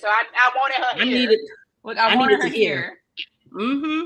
So I wanted her here. I wanted her here. Mm-hmm.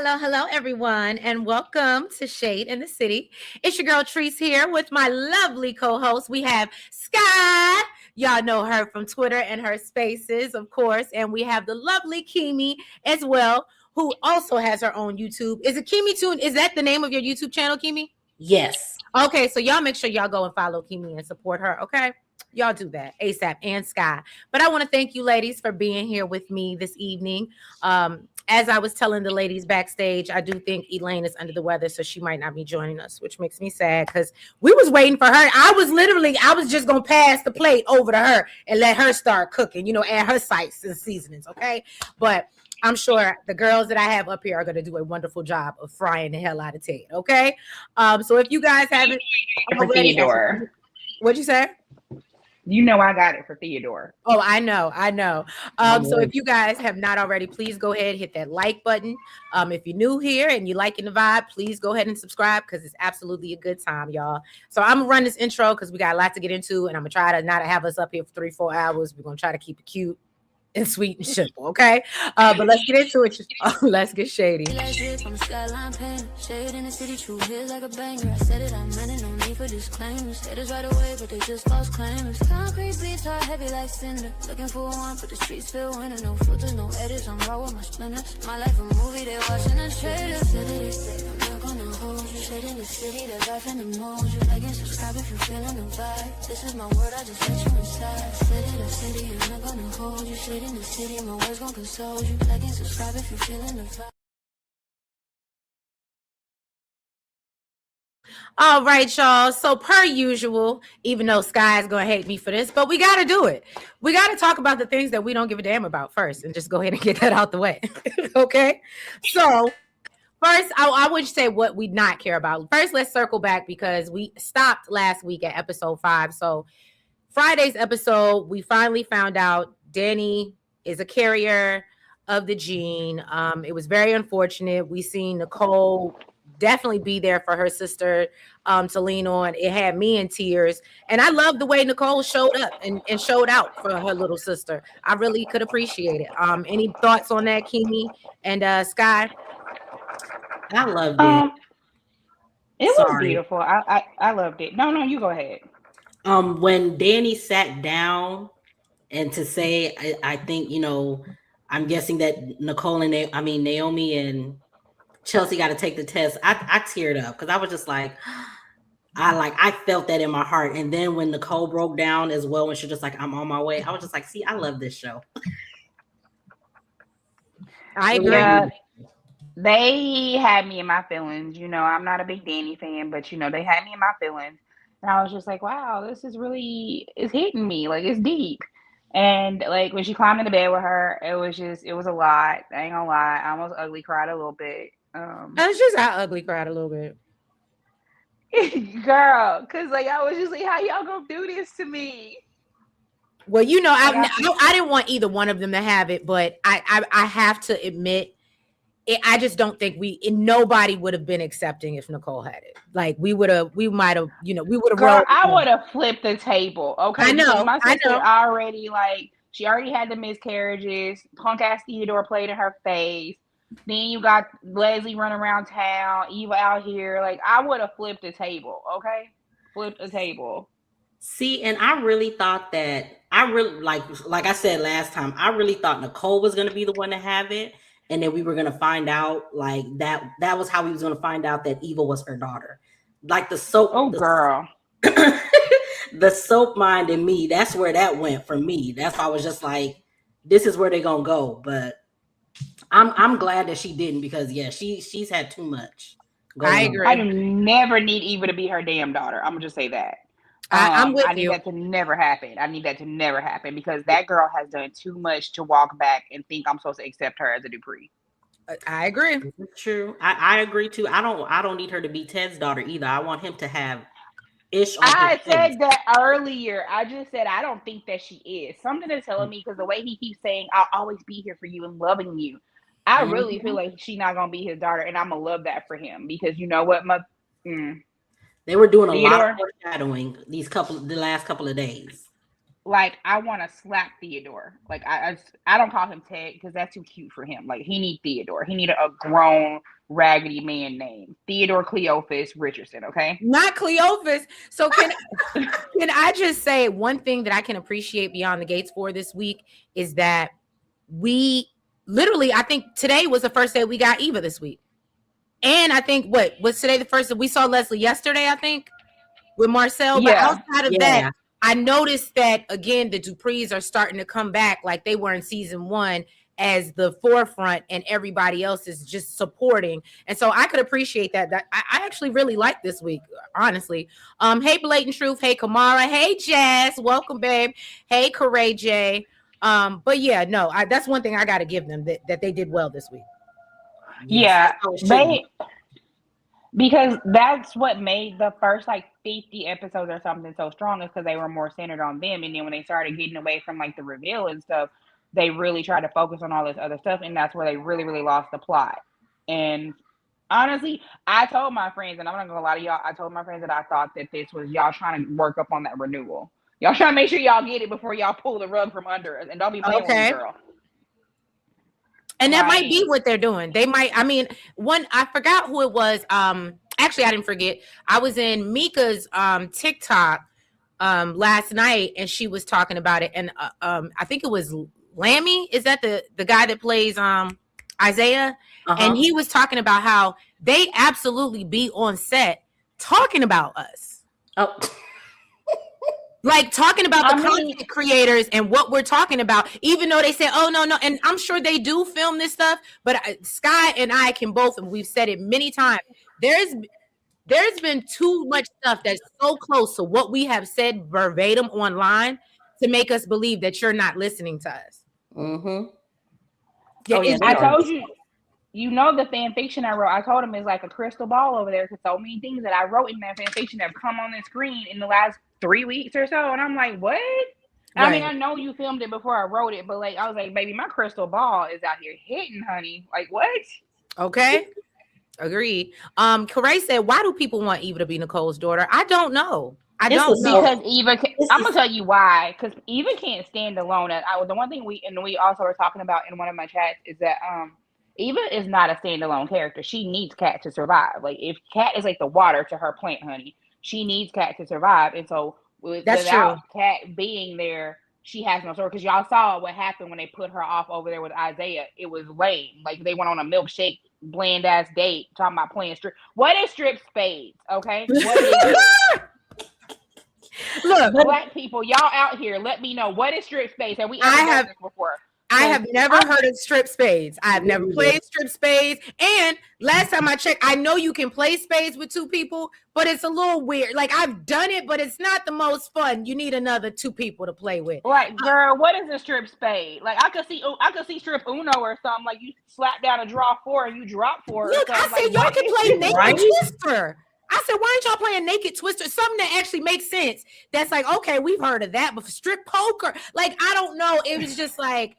Well, hello, everyone, and welcome to Shade in the City. It's your girl Treese here with my lovely co-host. We have Sky. Y'all know her from Twitter and her spaces, of course. And we have the lovely Kimi as well, who also has her own YouTube. Is it Kimi Tune? Is that the name of your YouTube channel, Kimi? Yes. Okay, so y'all make sure y'all go and follow Kimi and support her, okay? Y'all do that, ASAP and Sky. But I want to thank you ladies for being here with me this evening. As I was telling the ladies backstage, I do think Elaine is under the weather, so she might not be joining us, which makes me sad because we was waiting for her. I was just going to pass the plate over to her and let her start cooking, add her spices and seasonings, okay? But I'm sure the girls that I have up here are going to do a wonderful job of frying the hell out of Tate, okay? So if you guys haven't already... Theodore. What'd you say? You know I got it for Theodore. Oh, I know. So if you guys have not already, please go ahead, hit that like button. If you're new here and you're liking the vibe, please go ahead and subscribe because it's absolutely a good time, y'all. So I'm going to run this intro because we got a lot to get into, and I'm going to try to not have us up here for 3-4 hours. We're going to try to keep it cute and sweet and simple, okay? But let's get into it. Let's get shady. Shade in the city, true here's like a banger. I said it, I meant it, no need for disclaimers. Haters right away, but they just false claimers. Concrete bleeds hard, heavy like cinder. Looking for one, but the streets feel winter. No filters, no edits, I'm raw with my splinters. My life a movie, they watching the trailers. I'm not gonna hold you. Shade in the city, the life and the mold. You like and subscribe if you're feeling the vibe. This is my word, I just let you inside. City, I'm not gonna hold you. Shade in the city, my words gon' console you. Like and subscribe if you're feeling the vibe. All right, y'all. So per usual, even though Sky is going to hate me for this, but we got to do it. We got to talk about the things that we don't give a damn about first and just go ahead and get that out the way. Okay? So first, I would say what we not care about. First, let's circle back because we stopped last week at episode 5. So Friday's episode, we finally found out Danny is a carrier of the gene. It was very unfortunate. We seen Nicole definitely be there for her sister to lean on. It had me in tears. And I love the way Nicole showed up and showed out for her little sister. I really could appreciate it. Any thoughts on that, Kimi and Sky? I loved it. It was beautiful. I loved it. No, you go ahead. When Danny sat down and to say, I think, I'm guessing that Nicole and Naomi and Chelsea got to take the test. I teared up because I was just like, I felt that in my heart. And then when Nicole broke down as well, when she was just like, I'm on my way, I was just like, see, I love this show. I agree. Yeah, they had me in my feelings. I'm not a big Danny fan, but they had me in my feelings. And I was just like, wow, this is really, it's hitting me. Like, it's deep. And like when she climbed in the bed with her, it was a lot. I ain't gonna lie. I almost ugly cried a little bit. It's just I ugly cried a little bit. Girl, because like I was just like, how y'all gonna do this to me? Well, I didn't want either one of them to have it, but I have to admit, I just don't think nobody would have been accepting if Nicole had it. Like we would have. Girl, I would have flipped the table. Okay, I know. My sister she already had the miscarriages. Punk ass Theodore played in her face. Then you got Leslie running around town, Eva out here. Like, I would have flipped the table, okay? Flipped the table. See, and I really thought that, like I said last time, I really thought Nicole was going to be the one to have it. And then we were going to find out, like, that was how we was going to find out that Eva was her daughter. Like, the soap. Oh, girl. The soap mind in me, that's where that went for me. That's why I was just like, this is where they're going to go. But I'm glad that she didn't because she's had too much. I agree. I do never need Eva to be her damn daughter. I'm gonna just say that. I'm with I need you. that to never happen. I need that to never happen because that girl has done too much to walk back and think I'm supposed to accept her as a Dupree. I agree. True. I agree too. I don't need her to be Ted's daughter either. I want him to have ish on his I face. said that earlier. I just said I don't think that she is. Something is telling me because the way he keeps saying I'll always be here for you and loving you, I really feel Mhm. like she's not gonna be his daughter, and I'm gonna love that for him because you know what, They were doing a lot of Theodore. foreshadowing the last couple of days. Like I want to slap Theodore. Like I don't call him Ted because that's too cute for him. Like he need Theodore. He need a grown raggedy man name. Theodore Cleophas Richardson. Okay. Not Cleophas. So can I just say one thing that I can appreciate Beyond the Gates for this week is that we literally, I think today was the first day we got Eva this week. And I think what was today the first that we saw Leslie yesterday, I think, with Marcel. But Yeah. outside of that, Yeah. I noticed that again, the Duprees are starting to come back like they were in season 1 as the forefront, and everybody else is just supporting. And so I could appreciate that. That I actually really like this week, honestly. Hey, Blatant Truth. Hey, Kamara. Hey, Jazz. Welcome, babe. Hey, Corey J. But yeah, no, that's one thing I got to give them that they did well this week. Yes, Yeah. that's how it should They be. because that's what made the first like 50 episodes or something so strong is because they were more centered on them, and then when they started getting away from like the reveal and stuff, they really tried to focus on all this other stuff, and that's where they really lost the plot. And honestly, I told my friends, and I'm not gonna lie to y'all, I told my friends that I thought that this was y'all trying to work up on that renewal. Y'all trying to make sure y'all get it before y'all pull the rug from under us, and don't be playing with me, Okay. girl. And that might be Like, what they're doing. They might, I mean, I forgot who it was. Actually, I didn't forget. I was in Mika's TikTok last night, and she was talking about it. And I think it was Lammy. Is that the guy that plays Isaiah? And Uh-huh. he was talking about how they absolutely be on set talking about us. Oh, Like talking about the I mean, content creators and what we're talking about, even though they say, oh, no. And I'm sure they do film this stuff, but Sky and I can both, and we've said it many times, there's been too much stuff that's so close to what we have said verbatim online to make us believe that you're not listening to us. mm-hmm. Yeah, Oh yeah, I they are. told you, you know, the fan fiction I wrote. I told him is like a crystal ball over there because so many things that I wrote in that fan fiction have come on the screen in the last 3 weeks or so, and I'm like, what? I mean, right. I know you filmed it before I wrote it, but like, I was like, baby, my crystal ball is out here hitting, honey. Like, what? Okay. Agreed. Corey said, why do people want Eva to be Nicole's daughter? I don't know. I It's the don't know. self. Because Eva, It's I'm the gonna tell you why. Because Eva can't stand alone. And the one thing we also were talking about in one of my chats is that Eva is not a standalone character. She needs Cat to survive. Like if Cat is like the water to her plant, honey, she needs Cat to survive. And so That's true. without Cat being there, she has no story. Because y'all saw what happened when they put her off over there with Isaiah. It was lame. Like they went on a milkshake bland ass date talking about playing strip. What is strip spades? Okay, what is it? Look, Black people, y'all out here, let me know what is strip space. Have we ever done this before? I have never heard of strip spades. I've never Me played either. strip spades. And last time I checked, I know you can play spades with 2 people, but it's a little weird. Like I've done it, but it's not the most fun. You need another 2 people to play with. Like, girl, what is a strip spade? Like, I could see strip Uno or something. Like, you slap down a draw 4 and you drop 4 or Look, I something. Like, said y'all what can is play this? naked Right? twister. I said, why aren't y'all playing naked twister? Something that actually makes sense. That's like, okay, we've heard of that, but for strip poker, like I don't know. It was just like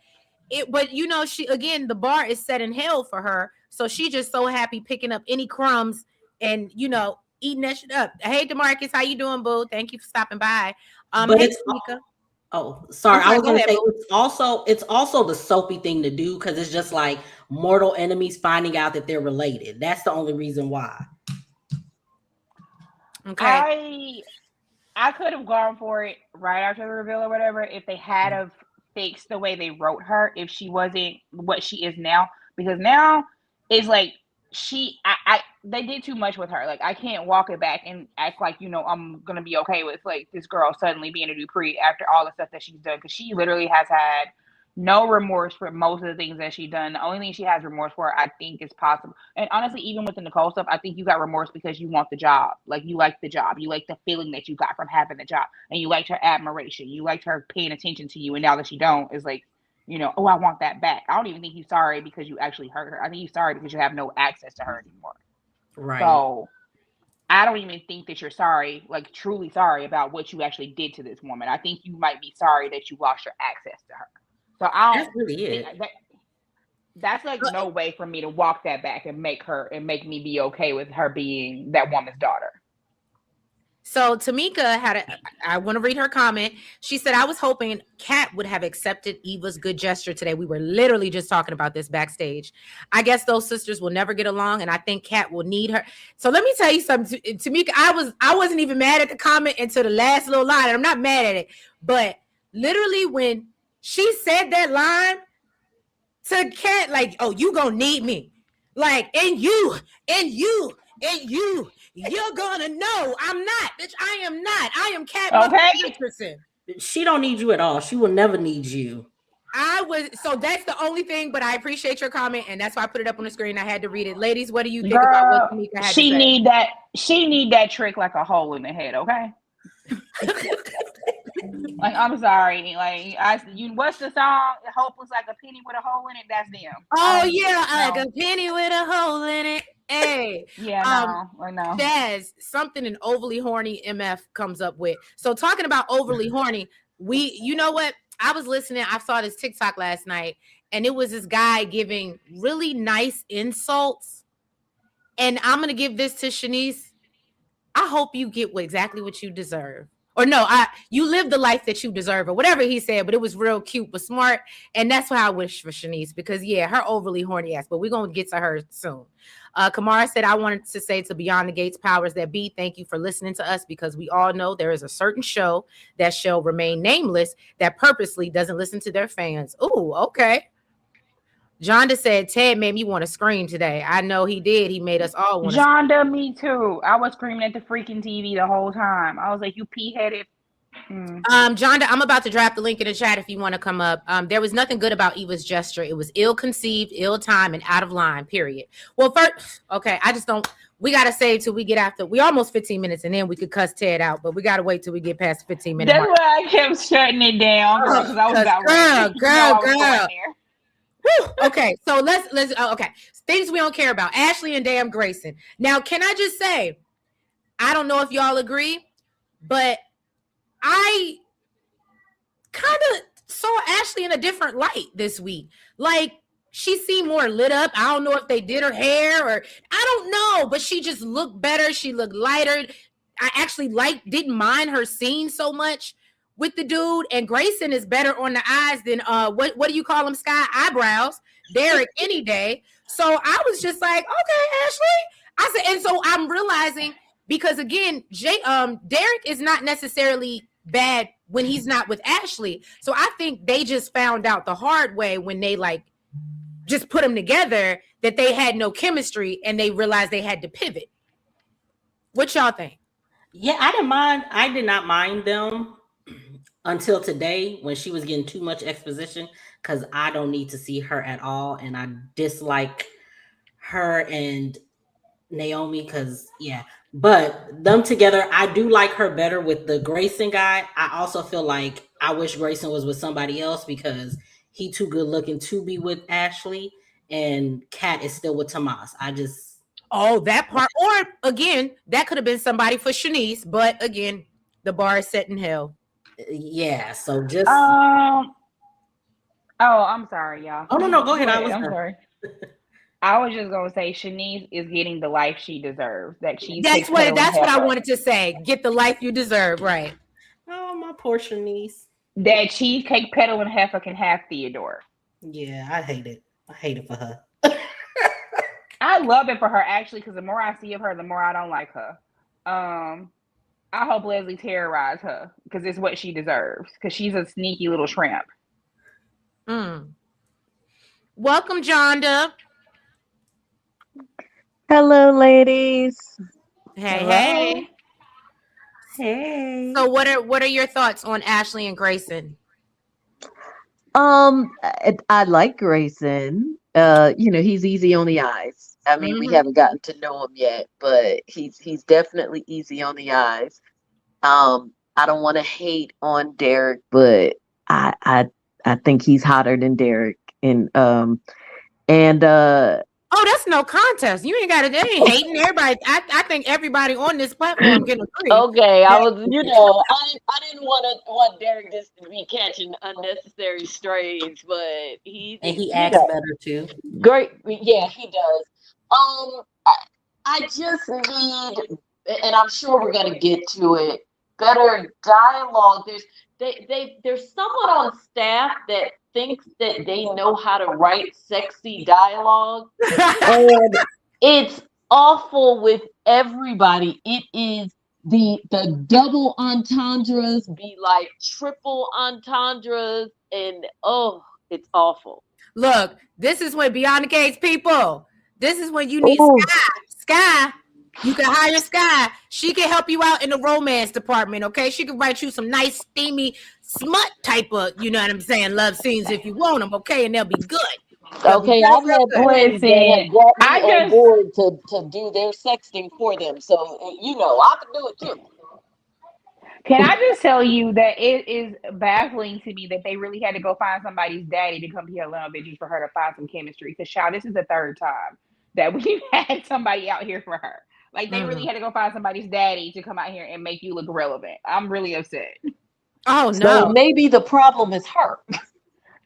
it, but you know, she again, the bar is set in hell for her. So she just so happy picking up any crumbs and eating that shit up. Hey Demarcus, how you doing, boo? Thank you for stopping by. But Hey it's Tamika. oh, sorry. I'm I sorry, was go gonna ahead, say boo. it's also the soapy thing to do because it's just like mortal enemies finding out that they're related. That's the only reason why. Okay. I could have gone for it right after the reveal or whatever if they had of fixed the way they wrote her if she wasn't what she is now, because now it's like they did too much with her. Like I can't walk it back and act like I'm gonna be okay with like this girl suddenly being a Dupree after all the stuff that she's done, because she literally has had no remorse for most of the things that she done. The only thing she has remorse for, I think, is possible. And honestly, even with the Nicole stuff, I think you got remorse because you want the job. Like you like the job. You like the feeling that you got from having the job. And you liked her admiration. You liked her paying attention to you. And now that she don't, it's like, oh, I want that back. I don't even think you're sorry because you actually hurt her. I think you're sorry because you have no access to her anymore. Right. So I don't even think that you're sorry, like truly sorry about what you actually did to this woman. I think you might be sorry that you lost your access to her. So I That's don't really think it. that's like no way for me to walk that back and make me be okay with her being that woman's daughter. So Tamika I want to read her comment. She said, I was hoping Kat would have accepted Eva's good gesture today. We were literally just talking about this backstage. I guess those sisters will never get along, and I think Kat will need her. So let me tell you something, Tamika. I wasn't even mad at the comment until the last little line. And I'm not mad at it, but literally when she said that line to Kat, like, oh, you gonna need me. Like, and you, you're gonna know I'm not, bitch. I am not. I am Kat Richardson. She don't need you at all. She will never need you. So that's the only thing, but I appreciate your comment, and that's why I put it up on the screen. I had to read it. Ladies, what do you think about what Girl, Tamika had to she say? need that trick like a hole in the head, okay? Like, I'm sorry. Like, what's the song? Hope was like a penny with a hole in it. That's them. Oh yeah, like a penny with a hole in it. Hey, yeah, no, I know. Jazz, something an overly horny MF comes up with. So talking about overly horny, you know what? I was listening. I saw this TikTok last night, and it was this guy giving really nice insults. And I'm gonna give this to Shanice. I hope you get exactly what you deserve. Or no, you live the life that you deserve, or whatever he said, but it was real cute but smart. And that's what I wish for Shanice, because yeah, her overly horny ass, but we're gonna get to her soon. Kamara said, I wanted to say to Beyond the Gates powers that be, thank you for listening to us, because we all know there is a certain show that shall remain nameless that purposely doesn't listen to their fans. Ooh, okay. Jonda said, Ted made me want to scream today. I know he did. He made us all want to scream. Jonda, me too. I was screaming at the freaking TV the whole time. I was like, you pea-headed. Jonda, I'm about to drop the link in the chat if you want to come up. There was nothing good about Eva's gesture. It was ill-conceived, ill-timed, and out of line, period. Well, first, okay, we got to save till we get after. We almost 15 minutes, and then we could cuss Ted out, but we got to wait till we get past 15 minutes. That's why I kept shutting it down, girl, because I was about girl. Okay, so let's okay. Things we don't care about. Ashley and damn Grayson. Now, can I just say, I don't know if y'all agree, but I kind of saw Ashley in a different light this week. Like, she seemed more lit up. I don't know if they did her hair or I don't know, but she just looked better. She looked lighter. I actually didn't mind her scene so much with the dude. And Grayson is better on the eyes than what do you call him, Sky? Eyebrows. Derek any day. So I was just like, okay, Ashley. I said, and so I'm realizing, because again, Derek is not necessarily bad when he's not with Ashley. So I think they just found out the hard way when they like just put them together that they had no chemistry, and they realized they had to pivot. What y'all think? Yeah, I did not mind them until today when she was getting too much exposition, because I don't need to see her at all. And I dislike her and Naomi because, yeah. But them together, I do like her better with the Grayson guy. I also feel like I wish Grayson was with somebody else because he too good looking to be with Ashley, and Kat is still with Tomas. Oh, that part. Or again, that could have been somebody for Shanice, but again, the bar is set in hell. Yeah, so just Oh, I'm sorry, y'all. Oh no, go ahead. I'm sorry. I was just gonna say Shanice is getting the life she deserves. That's what I wanted to say. Get the life you deserve, right? Oh, my poor Shanice. That cheesecake peddling heifer can have Theodore. Yeah, I hate it. I hate it for her. I love it for her actually, because the more I see of her, the more I don't like her. I hope Leslie terrorized her because it's what she deserves. Because she's a sneaky little shrimp. Welcome, Jonda. Hello, ladies. Hey. Hey. So what are your thoughts on Ashley and Grayson? I like Grayson. He's easy on the eyes. I mean, we Mm-hmm. haven't gotten to know him yet, but he's definitely easy on the eyes. I don't want to hate on Derek, but I I I think he's hotter than Derek. And Oh, that's no contest. You ain't got it. They ain't hating everybody. I think everybody on this platform can agree okay, I that was, I didn't want Derek just to be catching unnecessary strays, but he's, And he acts better too. great. Yeah, he does. I just need, and I'm sure we're gonna get to it. Better dialogue. There's someone on staff that thinks that they know how to write sexy dialogue, and it's awful with everybody. It is the double entendres be like triple entendres, and oh, it's awful. Look, this is when Beyond the Gates people. This is when you need Oh, Sky. You can hire Sky. She can help you out in the romance department, okay? She can write you some nice, steamy, smut type of, you know what I'm saying, love scenes if you want them, okay? And they'll be good. They'll be okay, real, I've real had good. friends that Listen, have brought me I on just board to do their sexting for them. So, I can do it too. can I just tell you that it is baffling to me that they really had to go find somebody's daddy to come here alone bitches for her to find some chemistry. Because child, this is the third time that we've had somebody out here for her. Like they really Mm. had to go find somebody's daddy to come out here and make you look relevant. I'm really upset. Oh, So no. maybe the problem is her.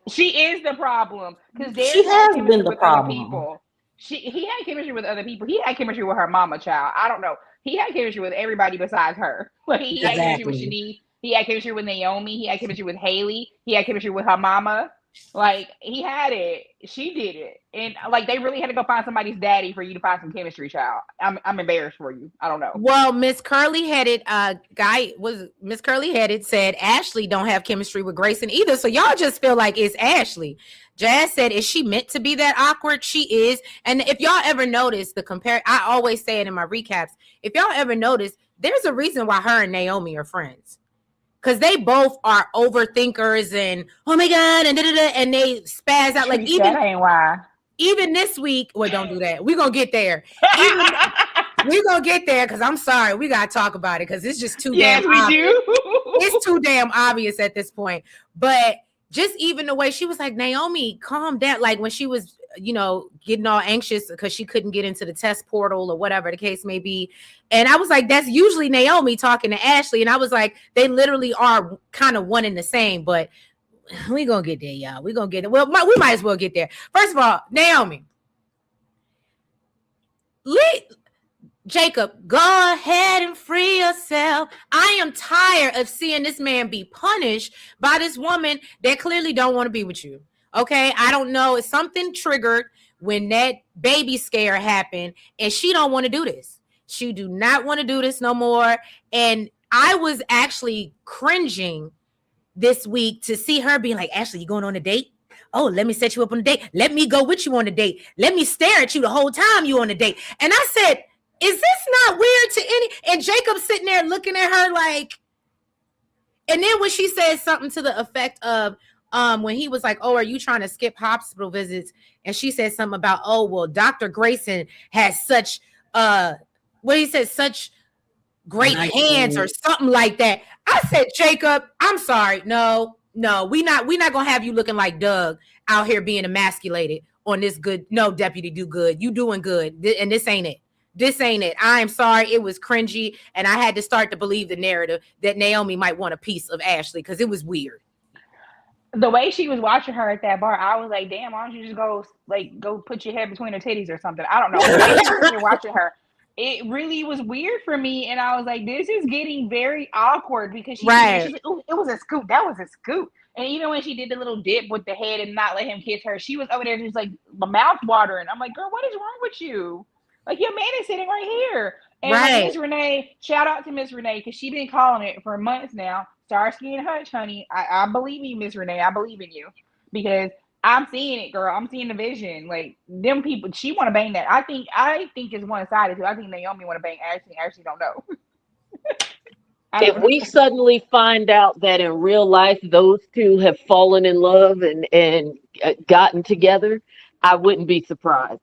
She is the problem because She Derek had has been chemistry the with other problem. people. He had chemistry with other people. He had chemistry with her mama, child. I don't know. He had chemistry with everybody besides her. Like he had chemistry with Exactly. Shanice. He had chemistry with Naomi. He had chemistry with Haley. He had chemistry with her mama. Like he had it. She did it, and like they really had to go find somebody's daddy for you to find some chemistry, child. I'm embarrassed for you. I don't know. Well, Miss Curly headed guy was Miss Curly headed said Ashley don't have chemistry with Grayson either. So y'all just feel like it's Ashley. Jazz said, is she meant to be that awkward? She is. And if y'all ever notice the compare, I always say it in my recaps. If y'all ever notice, there's a reason why her and Naomi are friends. Because they both are overthinkers and oh my god and and they spaz out like Trish, that ain't why. even this week. Well, don't do that. We're gonna get there. Even we're gonna get there because I'm sorry, we gotta talk about it because it's just too damn Yes, we obvious. do. It's too damn obvious at this point. But just even the way she was like, Naomi, calm down. Like when she was, getting all anxious because she couldn't get into the test portal or whatever the case may be. And I was like, that's usually Naomi talking to Ashley. And I was like, they literally are kind of one and the same, but we gonna get there, y'all. We gonna get there. Well, we might as well get there. First of all, Naomi, Jacob, go ahead and free yourself. I am tired of seeing this man be punished by this woman that clearly don't want to be with you. Okay, I don't know. It's something triggered when that baby scare happened, and she don't want to do this. She do not want to do this no more. And I was actually cringing this week to see her be like, Ashley, you going on a date? Oh, let me set you up on a date. Let me go with you on a date. Let me stare at you the whole time you on a date. And I said, is this not weird to any? And Jacob sitting there looking at her like, and then when she said something to the effect of, when he was like, oh, are you trying to skip hospital visits? And she said something about, oh, well, Dr. Grayson has such, what he said, such great Nice hands or something like that. I said, Jacob, I'm sorry. No, we not gonna have you looking like Doug out here being emasculated on this good. No, deputy, do good. You doing good. And this ain't it. This ain't it. I'm sorry. It was cringy. And I had to start to believe the narrative that Naomi might want a piece of Ashley because it was weird. The way she was watching her at that bar, I was like, damn, why don't you just go put your head between her titties or something? I don't know. The way she was here watching her, it really was weird for me. And I was like, this is getting very awkward because she's Right. like, oh, it was a scoop. That was a scoop. And even when she did the little dip with the head and not let him kiss her, she was over there just like mouth watering. I'm like, girl, what is wrong with you? Like your man is sitting right here. And like Miss Renee, shout out to Miss Renee because she's been calling it for months now. Starsky and Hutch, honey. I believe in you, Miss Renee. I believe in you because I'm seeing it, girl. I'm seeing the vision. Like them people, she want to bang that. I think it's one sided too. I think Naomi want to bang Ashley. Ashley don't know. if we suddenly find out that in real life those two have fallen in love and gotten together, I wouldn't be surprised.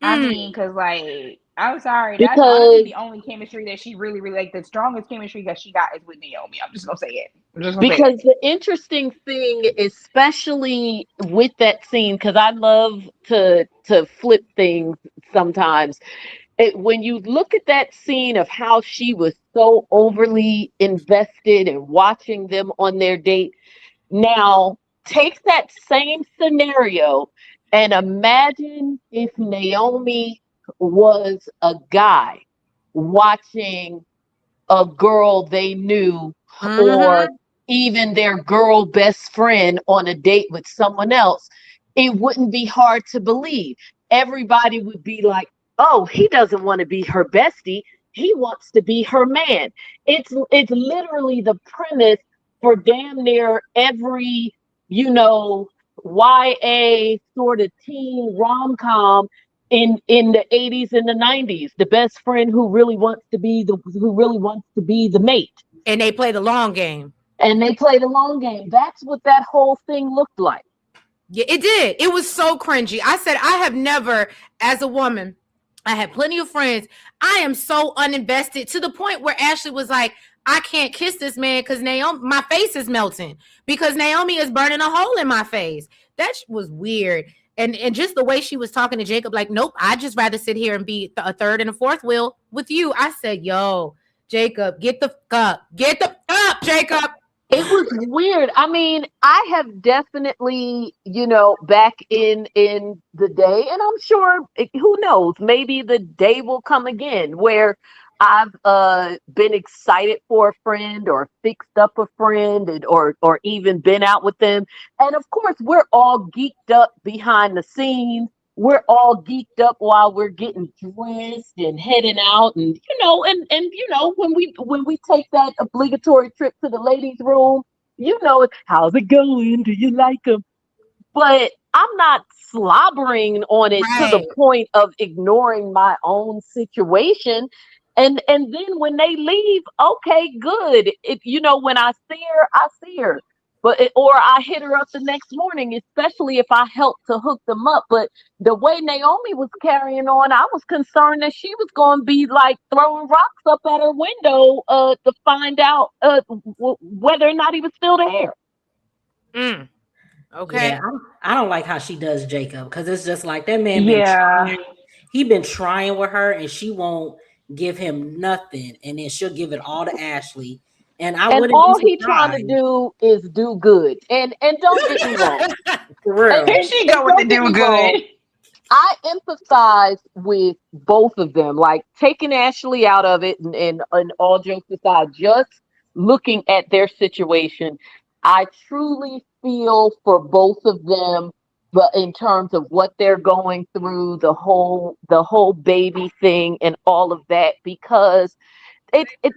I mean, cause like, I'm sorry, that's honestly Because the only chemistry that she really, really like. The strongest chemistry that she got is with Naomi. I'm just gonna say it. I'm just gonna say because it. the interesting thing, especially with that scene, because I love to flip things sometimes. When you look at that scene of how she was so overly invested in watching them on their date, now take that same scenario and imagine if Naomi was a guy watching a girl they knew, or Mm-hmm. even their girl best friend on a date with someone else. It wouldn't be hard to believe. Everybody would be like, oh, he doesn't want to be her bestie, he wants to be her man. It's literally the premise for damn near every, you know, YA sort of teen rom-com in the 80s and the 90s. The best friend who really wants to be the mate. And they play the long game. And they play the long game. That's what that whole thing looked like. Yeah, it did. It was so cringy. I said, I have never, as a woman, I had plenty of friends. I am so uninvested to the point where Ashley was like, I can't kiss this man because Naomi, my face is melting because Naomi is burning a hole in my face. That was weird. And just the way she was talking to Jacob, like, nope, I'd just rather sit here and be a third and a fourth wheel with you. I said, yo, Jacob, get the fuck up. Get the fuck up, Jacob. It was weird. I mean, I have definitely, back in the day, and I'm sure, who knows, maybe the day will come again where I've been excited for a friend or fixed up a friend, or even been out with them. And of course, we're all geeked up behind the scenes. We're all geeked up while we're getting dressed and heading out, and when we take that obligatory trip to the ladies' room, how's it going? Do you like them? But I'm not slobbering on it to the Right. point of ignoring my own situation. And then when they leave, okay, good. When I see her, I see her. Or I hit her up the next morning, especially if I help to hook them up. But the way Naomi was carrying on, I was concerned that she was going to be like throwing rocks up at her window to find out whether or not he was still there. Mm, okay. Yeah, I don't like how she does Jacob, because it's just like that man been Yeah. trying. He been trying with her, and she won't give him nothing, and then she'll give it all to Ashley. And I And wouldn't be all he trying to surprised. do is do good. And don't get me wrong. For And, real. Here and, she and go with the don't get do me wrong. good. I empathize with both of them. Like, taking Ashley out of it, and all jokes aside, just looking at their situation, I truly feel for both of them. But in terms of what they're going through, the whole baby thing and all of that, because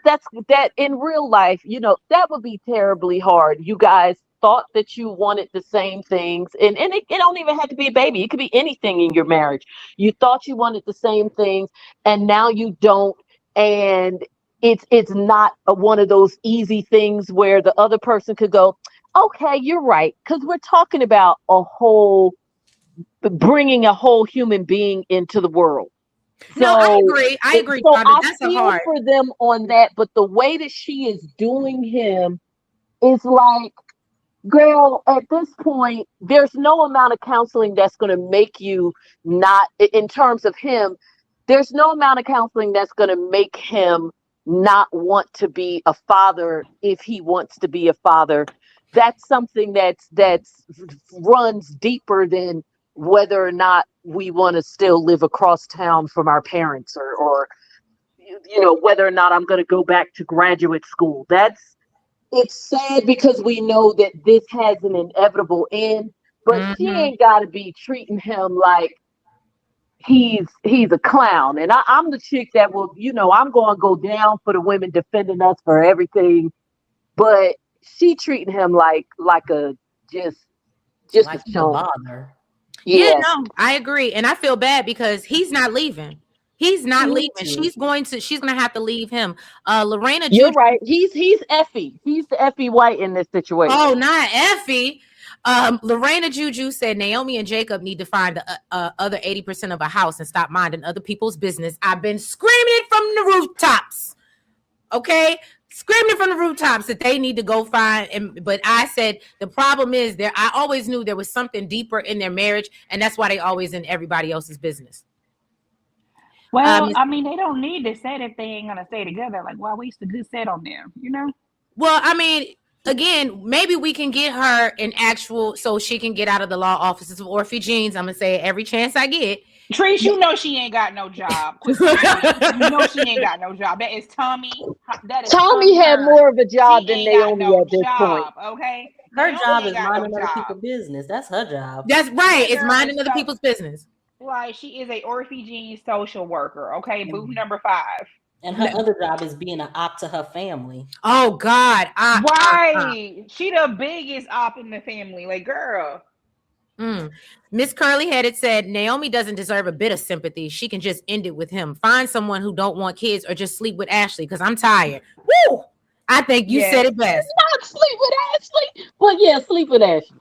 that's that in real life, that would be terribly hard. You guys thought that you wanted the same things, and it don't even have to be a baby, it could be anything in your marriage. You thought you wanted the same things, and now you don't. And it's not one of those easy things where the other person could go, okay, you're right, because we're talking about bringing a whole human being into the world. No, I So, agree. I agree, so Shonda. I That's a feel hard. for them on that, but the way that she is doing him is like, girl, at this point, there's no amount of counseling that's going to make you not, in terms of him, there's no amount of counseling that's going to make him not want to be a father if he wants to be a father. That's something that's runs deeper than whether or not we want to still live across town from our parents, or whether or not I'm going to go back to graduate school. It's sad because we know that this has an inevitable end, but she Mhm. ain't got to be treating him like he's a clown. And I'm the chick that will, I'm going to go down for the women defending us for everything, but she treating him like a just just a Like he's a chump. bother. Yeah, Yeah. no, I agree. And I feel bad because he's not leaving. He's not He leaving. needs to. She's gonna have to leave him. Lorena You're Juju. right. He's Effie. He's the Effie White in this situation. Oh, not Effie. Lorena Juju said Naomi and Jacob need to find the other 80% of a house and stop minding other people's business. I've been screaming it from the rooftops. Okay, screaming from the rooftops that they need to go find. But I said the problem is there. I always knew there was something deeper in their marriage, and that's why they always in everybody else's business. Well, I mean, they don't need to say if they ain't gonna stay together. Like, why waste a good set on them? You know. Well, I mean, again, maybe we can get her an actual so she can get out of the law offices of Orphe Jeans. I'm gonna say every chance I get. Trees, you know she ain't got no job. You know she ain't got no job. That is Tommy. Tommy had more of a job than Naomi no at this point. Okay, Her Naomi job ain't is got minding no other job. people's business. That's her job. That's right. It's Girl, minding other so- people's business. Like, she is a Orphe Jean social worker. Okay, boo number 5. And her other job is being an op to her family. Oh God! Right, she the biggest op in the family. Like, girl. Miss Curly Headed said Naomi doesn't deserve a bit of sympathy. She can just end it with him. Find someone who don't want kids or just sleep with Ashley because I'm tired. Woo! I think you said it best. Not sleep with Ashley, but yeah, sleep with Ashley.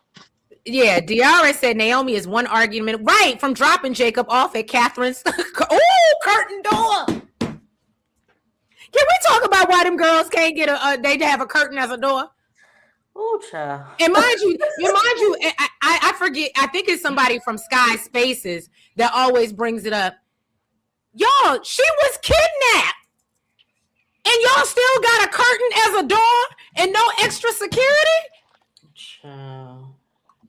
Yeah, Diara said Naomi is one argument right from dropping Jacob off at Catherine's curtain door. Can we talk about why them girls can't get they have a curtain as a door? Oh, child. And mind you, I forget. I think it's somebody from Sky Spaces that always brings it up. Y'all, she was kidnapped, and y'all still got a curtain as a door and no extra security. Child.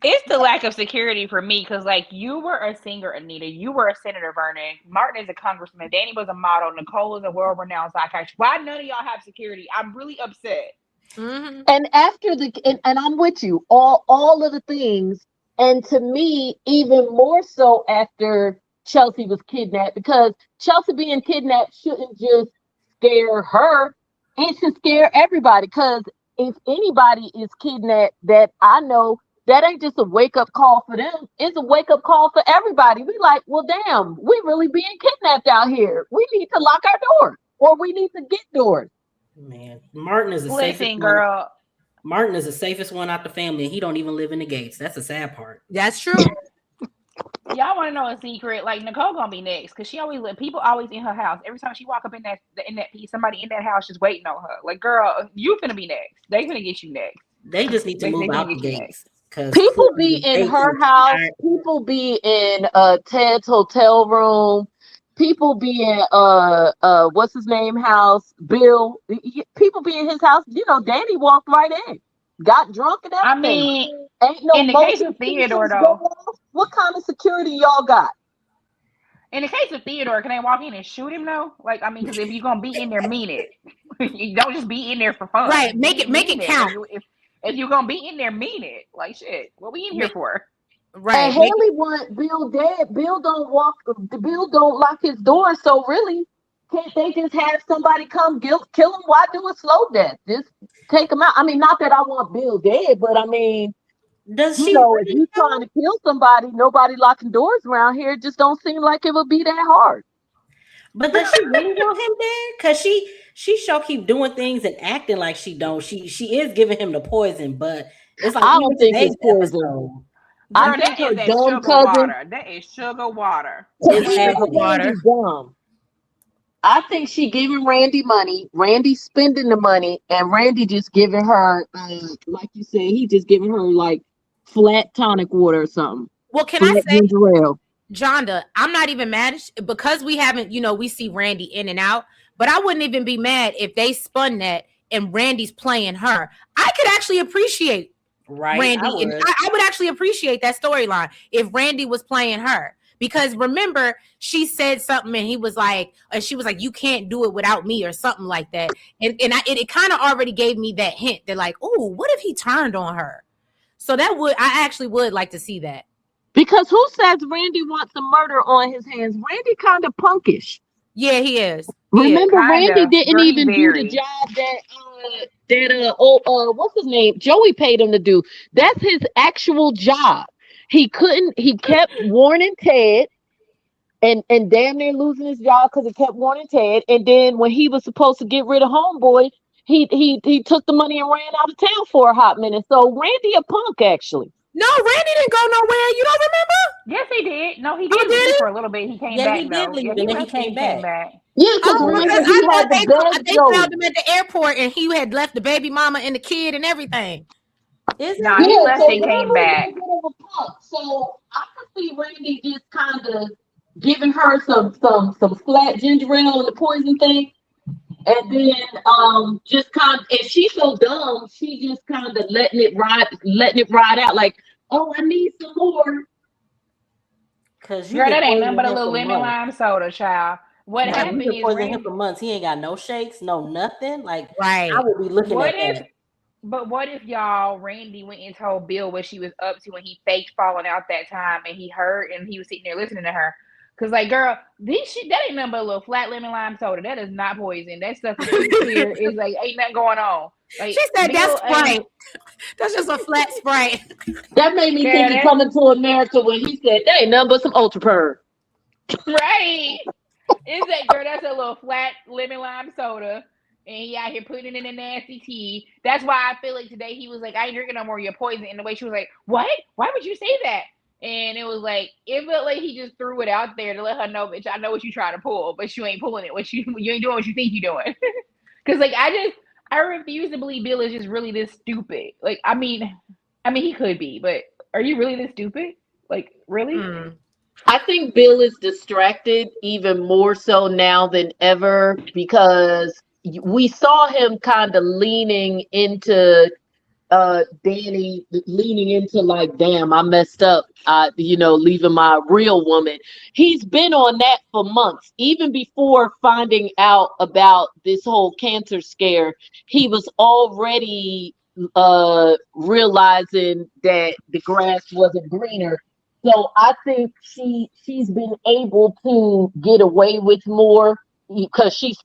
It's the lack of security for me because, like, you were a singer, Anita. You were a senator, Vernon. Martin is a congressman. Danny was a model. Nicole is a world-renowned psychiatrist. Why none of y'all have security? I'm really upset. Mm-hmm. And after and I'm with you, all of the things, and to me, even more so after Chelsea was kidnapped, because Chelsea being kidnapped shouldn't just scare her, it should scare everybody. Because if anybody is kidnapped that I know, that ain't just a wake-up call for them, it's a wake-up call for everybody. We like, well, damn, we really being kidnapped out here. We need to lock our door, or we need to get doors. Man, Martin is the safest girl. one. Martin is the safest one out the family, and he don't even live in the Gates. That's the sad part. That's true. Y'all want to know a secret? Like, Nicole gonna be next because she always people always in her house. Every time she walk up in that piece, somebody in that house just waiting on her. Like, girl, you finna be next. They finna get you next. They just need to move out the Gates. People be in her house. People be in Ted's hotel room. People be in what's his name house? Bill. People be in his house. You know, Danny walked right in, got drunk and everything. I mean, ain't no in the case of Theodore though. What kind of security y'all got? In the case of Theodore, can they walk in and shoot him though? Like, I mean, because if you're gonna be in there, mean it. You don't just be in there for fun. Right? Make it count. If you're gonna be in there, mean it. Like, shit, what we in here for? Right. And Haley want Bill dead. Bill don't lock his door. So really, can't they just have somebody come kill him? Why do a slow death? Just take him out. I mean, not that I want Bill dead, but I mean, if you trying to kill somebody, nobody locking doors around here. It just don't seem like it would be that hard. But does she really want him dead? Because she sure keep doing things and acting like she don't. She is giving him the poison, but it's like I don't think it's poison. I think her dumb cousin. That is sugar water. It's dumb. I think she giving Randy money. Randy spending the money, and Randy just giving her, like you said, he just giving her like flat tonic water or something. Well, can I say, Jonda, I'm not even mad because we haven't, we see Randy in and out, but I wouldn't even be mad if they spun that and Randy's playing her. I could actually appreciate Randy. I would actually appreciate that storyline if Randy was playing her. Because remember, she said something and he was like, she was like, you can't do it without me or something like that. And it kind of already gave me that hint that like, oh, what if he turned on her? So I actually would like to see that. Because who says Randy wants a murder on his hands? Randy kind of punkish. Yeah, he is. Remember, Randy didn't even do the job that what's his name? Joey paid him to do. That's his actual job. He kept warning Ted and damn near losing his job because it kept wanting Ted. And then when he was supposed to get rid of Homeboy, he took the money and ran out of town for a hot minute. So Randy a punk actually. No, Randy didn't go nowhere. You don't remember? Yes, he did. No, he Oh, did did leave he? for a little bit. He came Yeah, back he did though. Yeah, leave he and then he left and came he came back. back. Yeah, because Oh, remember because he I had thought the guns they loaded. found him at the airport and he had left the baby mama and the kid and everything. Is Nah, it? he Yeah, left so and came Barbara is back. a bit of a punk. So I could see Randy just kind of giving her some flat ginger ale and the poison thing. And then just kind of, and she's so dumb, she just kind of letting it ride out like, oh, I need some more. Because you Girl, can that ain't nothing poison but a him little for lemon months. lime soda, child. What Now you happened can is poison him for Randy. months. He ain't got no shakes, no nothing. Like I Right. would be looking What at if? that. But what if y'all Randy went and told Bill what she was up to when he faked falling out that time and he heard and he was sitting there listening to her? Cause like, girl, this shit that ain't nothing but a little flat lemon lime soda. That is not poison. That stuff is too clear. It's like ain't nothing going on. Like She said that's Bill and Sprite. That's just a flat Sprite. That made me think girl, of that Coming to America when he said, that ain't nothing but some Ultra Purr. right. Is that girl? That's a little flat lemon lime soda, and he out here putting it in a nasty tea. That's why I feel like today he was like, "I ain't drinking no more. You're poison." And the way she was like, "What? Why would you say that?" And it was like it felt like he just threw it out there to let her know, "Bitch, I know what you trying to pull, but you ain't pulling it. What you ain't doing what you think you doing." Because like I refuse to believe Bill is just really this stupid. Like I mean he could be, but are you really this stupid? Like really? Mm. I think Bill is distracted even more so now than ever because we saw him kind of leaning into Danny, leaning into like, damn, I messed up, leaving my real woman. He's been on that for months. Even before finding out about this whole cancer scare, he was already realizing that the grass wasn't greener. So I think she's been able to get away with more because she's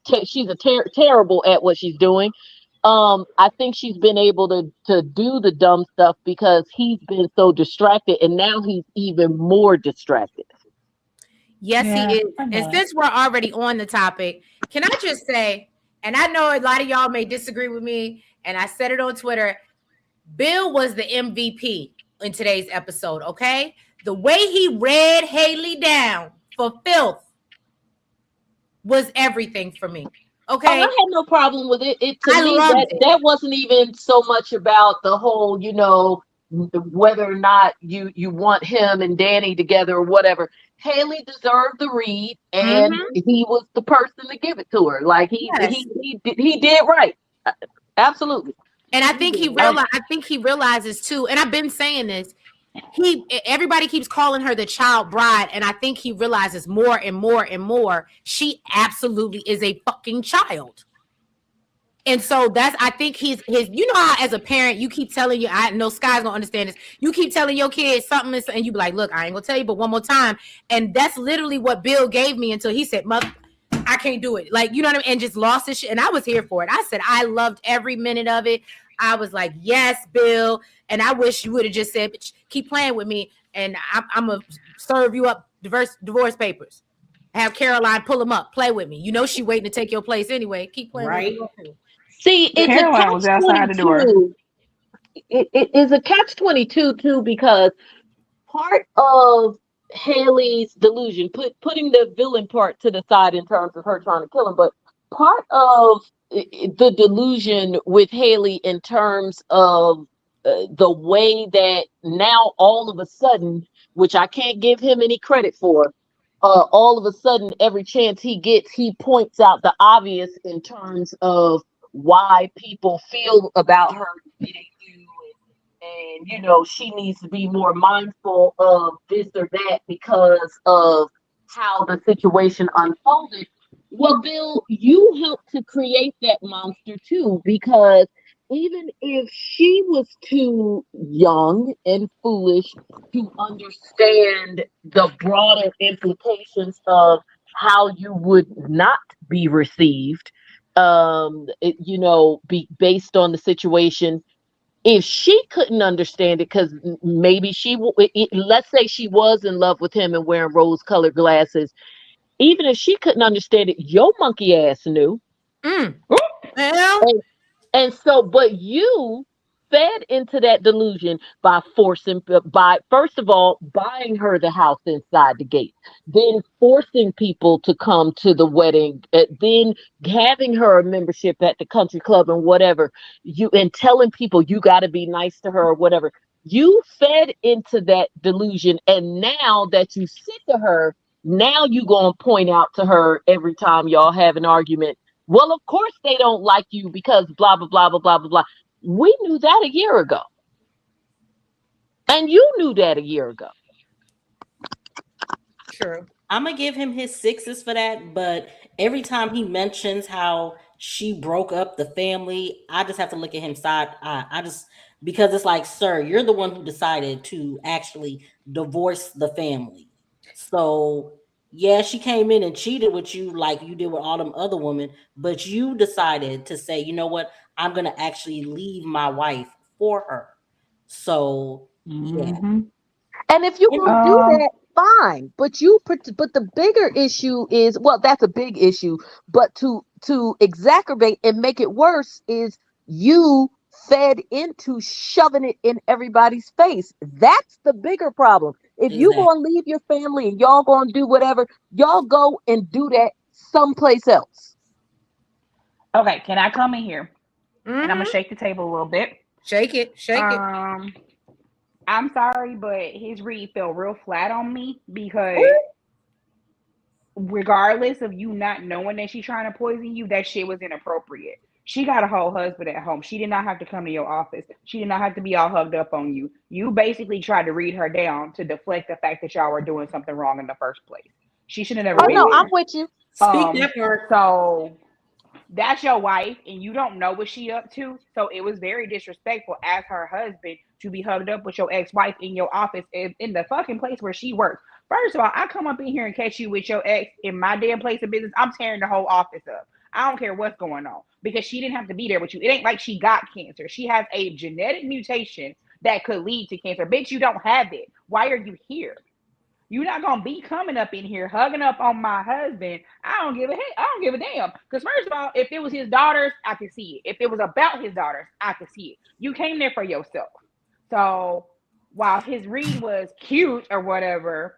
terrible at what she's doing. I think she's been able to do the dumb stuff because he's been so distracted, and now he's even more distracted. Yes, he Yeah, is. I And know it. since we're already on the topic, can I just say, and I know a lot of y'all may disagree with me, and I said it on Twitter, Bill was the MVP in today's episode, okay? The way he read Haley down for filth was everything for me. Oh, I Okay. had no problem with it. It to I me loved it. that wasn't even so much about the whole, whether or not you want him and Danny together or whatever. Haley deserved the read, and Hmm. he was the person to give it to her. Like Yes. he did right. Absolutely. And I He think he did And right. realized, I think he realizes too, and I've been saying this, everybody keeps calling her the child bride, and I think he realizes more and more and more she absolutely is a fucking child. And so that's, I think his you know how as a parent you keep telling you, I know Sky's gonna understand this, you keep telling your kids something and you be like, look, I ain't gonna tell you but one more time. And that's literally what Bill gave me until he said, mother, I can't do it. Like, you know what I mean? And just lost his shit. And I was here for it. I said I loved every minute of it. I was like, yes, Bill. And I wish you would have just said, keep playing with me, and I'm gonna serve you up divorce papers. Have Caroline pull them up, play with me. You know she waiting to take your place anyway. Keep playing with Right? me. See, it's a Caroline was catch outside twenty the door. two. It is a catch 22 too because part of Haley's delusion, putting the villain part to the side in terms of her trying to kill him, but part of the delusion with Haley in terms of the way that now all of a sudden, which I can't give him any credit for, all of a sudden, every chance he gets, he points out the obvious in terms of why people feel about her being you, and she needs to be more mindful of this or that because of how the situation unfolded. Well, Bill, you helped to create that monster too, because even if she was too young and foolish to understand the broader implications of how you would not be received, based on the situation, if she couldn't understand it, because maybe let's say she was in love with him and wearing rose-colored glasses, even if she couldn't understand it, your monkey ass knew. Mm. Well, And so, but you fed into that delusion by by first of all, buying her the house inside the gate, then forcing people to come to the wedding, then having her a membership at the country club and whatever, and telling people you got to be nice to her or whatever. You fed into that delusion. And now that you sit to her, now you going to point out to her every time y'all have an argument, well, of course they don't like you because blah, blah, blah, blah, blah, blah, blah. We knew that a year ago. And you knew that a year ago. true. I'm gonna give him his sixes for that, but every time he mentions how she broke up the family, I just have to look at him side eye. I just because it's like, sir, you're the one who decided to actually divorce the family. So yeah, she came in and cheated with you like you did with all them other women, but you decided to say, you know what, I'm gonna actually leave my wife for her. So yeah. Mm-hmm. And if you're And going to do that, fine. But the bigger issue is, well, that's a big issue. But to exacerbate and make it worse is you fed into shoving it in everybody's face. That's the bigger problem. If you exactly. going to leave your family and y'all going to do whatever, y'all go and do that someplace else. Okay, can I come in here? And I'm gonna Mm-hmm. shake the table a little bit. Shake it, shake it. I'm sorry, but his read fell real flat on me because Ooh, regardless of you not knowing that she's trying to poison you, that shit was inappropriate. She got a whole husband at home. She did not have to come to your office. She did not have to be all hugged up on you. You basically tried to read her down to deflect the fact that y'all were doing something wrong in the first place. She should have never oh been no, I'm there. with you. Speak that part. So that's your wife and you don't know what she up to. So it was very disrespectful as her husband to be hugged up with your ex-wife in your office in the fucking place where she works. First of all, I come up in here and catch you with your ex in my damn place of business, I'm tearing the whole office up. I don't care what's going on because she didn't have to be there with you. It ain't like she got cancer. She has a genetic mutation that could lead to cancer. Bitch, you don't have it. Why are you here? You're not gonna be coming up in here hugging up on my husband. I don't give a heck. I don't give a damn. Because first of all, if it was his daughters, I could see it. If it was about his daughters, I could see it. You came there for yourself. So while his read was cute or whatever,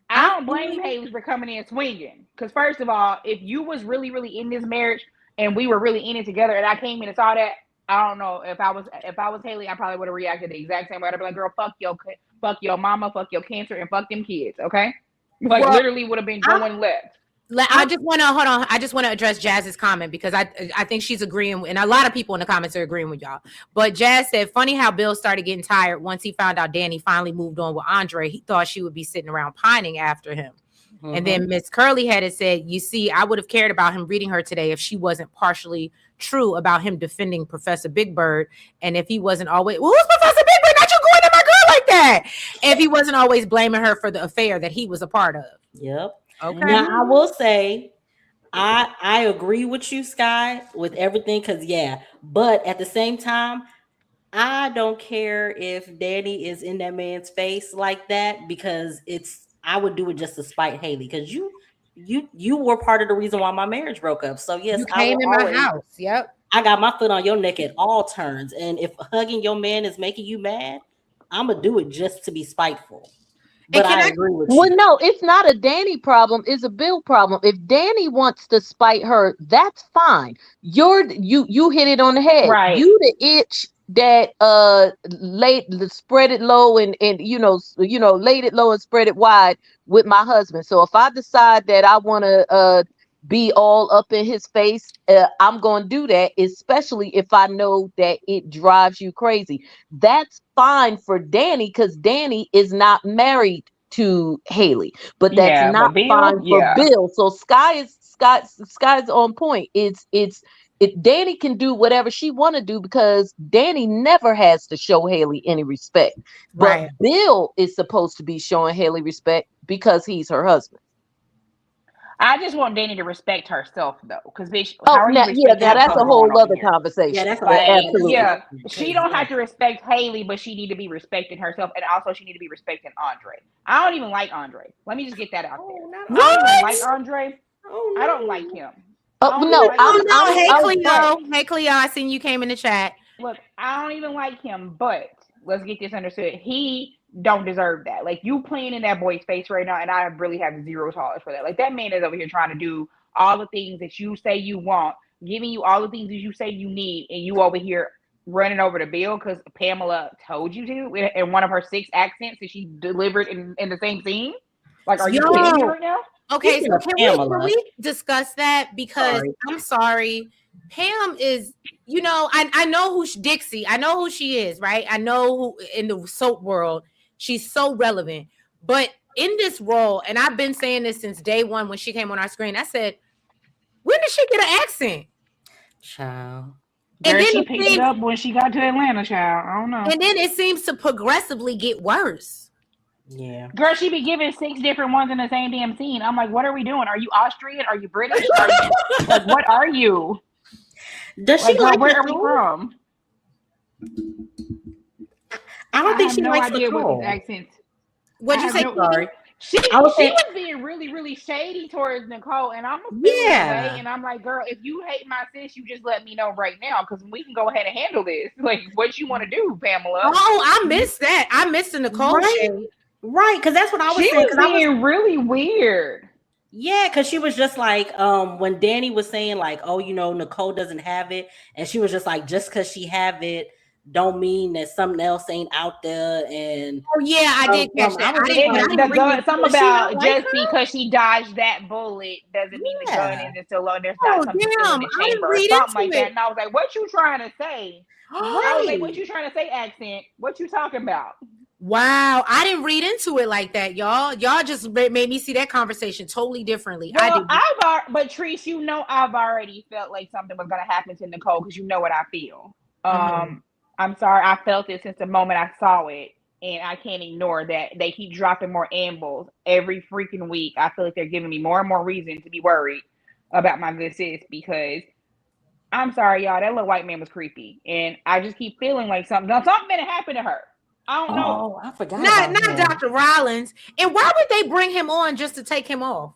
I I don't blame Haley for coming in swinging. Because first of all, if you was really, really in this marriage and we were really in it together, and I came in and saw that, I don't know if I was Haley, I probably would have reacted the exact same way. I'd be like, "Girl, fuck your mama, fuck your cancer, and fuck them kids." Okay, like Well, literally would have been going left. I just want to hold on. I just want to address Jazz's comment because I think she's agreeing, and a lot of people in the comments are agreeing with y'all. But Jazz said, "Funny how Bill started getting tired once he found out Danny finally moved on with Andre. He thought she would be sitting around pining after him." Mhm. And then Miss Curly had said, "You see, I would have cared about him reading her today if she wasn't partially true about him defending Professor Big Bird, and if he wasn't always who's Professor Big Bird? Not you going at my girl like that? And if he wasn't always blaming her for the affair that he was a part of." Yep. Okay. Now I will say I agree with you, Sky, with everything, because yeah, but at the same time, I don't care if Danny is in that man's face like that because I would do it just to spite Haley because you were part of the reason why my marriage broke up. So yes, You I will came in my always house. Yep. I got my foot on your neck at all turns. And if hugging your man is making you mad, I'm gonna do it just to be spiteful. And But can I I agree with Well, you. no, it's not a Danny problem. It's a Bill problem. If Danny wants to spite her, that's fine. You hit it on the head. Right. You the itch that laid spread it low and laid it low and spread it wide with my husband. So if I decide that I want to be all up in his face, I'm going to do that, especially if I know that it drives you crazy. That's fine for Danny because Danny is not married to Haley, but that's Yeah, not but Bill, fine for yeah. Bill. So Sky's on point. Danny can do whatever she want to do because Danny never has to show Haley any respect. But Bill is supposed to be showing Haley respect because he's her husband. I just want Danny to respect herself though, because bitch, Oh, how are you now, yeah, respecting now that's yourself a going whole over other here? Yeah, conversation. that's a Yeah, whole Like, other absolutely. yeah, conversation. she 'Cause, don't have to respect Haley, but she need to be respecting herself, and also she need to be respecting Andre. I don't even like Andre. Let me just get that out there. oh, not I don't even Andre. like What? Andre. I don't like Oh him. Oh I don't even no, like I'm him. Oh no! Hey I'm But Cleo. Hey Cleo. I seen you came in the chat. look, I don't even like him, but let's get this understood. He don't deserve that. Like you playing in that boy's face right now, and I really have zero tolerance for that. Like that man is over here trying to do all the things that you say you want, giving you all the things that you say you need, and you over here running over the bill because Pamela told you to in one of her 6 accents that she delivered in the same scene. Like, are you kidding me Yo. right now? Okay, Speaking so of can Pamela, we discuss that? Because sorry. I'm sorry, Pam is, I know who Dixie, I know who she is, right? I know who in the soap world, she's so relevant. But in this role, and I've been saying this since day one when she came on our screen, I said, when did she get an accent? Child. And Girl, then she it picked it seems, up when she got to Atlanta, child. I don't know. and then it seems to progressively get worse. Yeah. Girl, she be giving 6 different ones in the same damn scene. I'm like, what are we doing? Are you Austrian? Are you British? Are you like what are you? Does she Like, girl, like where are we Nicole? from? I don't I think have she no likes idea what these Nicole. accents. I What'd you have say, no. Kitty? Sorry. She I was saying, was being really really shady towards Nicole, and I'm feeling away. yeah. And I'm like, girl, if you hate my sis, you just let me know right now because we can go ahead and handle this. Like, what you want to do, Pamela? Oh, I missed that. I missed the Nicole Right. shade. Right. Because that's what I was She saying. was Because I was, being really weird. yeah, because she was just like, when Danny was saying, like, oh, Nicole doesn't have it. And she was just like, just because she have it, don't mean that something else ain't out there. And Oh yeah, I did catch I that. was I just didn't, but like, I didn't The read gun, into something does she not about like just her? because she dodged that bullet doesn't mean the gun Yeah. isn't still on. There's Oh not something still in damn! the I didn't chamber or read something into like that. it. And I was like, what you trying to say? I was like, what Right. you trying to say, accent? What you talking about? Wow, I didn't read into it like that, y'all. Y'all just made me see that conversation totally differently. I Well, did. but Treese, I've already felt like something was gonna happen to Nicole because you know what I feel. Mhm. I'm sorry, I felt it since the moment I saw it, and I can't ignore that. They keep dropping more ambles every freaking week. I feel like they're giving me more and more reason to be worried about my good sis because I'm sorry, y'all, that little white man was creepy, and I just keep feeling like something gonna happen to her. I don't know. Oh, I forgot Not about not him. Dr. Rollins. And why would they bring him on just to take him off?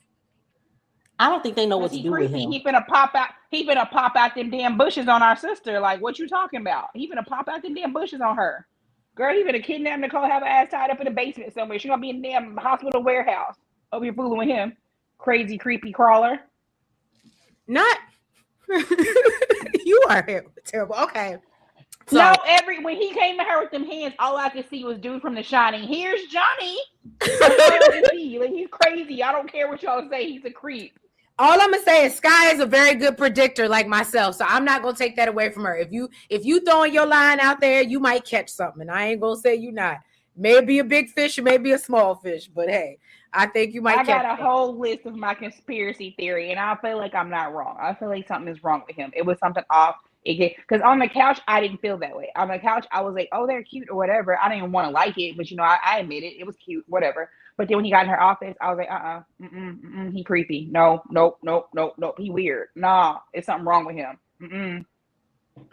I don't think they know Cause what to he do with creepy. him. He finna pop out. He finna pop out them damn bushes on our sister. Like, what you talking about? He finna pop out them damn bushes on her. Girl, he finna kidnap Nicole, have her ass tied up in the basement somewhere. She gonna be in the damn hospital warehouse. Over here fooling with him. Crazy, creepy crawler. Not you are terrible. Okay. So No, when he came at her with them hands, all I could see was dude from The Shining. Here's Johnny. That's all I could see. Like, he's crazy. I don't care what y'all say. He's a creep. all I'm gonna say is Sky is a very good predictor, like myself. So I'm not gonna take that away from her. If you throwing your line out there, you might catch something. I ain't gonna say you not. Maybe a big fish or maybe a small fish, but hey, I think you might I catch got a something. whole list of my conspiracy theory, and I feel like I'm not wrong. I feel like something is wrong with him. It was something off. Because on the couch, I didn't feel that way. On the couch, I was like, "Oh, they're cute" or whatever. I didn't want to like it, but I admit it. It was cute, whatever. But then when he got in her office, I was like, he creepy. No, nope, nope, nope, nope. He weird. Nah, it's something wrong with him.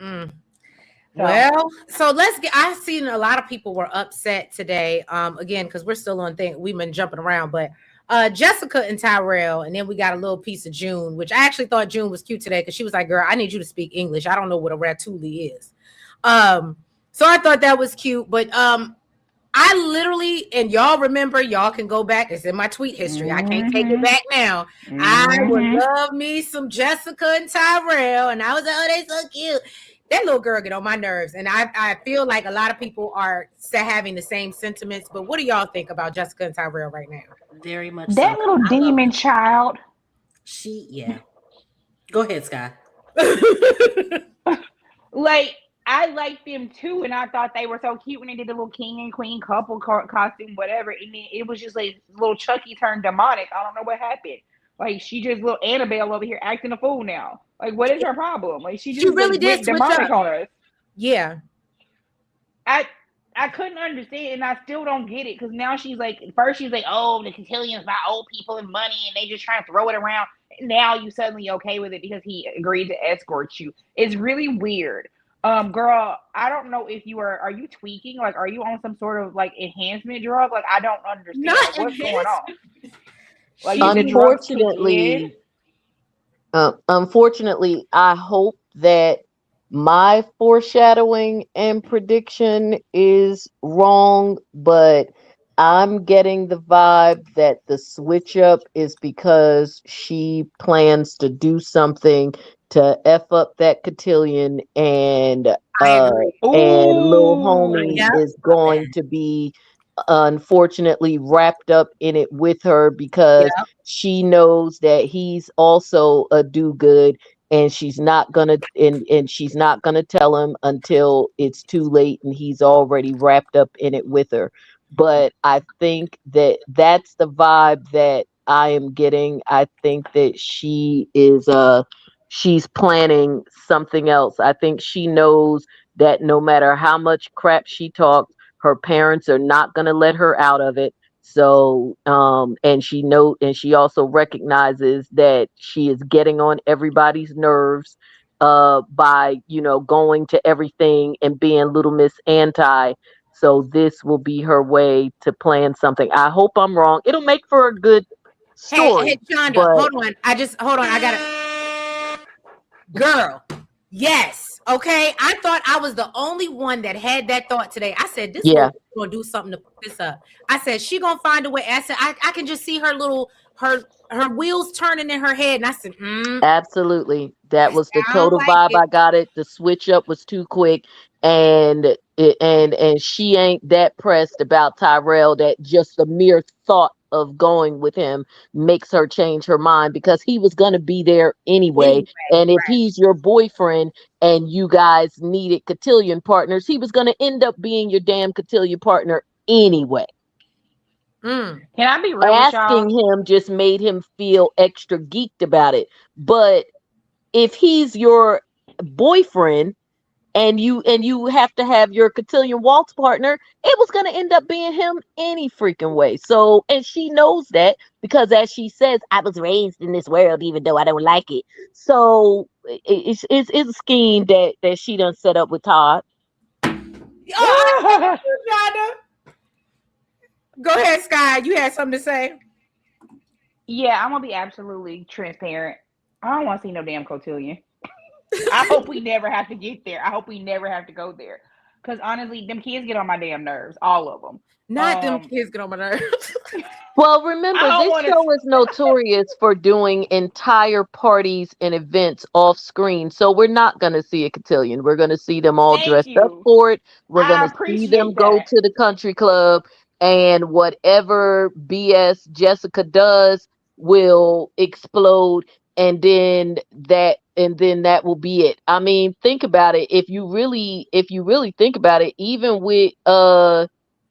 Mm. So, Well, so let's get. I've seen a lot of people were upset today. Again, because we're still on thing. We've been jumping around, but Jessica and Tyrell, and then we got a little piece of June, which I actually thought June was cute today because she was like, "Girl, I need you to speak English. I don't know what a ratatouille is." So I thought that was cute, but I literally, and y'all remember, y'all can go back. It's in my tweet history. I can't take it back now. I would love me some Jessica and Tyrell, and I was like, "Oh, they so cute." That little girl get on my nerves, and I feel like a lot of people are having the same sentiments. But what do y'all think about Jessica and Tyrell right now? Very much that so. little I love demon child. yeah. Go ahead, Sky. Like, I liked them too, and I thought they were so cute when they did the little king and queen couple costume, whatever. And then it was just like little Chucky turned demonic. I don't know what happened. Like, she just little Annabelle over here acting a fool now. Like, what is her problem? Like, she She just really like did went switch demonic up. on us. Yeah. I couldn't understand, and I still don't get it because now she's like, first she's like, oh, the cotillions buy old people and money, and they just try to throw it around. Now you suddenly okay with it because he agreed to escort you. It's really weird. Girl, I don't know if are you tweaking? Like, are you on some sort of like enhancement drug? Like, I don't understand. Like, Not what's going on? enhancement. Like, She's did the drugs kick in? Unfortunately, unfortunately, I hope that my foreshadowing and prediction is wrong, but I'm getting the vibe that the switch up is because she plans to do something to F up that cotillion, I agree. and little Ooh, homie Yep. is going to be unfortunately wrapped up in it with her because Yep. she knows that he's also a do-good, and she's not gonna tell him until it's too late and he's already wrapped up in it with her. But I think that that's the vibe that I am getting. I think that she's planning something else. I think she knows that no matter how much crap she talks, her parents are not going to let her out of it. So, and she also recognizes that she is getting on everybody's nerves, by, going to everything and being Little Miss Anti. So this will be her way to plan something. I hope I'm wrong. It'll make for a good Hey, story, Shonda, but hold on. Hold on. I gotta, girl. Yes. Okay. I thought I was the only one that had that thought today. I said this yeah, little gonna do something to put this up. I said she gonna find a way. I said I can just see her wheels turning in her head, and I said, absolutely. That I was the sound total like vibe it. I got it. The switch up was too quick, and she ain't that pressed about Tyrell that just the mere thought of going with him makes her change her mind because he was going to be there anyway. Anyway, And if right? he's your boyfriend and you guys needed cotillion partners, he was going to end up being your damn cotillion partner anyway. Mm. can I be real with Asking y'all? him just made him feel extra geeked about it. But if he's your boyfriend and you have to have your cotillion waltz partner, it was going to end up being him any freaking way. So, and she knows that because, as she says, I was raised in this world, even though I don't like it. So it's a scheme that she done set up with Todd. Oh, I Shonda. Go ahead, Sky. You had something to say. Yeah, I'm gonna be absolutely transparent. I don't want to see no damn cotillion. I hope we never have to get there. I hope we never have to go there. Cause honestly, them kids get on my damn nerves, all of them. Not them kids get on my nerves. Well, I remember, don't this want to. show is notorious for doing entire parties and events off screen. So we're not going to see a cotillion. We're going to see them all Thank dressed up you. for it. We're going I to see them appreciate go that. to the country club, and whatever BS Jessica does will explode, and then that will be it. I mean, think about it. If you really think about it, even with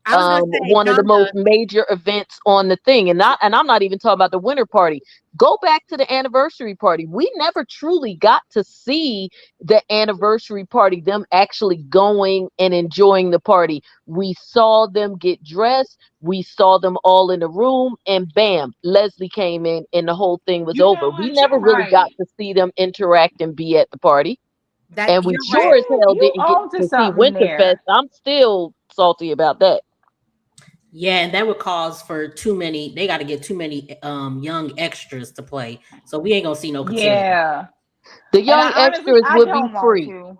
I was gonna say, one of the most Shonda. major events on the thing, and I'm not even talking about the winter party. Go back to the anniversary party. We never truly got to see the anniversary party, them actually going and enjoying the party. We saw them get dressed, we saw them all in the room, and bam, Leslie came in and the whole thing was You know over. We what? never You're really got right. to see them interact and be at the party. That And we you're sure right. as hell You didn't get on to to see something Winterfest. there. I'm still salty about that. Yeah, and that would cause for too many. They got to get too many young extras to play, so we ain't gonna see no cotillion. Yeah. The And young I honestly, extras I would be don't want free. to.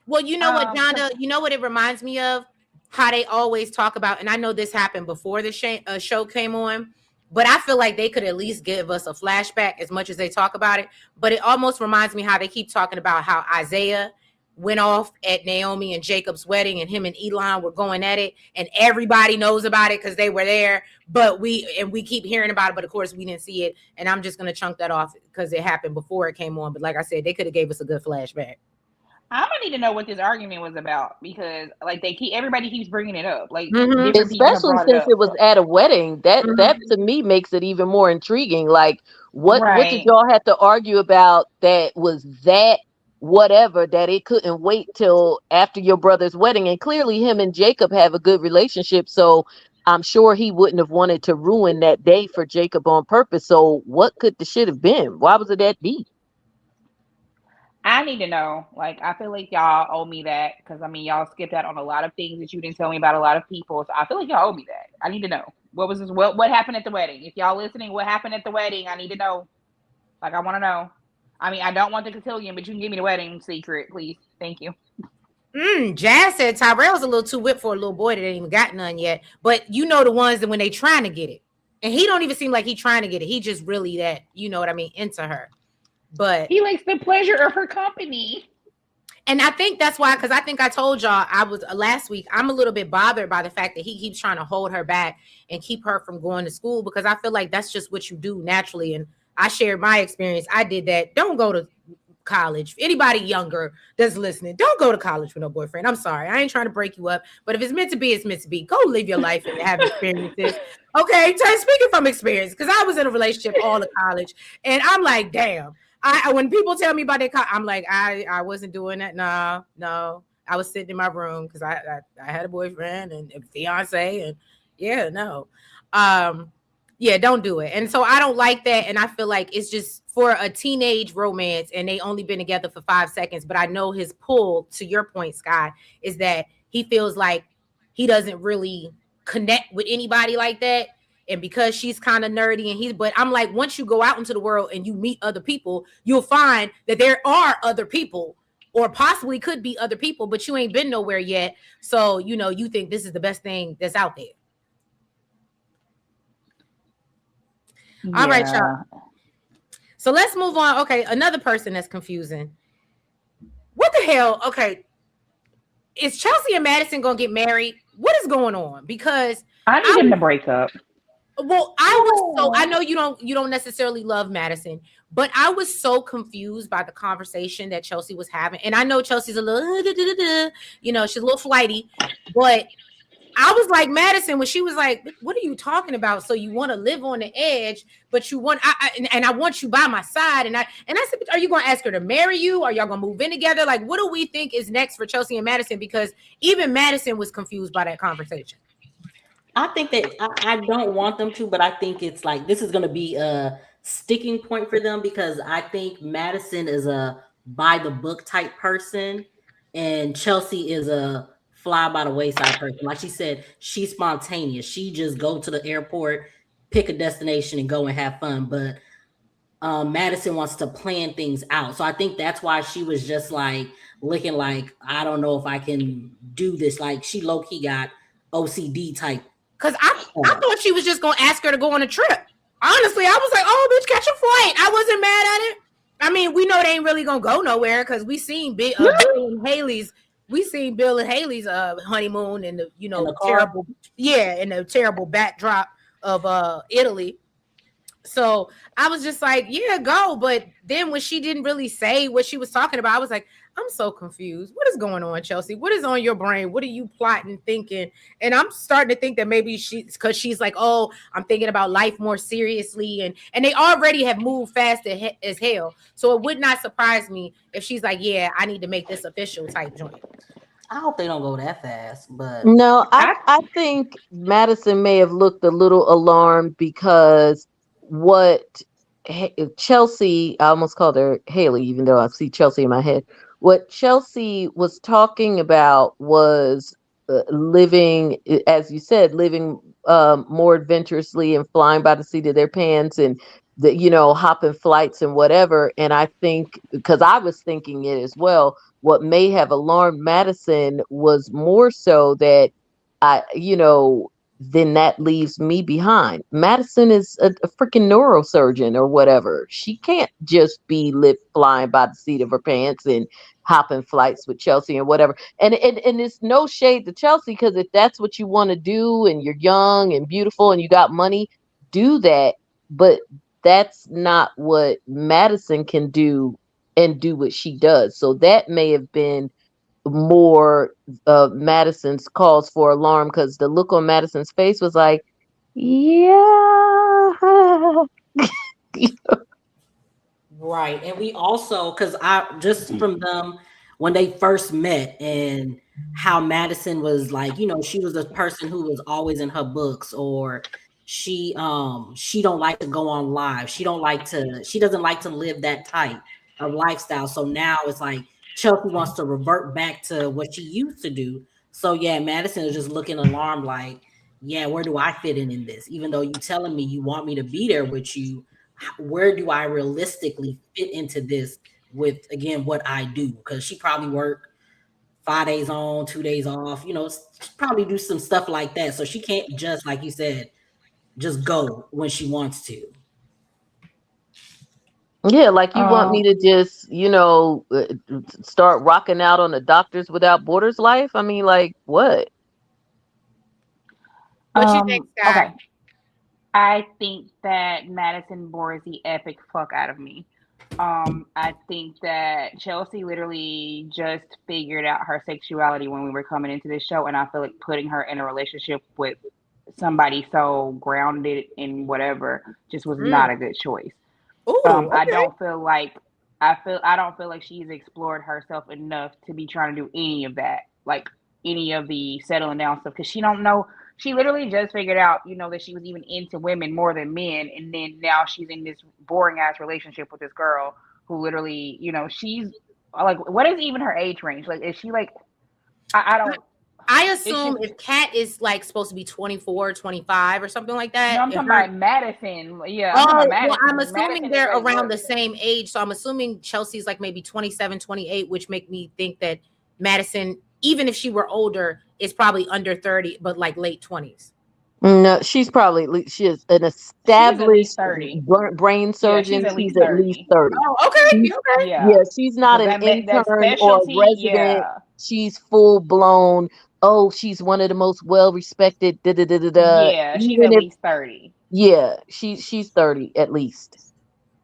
Well, you know what, Because Jonda? You know what it reminds me of? How they always talk about, and I know this happened before the show came on, but I feel like they could at least give us a flashback as much as they talk about it. But it almost reminds me how they keep talking about how Isaiah went off at Naomi and Jacob's wedding, and him and Elon were going at it, and everybody knows about it because they were there. But we keep hearing about it, but of course we didn't see it. And I'm just gonna chunk that off because it happened before it came on. But like I said, they could have gave us a good flashback. I'm gonna need to know what this argument was about because like everybody keeps bringing it up. Like Mm-hmm. different people have Especially brought it since up. it was at a wedding. That Mm-hmm. to me makes it even more intriguing. Like what did Right. y'all have to argue about that was that whatever, that it couldn't wait till after your brother's wedding. And clearly him and Jacob have a good relationship, so I'm sure he wouldn't have wanted to ruin that day for Jacob on purpose. So what could the shit have been? Why was it that deep? I need to know. Like, I feel like y'all owe me that because I mean, y'all skipped out on a lot of things that you didn't tell me about a lot of people. So I feel like y'all owe me that. I need to know what was this. What happened at the wedding? If y'all listening, what happened at the wedding? I need to know. Like, I want to know. I mean, I don't want the cotillion, but you can give me the wedding secret, please. Thank you. Jazz said Tyrell's a little too whipped for a little boy that ain't even got none yet. But you know the ones that when they trying to get it. And he don't even seem like he trying to get it. He just really that, you know what I mean, into her. But he likes the pleasure of her company. And I think that's why, because I think I told y'all I was last week, I'm a little bit bothered by the fact that he keeps trying to hold her back and keep her from going to school, because I feel like that's just what you do naturally. And I shared my experience. I did that. Don't go to college. Anybody younger that's listening, don't go to college with no boyfriend. I'm sorry. I ain't trying to break you up, but if it's meant to be, it's meant to be. Go live your life and have experiences. Okay. Speaking from experience, because I was in a relationship all of college and I'm like, damn. When people tell me about their I'm like, I wasn't doing that. No. I was sitting in my room because I had a boyfriend and a fiance and yeah, no. Yeah, don't do it. And so I don't like that. And I feel like it's just for a teenage romance and they only been together for 5 seconds. But I know his pull, to your point, Scott, is that he feels like he doesn't really connect with anybody like that. And because she's kind of nerdy but I'm like, once you go out into the world and you meet other people, you'll find that there are other people or possibly could be other people, but you ain't been nowhere yet. So, you know, you think this is the best thing that's out there. Yeah. All right, y'all. So let's move on. Okay, another person that's confusing. What the hell? Okay, is Chelsea and Madison gonna get married? What is going on? Because I need them to break up. Well, I know you don't necessarily love Madison, but I was so confused by the conversation that Chelsea was having. And I know Chelsea's a little, you know, she's a little flighty, but I was like, Madison, when she was like, what are you talking about? So you want to live on the edge, but you want, I want you by my side. And I said, are you going to ask her to marry you? Are y'all going to move in together? Like, what do we think is next for Chelsea and Madison? Because even Madison was confused by that conversation. I think that I don't want them to, but I think it's like this is going to be a sticking point for them because I think Madison is a by the book type person and Chelsea is a fly by the wayside person. Like she said, she's spontaneous. She just go to the airport, pick a destination and go and have fun. But Madison wants to plan things out. So I think that's why she was just like looking like, I don't know if I can do this. Like she low-key got OCD type. Because I thought she was just going to ask her to go on a trip. Honestly, I was like, oh, bitch, catch a flight. I wasn't mad at it. I mean, we know they ain't really going to go nowhere because we seen Bill and Haley's honeymoon and the, you know, the terrible backdrop of Italy. So I was just like, yeah, go. But then when she didn't really say what she was talking about, I was like, I'm so confused. What is going on, Chelsea? What is on your brain? What are you plotting, thinking? And I'm starting to think that maybe she's like, oh, I'm thinking about life more seriously. And they already have moved fast as hell. So it would not surprise me if she's like, yeah, I need to make this official type joint. I hope they don't go that fast, but no, I think Madison may have looked a little alarmed because what Chelsea, I almost called her Haley, even though I see Chelsea in my head. What Chelsea was talking about was living, as you said, living more adventurously and flying by the seat of their pants and hopping flights and whatever. And I think because I was thinking it as well, what may have alarmed Madison was more so that then that leaves me behind. Madison is a freaking neurosurgeon or whatever. She can't just be flying by the seat of her pants and hopping flights with Chelsea and whatever. And it's no shade to Chelsea, because if that's what you want to do and you're young and beautiful and you got money, do that. But that's not what Madison can do and do what she does. So that may have been more Madison's cause for alarm, because the look on Madison's face was like, yeah. Right. And we also, because I just from them when they first met and how Madison was like, she was a person who was always in her books, or she don't like to go on live. She doesn't like to live that type of lifestyle. So now it's like Chelsea wants to revert back to what she used to do. So yeah, Madison is just looking alarmed, like, yeah, where do I fit in this? Even though you telling me you want me to be there with you, where do I realistically fit into this with, again, what I do? Because she probably work 5 days on, 2 days off, she probably do some stuff like that. So she can't just, like you said, just go when she wants to. Yeah, like you want me Um, to just, start rocking out on the Doctors Without Borders life? I mean, like, what? What you think, okay. Sky? I think that Madison bores the epic fuck out of me. I think that Chelsea literally just figured out her sexuality when we were coming into this show, and I feel like putting her in a relationship with somebody so grounded in whatever just was not Mm. a good choice. Ooh, I okay. don't feel like I don't feel like she's explored herself enough to be trying to do any of that, like any of the settling down stuff, because she don't know. She literally just figured out, that she was even into women more than men, and then now she's in this boring ass relationship with this girl who literally, she's like, what is even her age range? Like, is she like, I don't. I It's assume just if Kat is like supposed to be 24, 25 or something like no. that, I'm and talking her. about Madison. Yeah, I'm talking about Oh, well, Madison I'm because assuming Madison is they're like around what? the same age. So I'm assuming Chelsea's like maybe 27, 28, which make me think that Madison, even if she were older, is probably under 30, but like late 20s. No, she is an She's at least established 30. brain Yeah, she's surgeon. at She's least at least 30. 30. Oh, okay, She's, okay. yeah, Yeah. she's not Because an that intern or a specialty, resident. yeah. She's full blown. Oh, she's one of the most well respected. Da da da da da. Yeah, she's Even at if, least 30. yeah, she's 30 at least.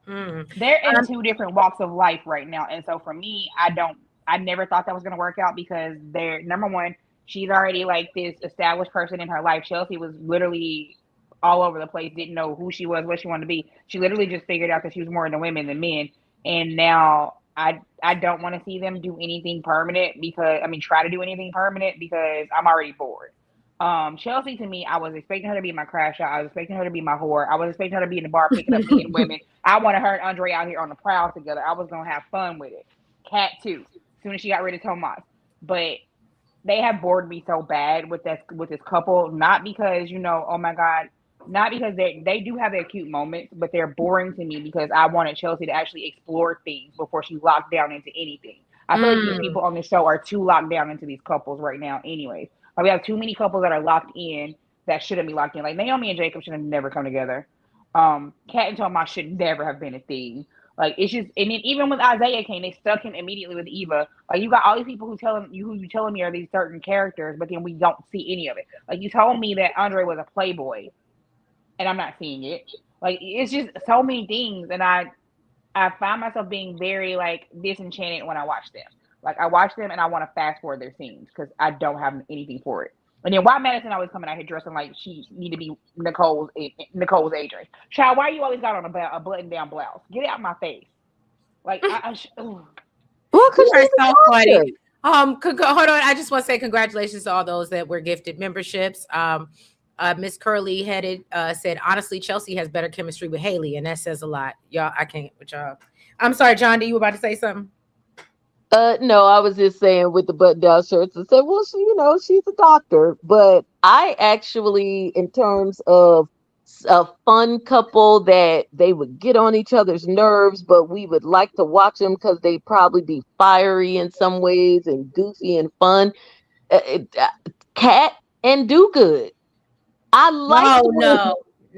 Mm. They're in Um, two different walks of life right now. And so for me, I never thought that was going to work out because they're, number one, she's already like this established person in her life. Chelsea was literally all over the place, didn't know who she was, what she wanted to be. She literally just figured out that she was more into women than men. And now I don't want to see them do anything permanent because I mean try to do anything permanent because I'm already bored. Chelsea to me, I was expecting her to be my crash out. I was expecting her to be my whore. I was expecting her to be in the bar picking up men and women. I wanted her and Andre out here on the prowl together. I was gonna have fun with it. Cat too. As soon as she got rid of Tomas, but they have bored me so bad with this couple. Not because oh my god, not because they do have their cute moments, but they're boring to me because I wanted Chelsea to actually explore things before she locked down into anything. I feel like these mm. people on the show are too locked down into these couples right now. Anyways, like we have too many couples that are locked in that shouldn't be locked in. Like Naomi and Jacob should have never come together. Kat and Tomas should never have been a thing. Like it's just, and then even with Isaiah came, they stuck him immediately with Eva. Like you got all these people who you telling me are these certain characters, but then we don't see any of it. Like you told me that Andre was a playboy, and I'm not seeing it. Like it's just so many things, and I find myself being very like disenchanted when I watch them. Like I watch them and I want to fast forward their scenes because I don't have anything for it. And then why Madison always coming out here dressing like she need to be Nicole's age range? Child, why you always got on a button down blouse? Get out my face! Like Well, You because are she's so a funny. doctor. Hold on. I just want to say congratulations to all those that were gifted memberships. Miss Curly headed said honestly, Chelsea has better chemistry with Haley, and that says a lot. Y'all, I can't with y'all. I'm sorry, John. D, you were about to say something? No, I was just saying with the button down shirts and said, well, she's a doctor. But I actually, in terms of a fun couple that they would get on each other's nerves, but we would like to watch them because they probably be fiery in some ways and goofy and fun. Cat and Do Good. I liked No, when no,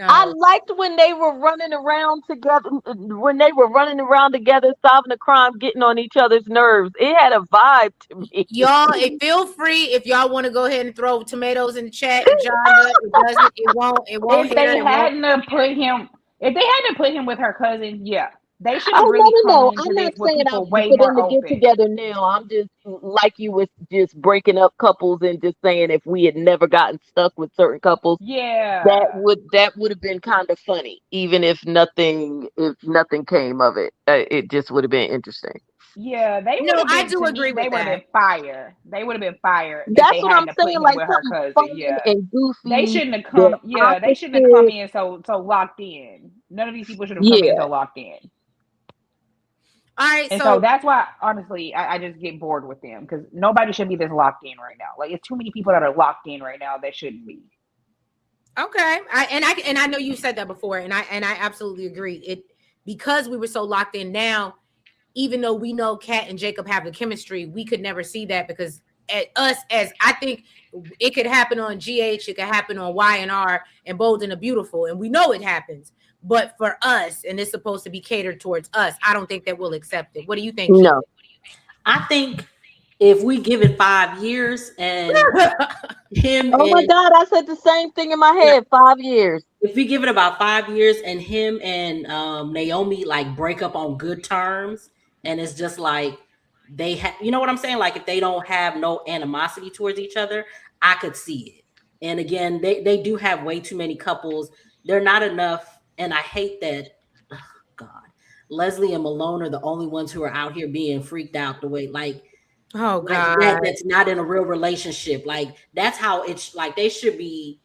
I no. liked when they were running around together, solving a crime, getting on each other's nerves. It had a vibe to me. Y'all, feel free if y'all want to go ahead and throw tomatoes in the chat. Genre, it doesn't, it won't if hit her. they It won't. hadn't have put him, if they hadn't put him with her cousin, yeah. They should have Oh really no, come no, no. into I'm this not with saying people I'm way for them more to get open. together now. I'm just like you was just breaking up couples and just saying if we had never gotten stuck with certain couples, Yeah. that would have been kind of funny, even if nothing came of it. It just would have been interesting. Yeah, they would No, have I been do to agree me. They with would have that. been fire. They would have been fire if That's they what I'm hadn't put saying. him Like with her something cousin. fun Yeah, and they goofy, shouldn't have the come. Yeah, they shouldn't have come opposite. in so locked in. None of these people should have come in Yeah. so locked in. All right, And so so that's why, honestly, I just get bored with them because nobody should be this locked in right now. Like, it's too many people that are locked in right now that shouldn't be. okay, I know you said that before, and I absolutely agree. It because we were so locked in now, even though we know Kat and Jacob have the chemistry, we could never see that because at us as I think it could happen on GH, it could happen on Y&R and Bold and the Beautiful, and we know it happens. But for us, and it's supposed to be catered towards us, I don't think that we'll accept it. What do you think, Keith? No. I think if we give it 5 years and him Oh my and God, I said the same thing in my head. 5 years. if we give it about 5 years and him and Naomi like break up on good terms, and it's just like they have, you know what I'm saying? Like if they don't have no animosity towards each other, I could see it. And again, they do have way too many couples. They're not enough, and I hate that. Oh God, Leslie and Malone are the only ones who are out here being freaked out the way Oh like that. God. That's not in a real relationship. Like that's how it's like they should be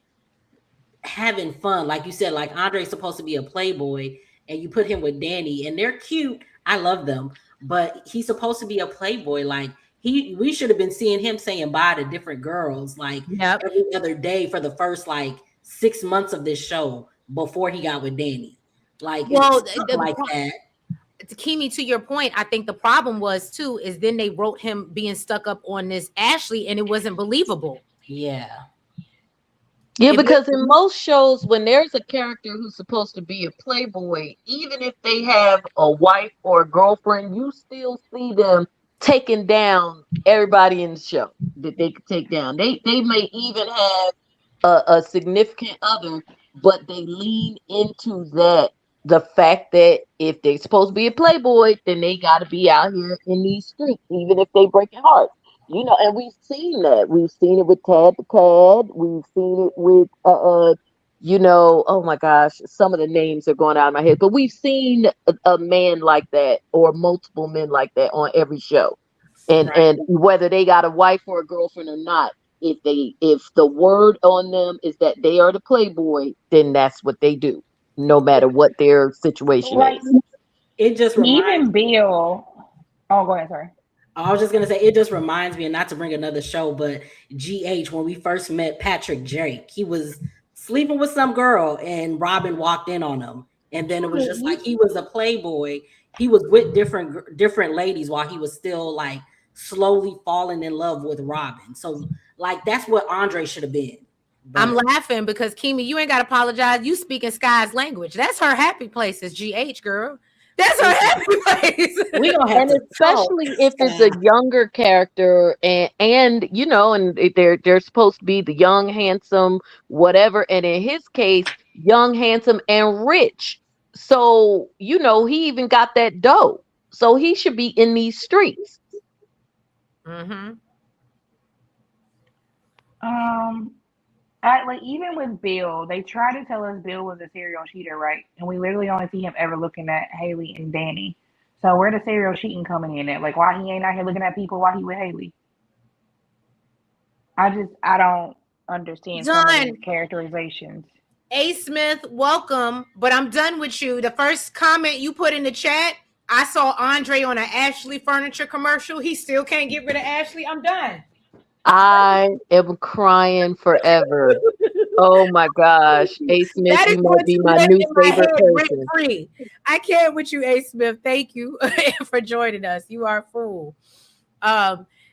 having fun. Like you said, like Andre's supposed to be a playboy and you put him with Danny and they're cute. I love them, but he's supposed to be a playboy. Like we should have been seeing him saying bye to different girls like Yep. every other day for the first like 6 months of this show before he got with Danny. Like Well, it's something like that. to Kimi, to your point, I think the problem was too is then they wrote him being stuck up on this Ashley, and it wasn't believable. Yeah. Yeah, If because in most shows, when there's a character who's supposed to be a playboy, even if they have a wife or a girlfriend, you still see them taking down everybody in the show that they could take down. They may even have a significant other, but they lean into that the fact that if they're supposed to be a playboy, then they got to be out here in these streets, even if they breaking hearts. And we've seen that. We've seen it with Tad the Cad. We've seen it with oh my gosh, some of the names are going out of my head, but we've seen a man like that or multiple men like that on every show. Right. And whether they got a wife or a girlfriend or not, if the word on them is that they are the playboy, then that's what they do, no matter what their situation Like, is. It just reminds even Bill. Oh, go ahead, sorry. I was just gonna say it just reminds me, and not to bring another show, but GH when we first met Patrick Drake, he was sleeping with some girl, and Robin walked in on him, and then it was just like he was a playboy. He was with different ladies while he was still like slowly falling in love with Robin. So like that's what Andre should have been. I'm But laughing because Kimi, you ain't got to apologize. You speaking Sky's language. That's her happy place is GH, girl. That's her happy place. we don't have And to talk. especially if it's a younger character and they're supposed to be the young handsome whatever, and in his case young handsome and rich, so he even got that dough, so he should be in these streets. Mm-hmm. Um, like even with Bill, they try to tell us Bill was a serial cheater, right? And we literally only see him ever looking at Haley and Danny. So where the serial cheating coming in at? Like why he ain't out here looking at people while he with Haley? I don't understand some of these Done. characterizations. A. Smith, welcome. But I'm done with you. The first comment you put in the chat, I saw Andre on an Ashley furniture commercial. He still can't get rid of Ashley. I'm done. I am crying forever. Oh my gosh, A. Smith, That is you might what's be my lived new in my favorite head rent person. free. I can't with you, A. Smith. Thank you for joining us. You are a fool.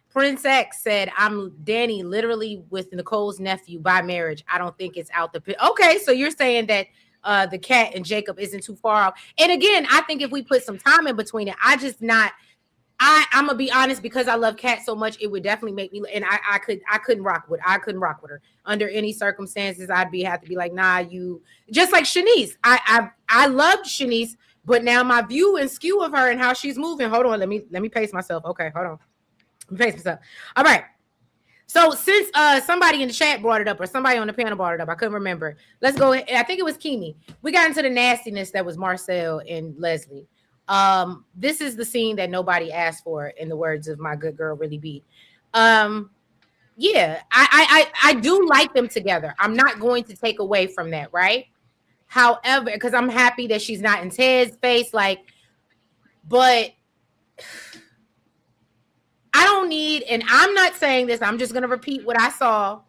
Prince X said, I'm Danny literally with Nicole's nephew by marriage. I don't think it's out the pit. Okay, so you're saying that the Cat and Jacob isn't too far off. And again, I think if we put some time in between it, I'm gonna be honest, because I love Cat so much, it would definitely make me, and I couldn't rock with her under any circumstances. Have to be like, nah, you just like Shanice. I loved Shanice But now my view and skew of her and how she's moving. Hold on, let me pace myself. Okay, hold on. Let me pace myself. All right. So since somebody in the chat brought it up or somebody on the panel brought it up, I couldn't remember. Let's go. I think it was Kimi. We got into the nastiness that was Marcel and Leslie. This is the scene that nobody asked for, in the words of my good girl Really B. Yeah, I do like them together. I'm not going to take away from that, right? However, because I'm happy that she's not in Ted's face, like, but I don't need, and I'm not saying this, I'm just going to repeat what I saw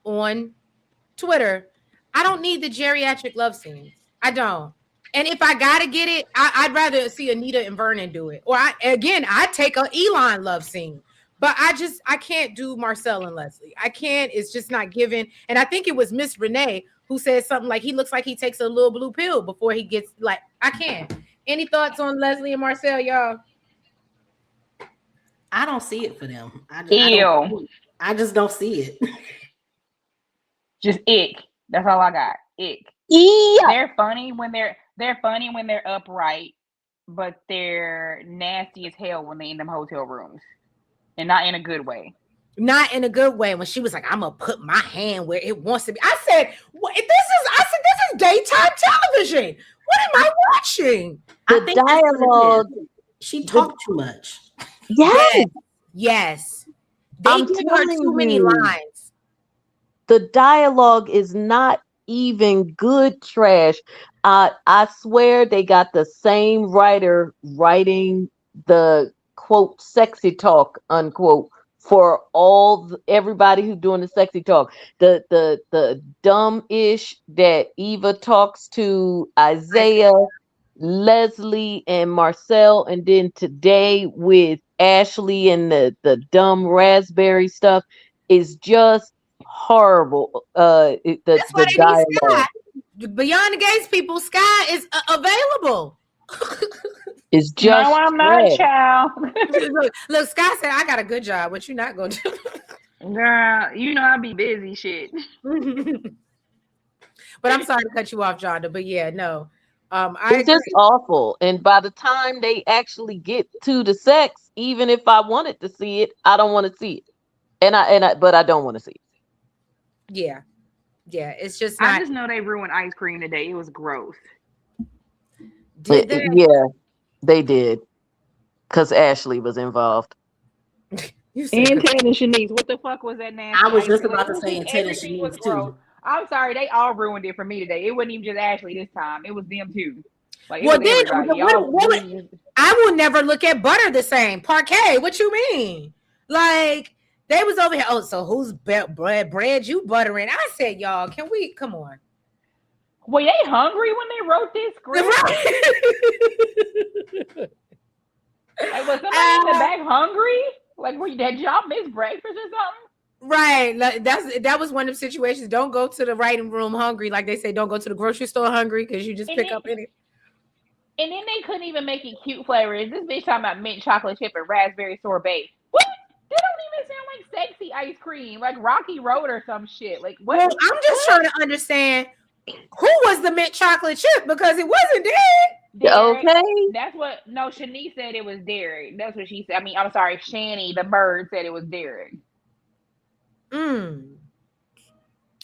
on Twitter. I don't need the geriatric love scenes. I don't. And if I got to get it, I'd rather see Anita and Vernon do it. Or I'd take a Elon love scene. But I can't do Marcel and Leslie. I can't. It's just not given. And I think it was Miss Renee who said something like, he looks like he takes a little blue pill before he gets, like, I can't. Any thoughts on Leslie and Marcel, y'all? I don't see it for them. I just don't see it. Just ick. That's all I got. Ick. Yeah. They're funny when they're upright, but they're nasty as hell when they in them hotel rooms, and not in a good way. Not in a good way. When she was like, "I'm gonna put my hand where it wants to be," I said, "This is daytime television. What am I watching?" The dialogue. She talked too much. Yes. They give her too many lines. The dialogue is not even good trash. I swear they got the same writer writing the quote sexy talk unquote for everybody who's doing the sexy talk. The dumb ish that Eva talks to Isaiah, Leslie, and Marcel, and then today with Ashley and the dumb raspberry stuff is just horrible. That's why The dialogue Beyond the Gates people, Sky is available. is just no, I'm not, child. Look, Sky said, "I got a good job. What you not gonna do?" Girl, you know I be busy, shit. But I'm sorry to cut you off, Jonda. But yeah, no. It's just awful. And by the time they actually get to the sex, even if I wanted to see it, I don't want to see it. But I don't want to see it. Yeah. It's just I just know they ruined ice cream today. It was gross. Did they? Yeah, they did. Because Ashley was involved. And Ted and Shanice. What the fuck was that nasty? I was just about to say Ted and Shanice too. I'm sorry, they all ruined it for me today. It wasn't even just Ashley this time. It was them too. Like, well, then I will never look at butter the same. Parquet, what you mean? Like, they was over here. Oh, so who's bread you buttering? I said, y'all, can we come on? Were they hungry when they wrote this script? Like, was somebody in the back hungry? Like, did y'all miss breakfast or something? Right. That was one of the situations. Don't go to the writing room hungry. Like they say, don't go to the grocery store hungry because you just pick up any. And then they couldn't even make it cute flavors. This bitch talking about mint chocolate chip and raspberry sorbet. What? They don't even sound like sexy ice cream, like Rocky Road or some shit. Like, what? Well, I'm just trying to understand who was the mint chocolate chip because it wasn't dead. Okay. That's what. No, Shanice said it was Derek. That's what she said. I mean, I'm sorry, Shani, the bird, said it was Derek.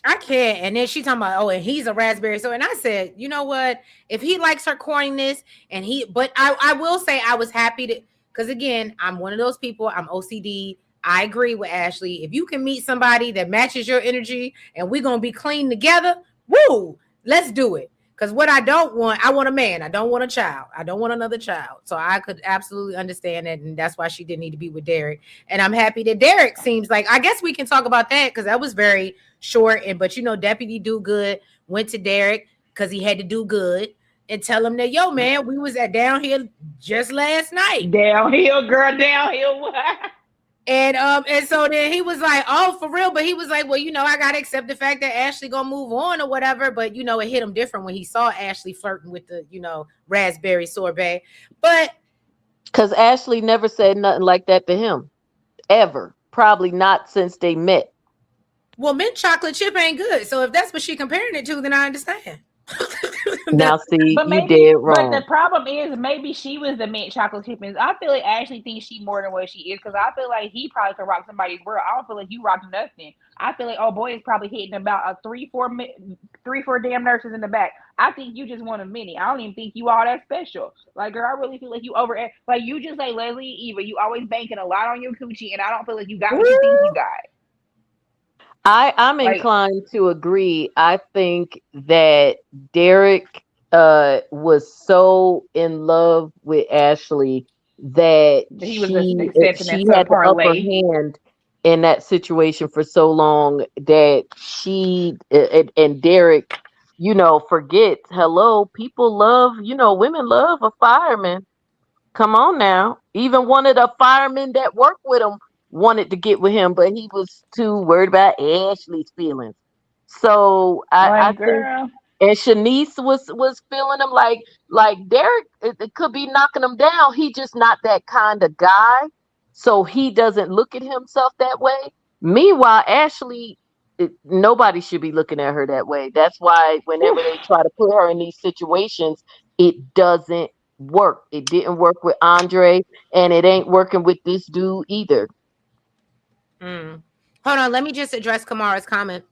I can't. And then she talking about, and he's a raspberry. So, and I said, you know what? If he likes her corniness, but I will say I was happy to, because again, I'm one of those people. I'm OCD. I agree with Ashley. If you can meet somebody that matches your energy and we're gonna be clean together, woo, let's do it. Because what I want a man. I don't want a child. I don't want another child. So I could absolutely understand that. And that's why she didn't need to be with Derek. And I'm happy that Derek seems like, I guess we can talk about that because that was very short. But Deputy Do Good went to Derek because he had to do good and tell him that, yo, man, we was at downhill just last night. Downhill, girl, downhill. And so then he was like, oh, for real. But he was like, well, I got to accept the fact that Ashley going to move on or whatever. But, it hit him different when he saw Ashley flirting with the, raspberry sorbet. But because Ashley never said nothing like that to him ever. Probably not since they met. Well, mint chocolate chip ain't good. So if that's what she comparing it to, then I understand. Now, see, But you maybe, dead but the wrong. problem is maybe she was the mint chocolate chip. I feel like Ashley thinks she more than what she is because I feel like he probably could rock somebody's world. I don't feel like you rock nothing. I feel like oh boy is probably hitting about a 3, 4 damn nurses in the back. I think you just want a mini. I don't even think you all that special. Like girl, I really feel like you over like you just like Leslie Eva. You always banking a lot on your coochie, and I don't feel like you got what you think you got. I'm Like inclined to agree. I think that Derek was so in love with Ashley that he was just accepting that she had the subpar upper lay. hand in that situation for so long that she and Derek, forgets. Hello, people love, women love a fireman. Come on now. Even one of the firemen that worked with him wanted to get with him, but he was too worried about Ashley's feelings. So I Like think, girl, and Shanice was feeling him like Derek it could be knocking him down. He just not that kind of guy, so he doesn't look at himself that way. Meanwhile, Ashley, nobody should be looking at her that way. That's why whew, whenever they try to put her in these situations, it doesn't work. It didn't work with Andre, and it ain't working with this dude either. Mm. Hold on, let me just address Kamara's comment.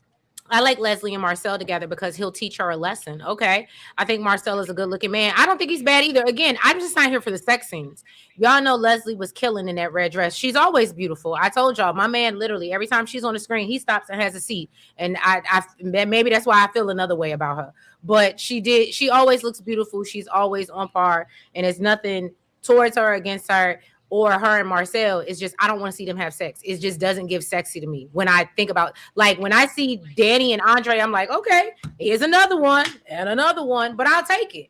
I like Leslie and Marcel together because he'll teach her a lesson. Okay. I think Marcel is a good looking man. I don't think he's bad either. Again, I'm just not here for the sex scenes. Y'all know Leslie was killing in that red dress. She's always beautiful. I told y'all, my man literally every time she's on the screen, he stops and has a seat. And I maybe that's why I feel another way about her. But she always looks beautiful. She's always on par. And it's nothing towards her, against her, or her and Marcel. It's just I don't want to see them have sex. It just doesn't give sexy to me. When I think about like when I see Danny and Andre, I'm like, okay, here's another one and another one, but I'll take it.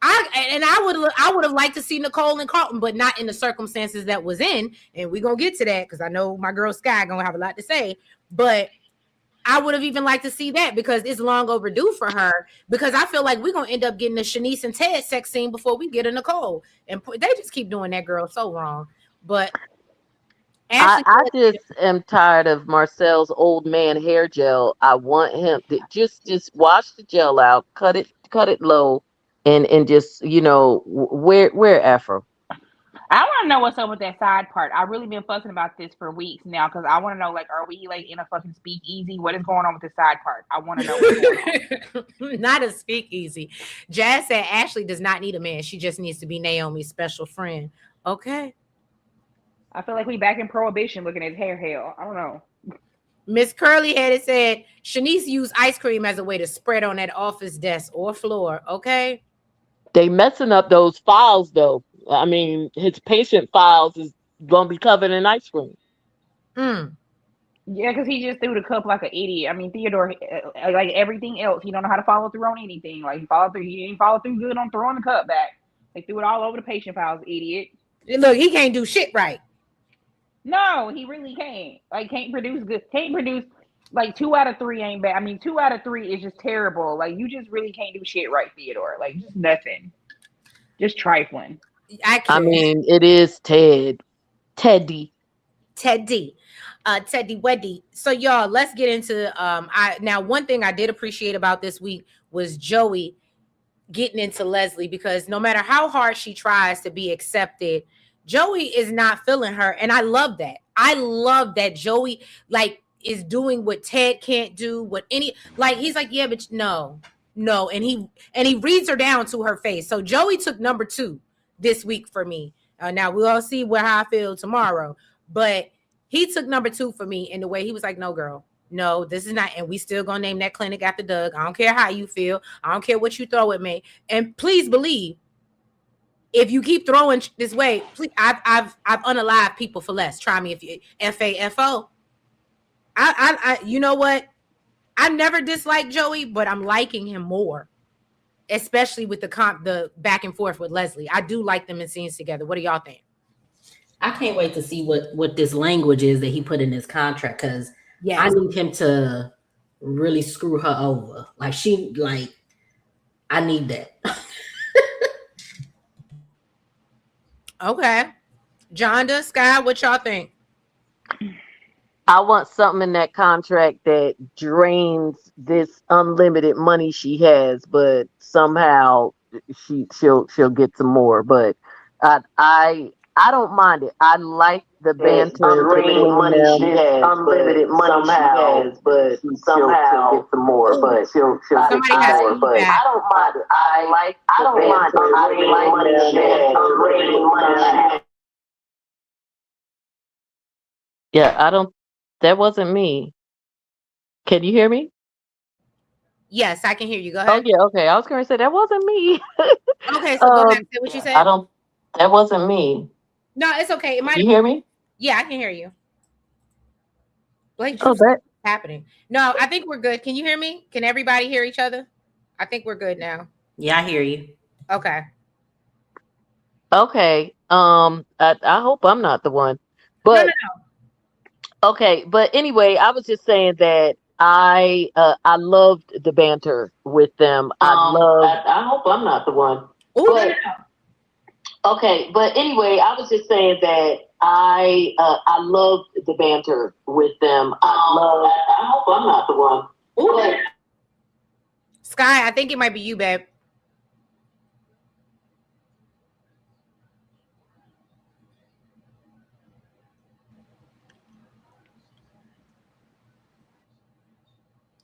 I would have liked to see Nicole and Carlton, but not in the circumstances that was in. And we're gonna get to that because I know my girl Sky gonna have a lot to say. But I would have even liked to see that because it's long overdue for her. Because I feel like we're gonna end up getting a Shanice and Ted sex scene before we get a Nicole, and they just keep doing that girl so wrong. But Ashley, I just am tired of Marcel's old man hair gel. I want him to just wash the gel out, cut it low, and just wear Afro. I want to know what's up with that side part. I really been fussing about this for weeks now because I want to know like, are we like in a fucking speakeasy? What is going on with the side part? I want to know what's going on. not a speakeasy. Jazz said Ashley does not need a man. She just needs to be Naomi's special friend. Okay. I feel like we back in prohibition looking at hair hell. I don't know. Miss Curly headed said Shanice used ice cream as a way to spread on that office desk or floor. Okay. They messing up those files though. I mean, his patient files is gonna be covered in ice cream. Mm. Yeah, because he just threw the cup like an idiot. I mean, Theodore, like everything else, he don't know how to follow through on anything. Like he didn't follow through good on throwing the cup back. They threw it all over the patient files, idiot. Look, he can't do shit right. No, he really can't. Like, can't produce good. Can't produce like 2 out of 3 ain't bad. I mean, 2 out of 3 is just terrible. Like, you just really can't do shit right, Theodore. Like, just nothing. Just trifling. I I can't. mean, it is Teddy. Teddy. Teddy Weddy. So y'all, let's get into I now one thing I did appreciate about this week was Joey getting into Leslie because no matter how hard she tries to be accepted, Joey is not feeling her. And I love that. I love that Joey like is doing what Ted can't do, what any like he's like, yeah, but no. And he reads her down to her face. So Joey took number 2 this week for me. Now we'll all see how I feel tomorrow. But he took number 2 for me in the way he was like, no, girl, no, this is not. And we still gonna name that clinic after Doug. I don't care how you feel. I don't care what you throw at me. And please believe, if you keep throwing this way, please, I've unalived people for less. Try me if you FAFO. I you know what? I never disliked Joey, but I'm liking him more, especially with the back and forth with Leslie. I do like them in scenes together. What do y'all think? I can't wait to see what this language is that he put in his contract because I Yes. need him to really screw her over. I need that. Okay. Jonda, Sky, what y'all think? I want something in that contract that drains this unlimited money she has, but somehow she'll get some more. But I don't mind it. I like the banter Unlimited between money she them. has, unlimited money she has, but somehow She'll get some more. Ooh, But she'll get somebody some has more. But feedback. I don't mind it. I don't mind it. unlimited money she has, unlimited money she has. Yeah, I don't. That wasn't me. Can you hear me? Yes, I can hear you. Go Oh ahead. yeah, okay. I was gonna say that wasn't me. Okay, so go back. Say what you Yeah, said. I don't. That wasn't me. No, it's okay. It Can might you have hear been. me? Yeah, I can hear you. Blake, Oh, what's that. happening? No, I think we're good. Can you hear me? Can everybody hear each other? I think we're good now. Yeah, I hear you. Okay. Okay. I hope I'm not the one, No, no, but okay. But anyway, I was just saying that I loved the banter with them. I loved. I hope I'm not the one. no. Ooh, But okay, but anyway, I was just saying that I loved the banter with them. I hope I'm not the one. But Sky, I think it might be you, babe.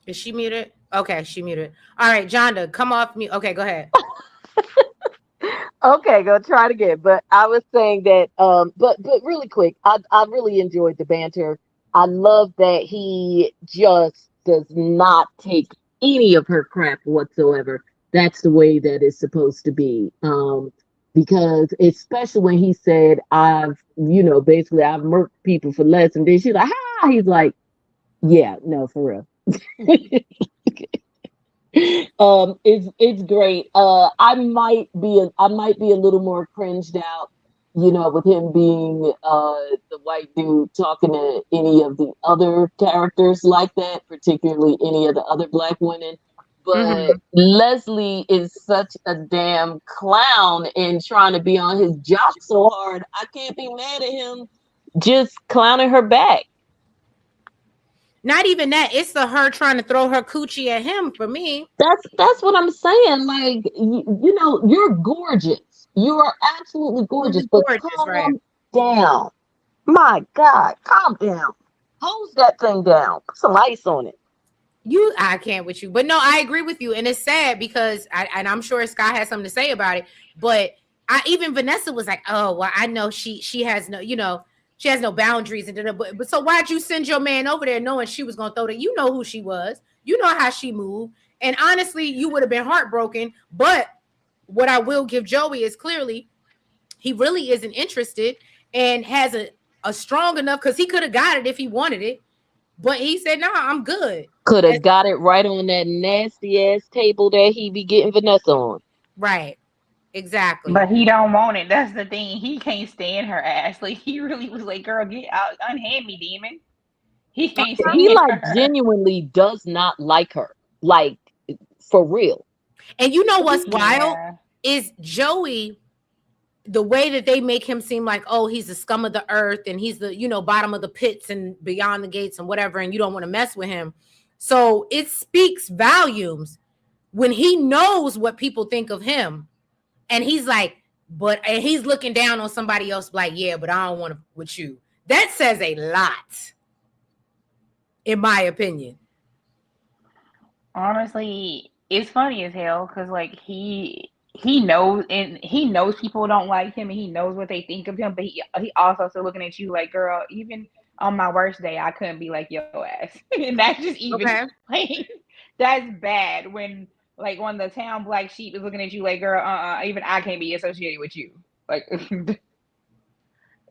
Is she muted? Okay, she muted. All right, Jonda, come off mute. Okay, go ahead. Okay, go try it again. But I was saying that but really quick, I really enjoyed the banter. I love that he just does not take any of her crap whatsoever. That's the way that it's supposed to be. Because especially when he said, basically I've murked people for less, and then she's like, he's like, yeah, no, for real. It's great. I might be a little more cringed out, with him being the white dude talking to any of the other characters like that, particularly any of the other black women. But Mhm. Leslie is such a damn clown and trying to be on his job so hard. I can't be mad at him just clowning her back. Not even that. It's the her trying to throw her coochie at him for me. That's what I'm saying. Like, you're gorgeous. You are absolutely gorgeous, Absolutely but gorgeous, right? calm down. My God, calm down. Hose that thing down. Put some ice on it. I can't with you, but no, I agree with you, and it's sad because and I'm sure Sky has something to say about it. But even Vanessa was like, "Oh, well, I know she has no, she has no boundaries." And but so why'd you send your man over there knowing she was gonna throw that? You know who she was. You know how she moved, and honestly, you would have been heartbroken. But what I will give Joey is clearly he really isn't interested and has a strong enough because he could have got it if he wanted it, but he said, "Nah, I'm good." Could have got it right on that nasty ass table that he be getting Vanessa on. Right. Exactly. But he don't want it. That's the thing. He can't stand her ass. Like he really was like, "Girl, get out, unhand me, demon." He can't He stand like her. genuinely does not like her. Like, for real. And you know what's wild Yeah. is Joey, the way that they make him seem like, oh, he's the scum of the earth and he's the, bottom of the pits and beyond the gates and whatever, and you don't want to mess with him. So it speaks volumes when he knows what people think of him. And he's like, and he's looking down on somebody else like, yeah, but I don't want to with you. That says a lot, in my opinion. Honestly, it's funny as hell because like he knows and he knows people don't like him and he knows what they think of him, but he also still looking at you like, girl, even on my worst day, I couldn't be like your ass, and that's just even Okay. like that's bad when like when the town black sheep is looking at you like, girl, even I can't be associated with you, like.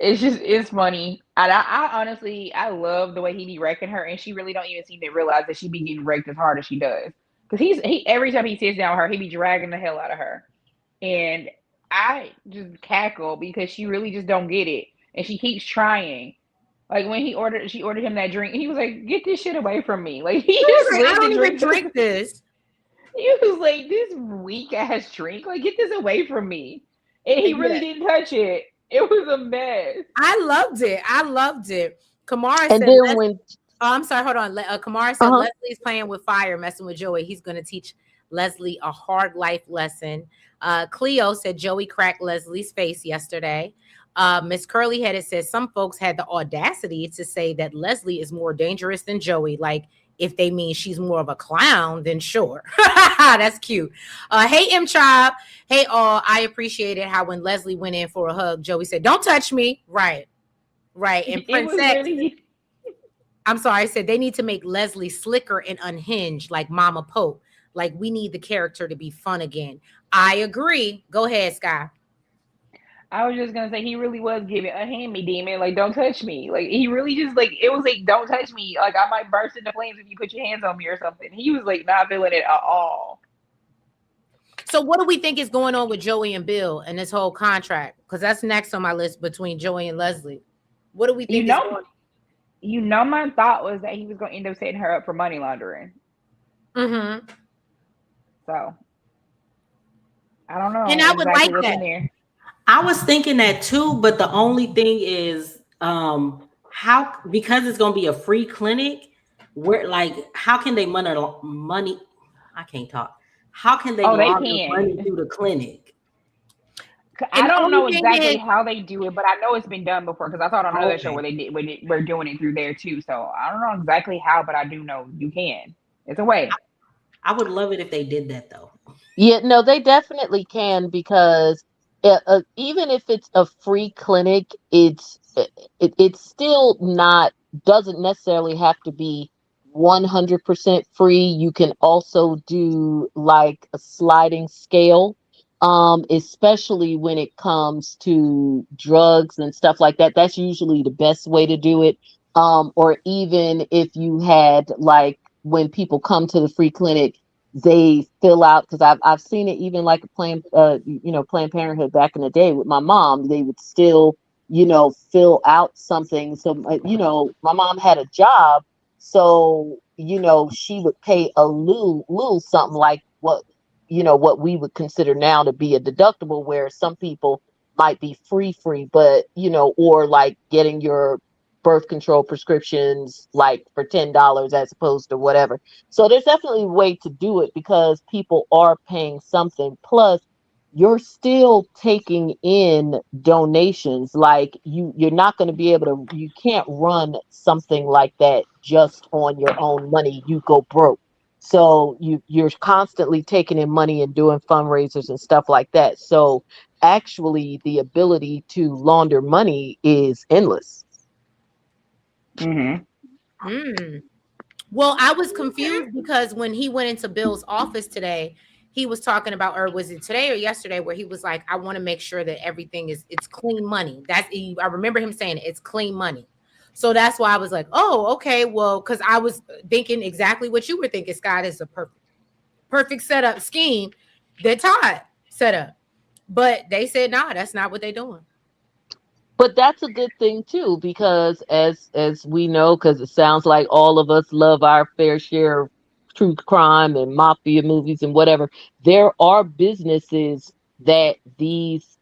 It's funny. And I honestly I love the way he be wrecking her, and she really don't even seem to realize that she be getting wrecked as hard as she does. Because he every time he sits down with her, he be dragging the hell out of her, and I just cackle because she really just don't get it, and she keeps trying. Like when she ordered him that drink, he was like, "Get this shit away from me!" Like he He was just like, I went don't to even drink this. drink this. He was like, "This weak ass drink, like get this away from me," and he Yeah. really didn't touch it. It was a mess. I loved it. I loved it. Kamara And said, then when oh, I'm sorry. Hold on. Kamara said Leslie's playing with fire, messing with Joey. He's going to teach Leslie a hard life lesson. Cleo said Joey cracked Leslie's face yesterday. Miss Curly Headed says some folks had the audacity to say that Leslie is more dangerous than Joey. Like, if they mean she's more of a clown, then sure. That's cute. Hey, M Chop. Hey, all. I appreciated how when Leslie went in for a hug, Joey said, "Don't touch me." Right. Right. And It was Princess, really I'm sorry, I said they need to make Leslie slicker and unhinged like Mama Pope. Like, we need the character to be fun again. I agree. Go ahead, Sky. I was just gonna say he really was giving a hand me demon, like don't touch me. Like he really just like it was like don't touch me. Like I might burst into flames if you put your hands on me or something. He was like not feeling it at all. So what do we think is going on with Joey and Bill and this whole contract? Because that's next on my list between Joey and Leslie. What do we You think is know, going my thought was that he was gonna end up setting her up for money laundering. on? Mm-hmm. So I don't know And I would exactly like what's that. in there. I was thinking that too, but the only thing is, how, because it's gonna be a free clinic, where like how can they money? I can't talk. How can they Oh, they launder can. money through the clinic? I And the don't only know thing exactly is, how they do it, but I know it's been done before because I saw it on another show Okay, where we're doing it through there too. So I don't know exactly how, but I do know you can. It's a way. I would love it if they did that though. Yeah, no, they definitely can because even if it's a free clinic, it's still not doesn't necessarily have to be 100% free. You can also do like a sliding scale, especially when it comes to drugs and stuff like that. That's usually the best way to do it. Or even if you had like when people come to the free clinic they fill out because I've seen it even like a Planned Parenthood back in the day with my mom. They would still fill out something. So my mom had a job, so she would pay a little something like what we would consider now to be a deductible, where some people might be free, but or like getting your birth control prescriptions like for $10 as opposed to whatever. So there's definitely a way to do it because people are paying something. Plus, you're still taking in donations. Like you're not going to be able to. You can't run something like that just on your own money. You go broke. So you're constantly taking in money and doing fundraisers and stuff like that. So actually, the ability to launder money is endless. Mm-hmm. well, I was confused because when he went into Bill's office today, he was talking about, or was it today or yesterday, where he was like, "I want to make sure that everything it's clean money." I remember him saying it's clean money. So that's why I was like, "Oh, okay, well," because I was thinking exactly what you were thinking. Scott is a perfect setup scheme that Todd set up, but they said, "Nah, that's not what they're doing." But that's a good thing too, because as we know, because it sounds like all of us love our fair share of true crime and mafia movies and whatever. There are businesses that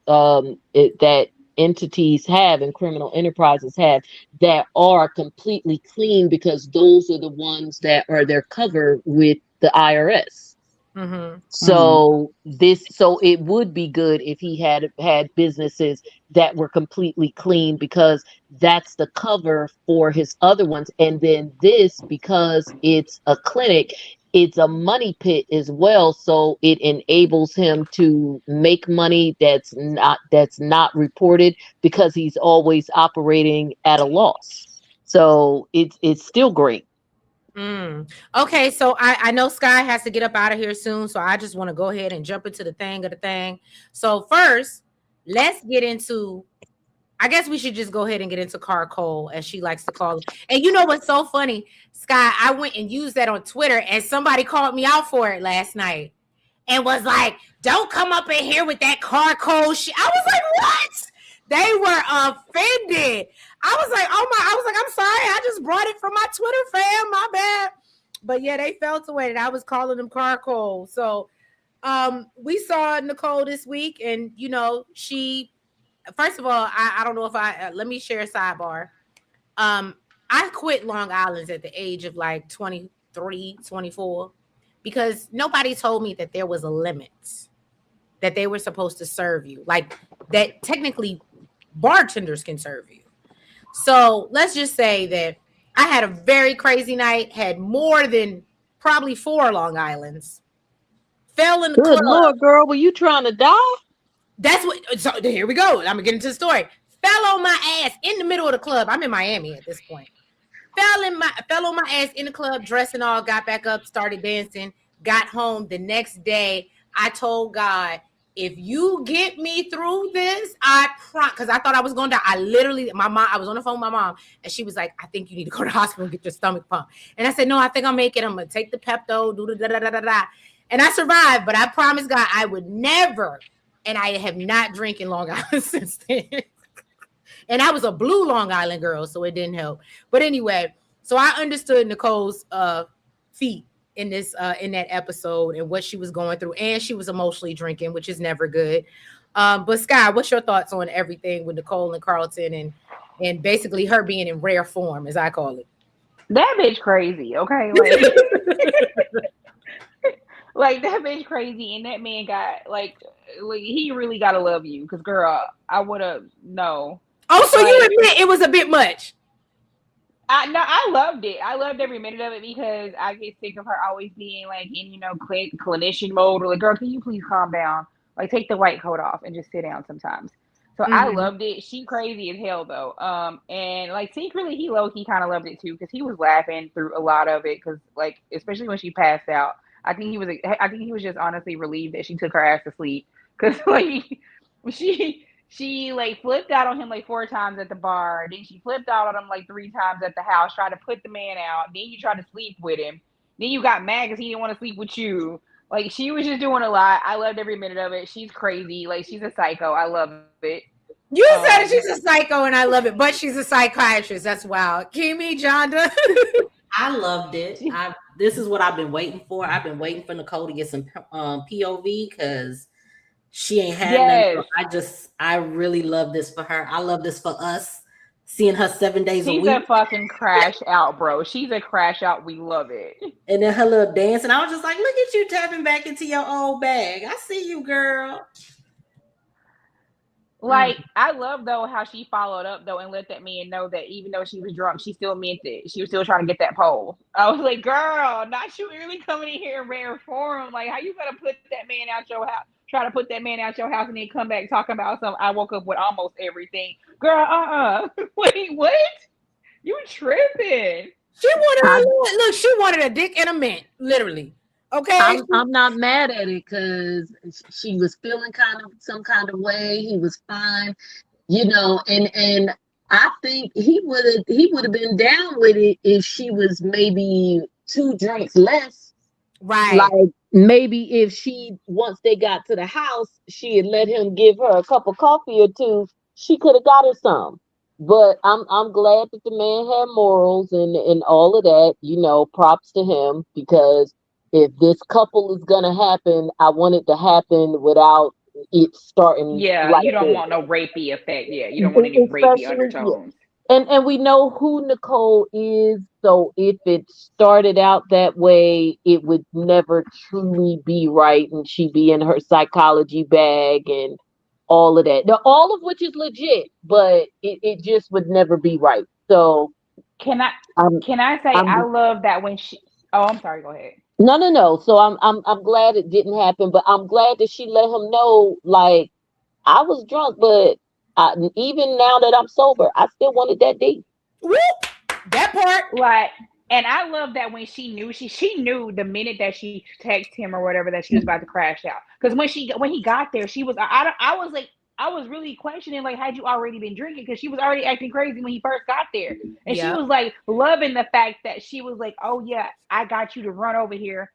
that entities have and criminal enterprises have that are completely clean because those are the ones that are their cover with the IRS. Mm-hmm. Mm-hmm. So it would be good if he had businesses that were completely clean because that's the cover for his other ones. And then this, because it's a clinic, it's a money pit as well. So it enables him to make money that's not reported because he's always operating at a loss. So it's still great. Okay, so I know Sky has to get up out of here soon, so I just want to go ahead and jump into the thing of the thing. So first, let's get into. I guess we should just go ahead and get into Car Cole, as she likes to call it. And you know what's so funny, Sky? I went and used that on Twitter, and somebody called me out for it last night and was like, "Don't come up in here with that Car Cole shit." I was like, "What?" They were offended. I was like, "Oh my!" I was like, "I'm sorry, I just brought it from my Twitter fam. My bad." But yeah, they felt away that I was calling them Car Cole. So we saw Nicole this week, and she. First of all, I don't know if let me share a sidebar. Um, I quit Long Island's at the age of like 23, 24, because nobody told me that there was a limit, that they were supposed to serve you. Like that technically bartenders can serve you. So let's just say that I had a very crazy night, had more than probably 4 Long Islands, fell in the Good club. Lord, girl, were you trying to die? That's what. So here we go. I'm gonna get into the story. Fell on my ass in the middle of the club. I'm in Miami at this point. Fell on my ass in the club, dressing all, got back up, started dancing, got home the next day. I told God, if you get me through this, because I thought I was going to die. I literally, my mom, I was on the phone with my mom, and she was like, I think you need to go to the hospital and get your stomach pumped. And I said, no, I think I'll make it. I'm going to take the Pepto, do the da da da da da. And I survived, but I promised God I would never, and I have not drinking Long Island since then. And I was a blue Long Island girl, so it didn't help. But anyway, so I understood Nicole's feet in this in that episode and what she was going through, and she was emotionally drinking, which is never good. But Sky, what's your thoughts on everything with Nicole and Carlton, and basically her being in rare form, as I call it? That bitch crazy, okay? Like that bitch crazy, and that man got like he really gotta love you, because girl, I would have no. Oh, so you Like admit it was a bit much? I no, I loved it. I loved every minute of it, because I get sick of her always being like in clinician mode, or like, girl, can you please calm down? Like, take the white coat off and just sit down sometimes. So I Mm-hmm. loved it. She crazy as hell though. And like secretly he low key kind of loved it too, because he was laughing through a lot of it, because like especially when she passed out. I think he was just honestly relieved that she took her ass to sleep, because like she like flipped out on him like 4 times at the bar. Then she flipped out on him like 3 times at the house, tried to put the man out. Then you tried to sleep with him. Then you got mad because he didn't want to sleep with you. Like, she was just doing a lot. I loved every minute of it. She's crazy. Like, she's a psycho. I love it. You said Um, she's a psycho, and I love it, but she's a psychiatrist. That's wild. Kimmy, Jonda. I loved it. she, I This is what I've been waiting for. I've been waiting for Nicole to get some POV because she ain't had none. So yes, I really love this for her. I love this for us. Seeing her 7 days a she's a week fucking crash out, bro. She's a crash out. We love it. and then her little dance. And I was just like, look at you tapping back into your old bag. I see you, girl. Mm. Like, I love though how she followed up though and let that man know that even though she was drunk, she still meant it. She was still trying to get that pole. I was like, girl, not you really coming in here in rare form. Like, how you gonna put that man out your house? Try to put that man out your house and then come back talking about some. I woke up with almost everything, girl. Wait, what? You tripping? She wanted I, look. She wanted a dick and a mint, literally. Okay. I'm not mad at it because she was feeling kind of some kind of way. He was fine, and I think he would have been down with it if she was maybe 2 drinks less. Right. Like, maybe if she, once they got to the house, she had let him give her a cup of coffee or two, she could have got her some. But I'm glad that the man had morals and all of that. Props to him, because if this couple is gonna happen, I want it to happen without it starting Yeah, like you don't this. want no rapey effect. Yeah, you don't want any rapey Especially, yeah. undertones. And we know who Nicole is, so if it started out that way, it would never truly be right, and she'd be in her psychology bag and all of that. Now, all of which is legit, but it just would never be right. So Can I I'm can I say I I'm love that when she. Oh, I'm sorry. Go ahead. no, no, no. So I'm glad it didn't happen, but I'm glad that she let him know, like, I was drunk, but even now that I'm sober, I still wanted that D. Whoop. That part. Like, and I love that when she knew the minute that she texted him or whatever that she was about to crash out. Because when he got there, she was I was like, I was really questioning, like, had you already been drinking, because she was already acting crazy when he first got there, and she Yep. was like loving the fact that she was like, oh yeah, I got you to run over here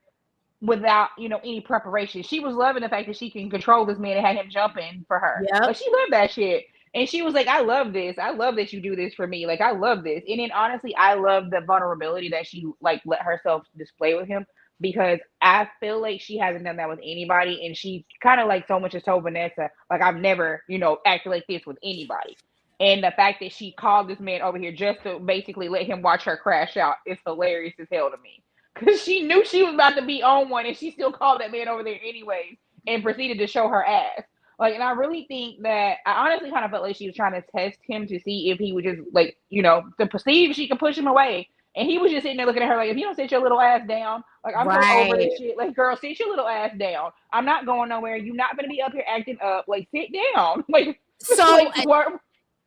without any preparation. She was loving the fact that she can control this man and had him jumping for her. Like, Yep. she loved that shit. And she was like, I love this. I love that you do this for me. Like, I love this. And then honestly, I love the vulnerability that she like let herself display with him, because I feel like she hasn't done that with anybody. And she kind of like so much as told Vanessa, like, I've never, acted like this with anybody. And the fact that she called this man over here just to basically let him watch her crash out is hilarious as hell to me. Because she knew she was about to be on one and she still called that man over there anyways and proceeded to show her ass. Like, and I really think that I honestly kind of felt like she was trying to test him to see if he would just, like, you know, to perceive if she could push him away. And he was just sitting there looking at her like, if you don't sit your little ass down, like, I'm so over Right. this shit. Like, girl, sit your little ass down. I'm not going nowhere. You're not going to be up here acting up. Like, sit down. Like, So like, what?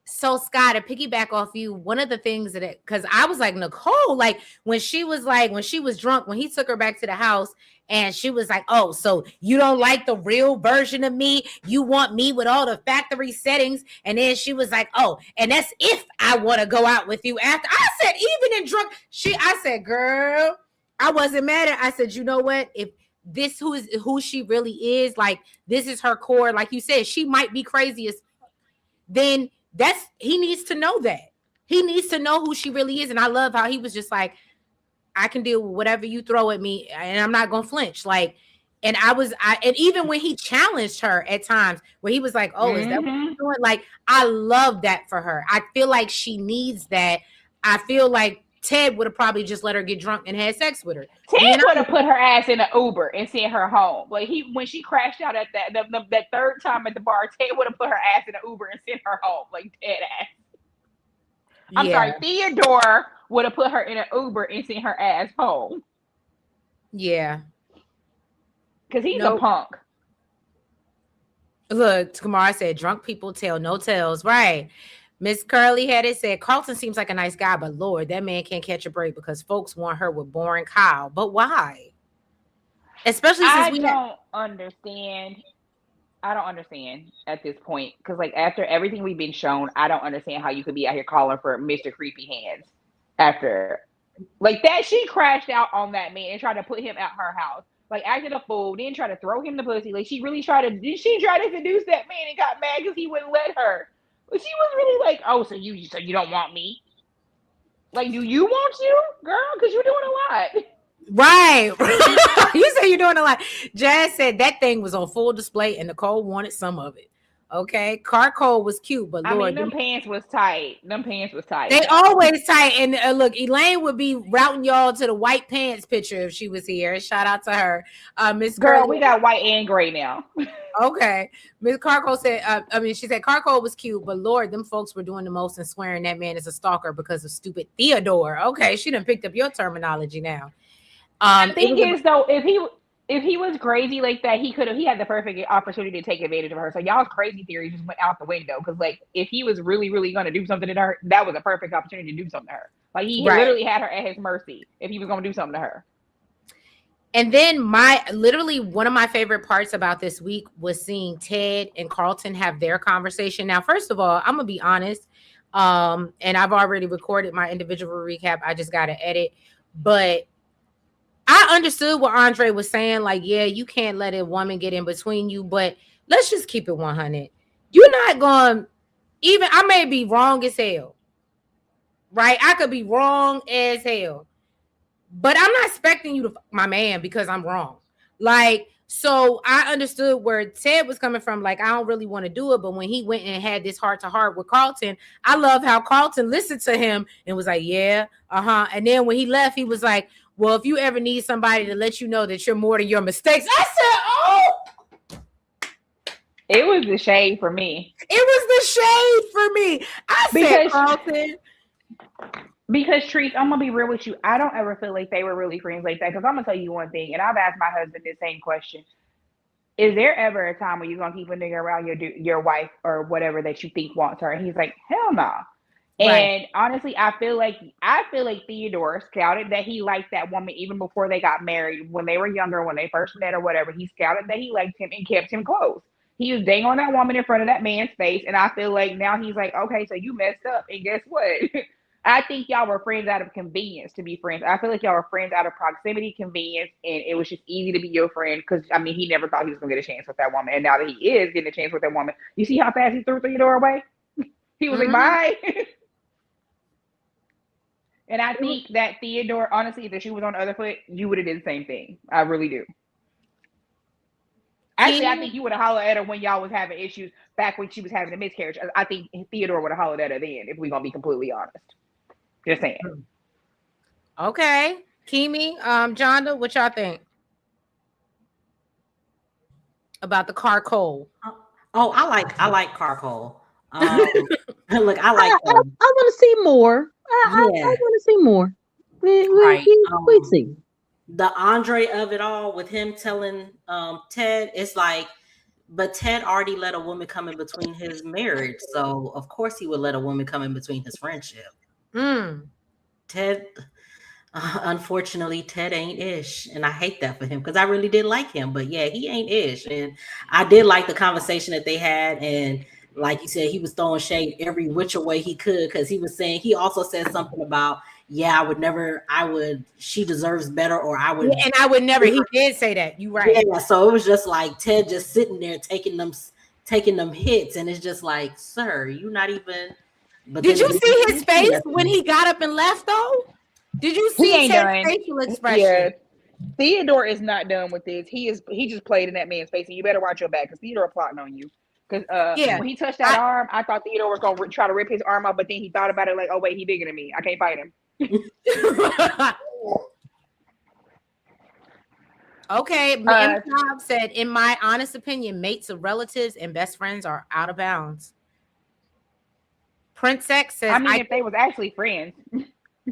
So Scott, to piggyback off you, one of the things that because I was like, Nicole, like when she was drunk, when he took her back to the house and she was like, oh, so you don't like the real version of me? You want me with all the factory settings? And then she was like, oh, and that's if I want to go out with you after. I said, even in drunk, I said, girl, I wasn't mad at. I said, you know what? If this who she really is, like this is her core, like you said, she might be crazy as then he needs to know that. He needs to know who she really is. And I love how he was just like, I can deal with whatever you throw at me and I'm not gonna flinch. Like, and and even when he challenged her at times where he was like, oh, is that what you're doing? Like, I love that for her. I feel like she needs that. I feel like Ted would have probably just let her get drunk and had sex with her. Ted would have put her ass in an Uber and sent her home. Like when she crashed out at that third time at the bar, Ted would have put her ass in an Uber and sent her home. Like Ted ass. I'm sorry, Theodore would have put her in an Uber and sent her ass home. Yeah. Because he's a punk. Look, Kamara said, drunk people tell no tales. Right. Miss Curly Headed said, Carlton seems like a nice guy, but Lord, that man can't catch a break because folks want her with boring Kyle. But why? Especially since I don't understand at this point. Because, like, after everything we've been shown, I don't understand how you could be out here calling for Mr. Creepy Hands after. Like, that, she crashed out on that man and tried to put him at her house. Like, acted a fool, then tried to throw him the pussy. Like, she try to seduce that man and got mad because he wouldn't let her. But she was really like, oh, so you don't want me? Like, do you want you, girl? Because you're doing a lot. Right. You say you're doing a lot. Jazz said that thing was on full display and Nicole wanted some of it. Okay. Carcole was cute, but Lord, I mean, them pants was tight. They always tight. And look, Elaine would be routing y'all to the white pants picture if she was here. Shout out to her. Miss Girl, Curly, we got white and gray now. Okay. Miss Carcole said, she said Carcole was cute, but Lord, them folks were doing the most and swearing that man is a stalker because of stupid Theodore. Okay. She done picked up your terminology now. The thing is, though, if he was crazy like that, he had the perfect opportunity to take advantage of her. So y'all's crazy theory just went out the window. Because, like, if he was really, really going to do something to her, that was a perfect opportunity to do something to her. Like, he literally had her at his mercy if he was going to do something to her. And then one of my favorite parts about this week was seeing Ted and Carlton have their conversation. Now, first of all, I'm going to be honest. And I've already recorded my individual recap. I just got to edit. But I understood what Andre was saying. Like, yeah, you can't let a woman get in between you, but let's just keep it 100. You're not going, I may be wrong as hell, right? I could be wrong as hell, but I'm not expecting you to fuck my man because I'm wrong. Like, so I understood where Ted was coming from. Like, I don't really want to do it. But when he went and had this heart to heart with Carlton, I love how Carlton listened to him and was like, yeah, And then when he left, he was like, well, if you ever need somebody to let you know that you're more than your mistakes. I said, oh. It was the shade for me. I said, Carlton. Because, Treese, I'm going to be real with you. I don't ever feel like they were really friends like that. Because I'm going to tell you one thing. And I've asked my husband the same question. Is there ever a time where you're going to keep a nigga around your wife or whatever that you think wants her? And he's like, hell no. Nah. And honestly, I feel like Theodore scouted that he liked that woman even before they got married. When they were younger, when they first met or whatever, he scouted that he liked him and kept him close. He was dang on that woman in front of that man's face. And I feel like now he's like, okay, so you messed up. And guess what? I think y'all were friends out of convenience to be friends. I feel like y'all were friends out of proximity, convenience, and it was just easy to be your friend because, I mean, he never thought he was going to get a chance with that woman. And now that he is getting a chance with that woman, you see how fast he threw Theodore away? He was like, bye. And I think that Theodore, honestly, if the shoe was on the other foot, you would have did the same thing. I really do. Actually, I think you would have hollered at her when y'all was having issues back when she was having a miscarriage. I think Theodore would have hollered at her then, if we're gonna be completely honest. Just saying. Okay. Kimi, Jonda, what y'all think about the Carcole? Oh, I like Carcole. Look, I I, like I, I want to see more. I yeah. want to see more. Right. We see. The Andre of it all with him telling Ted, it's like, but Ted already let a woman come in between his marriage, so of course he would let a woman come in between his friendship. Mm. Ted, unfortunately, Ted ain't ish, and I hate that for him because I really did like him. But yeah, he ain't ish, and I did like the conversation that they had. And like you said, he was throwing shade every which way he could because he was saying he also said something about, yeah, I would never, I would, she deserves better, or I Yeah, would. and I would never. He did say that. You right. Yeah, so it was just like Ted just sitting there taking them hits, and it's just like, sir, you not even. But Did then you again, see his face when he got up and left? Though, did you He see ain't Ted's done. facial expression? Yeah. Theodore is not done with this. He just played in that man's face, and you better watch your back because Theodore plotting on you. Because Yeah. when he touched that arm, I thought Theodore was gonna try to rip his arm off, but then he thought about it like, oh wait, he bigger than me. I can't fight him. Okay, Improv said, in my honest opinion, mates of relatives and best friends are out of bounds. Prince X says, I mean, if they was actually friends.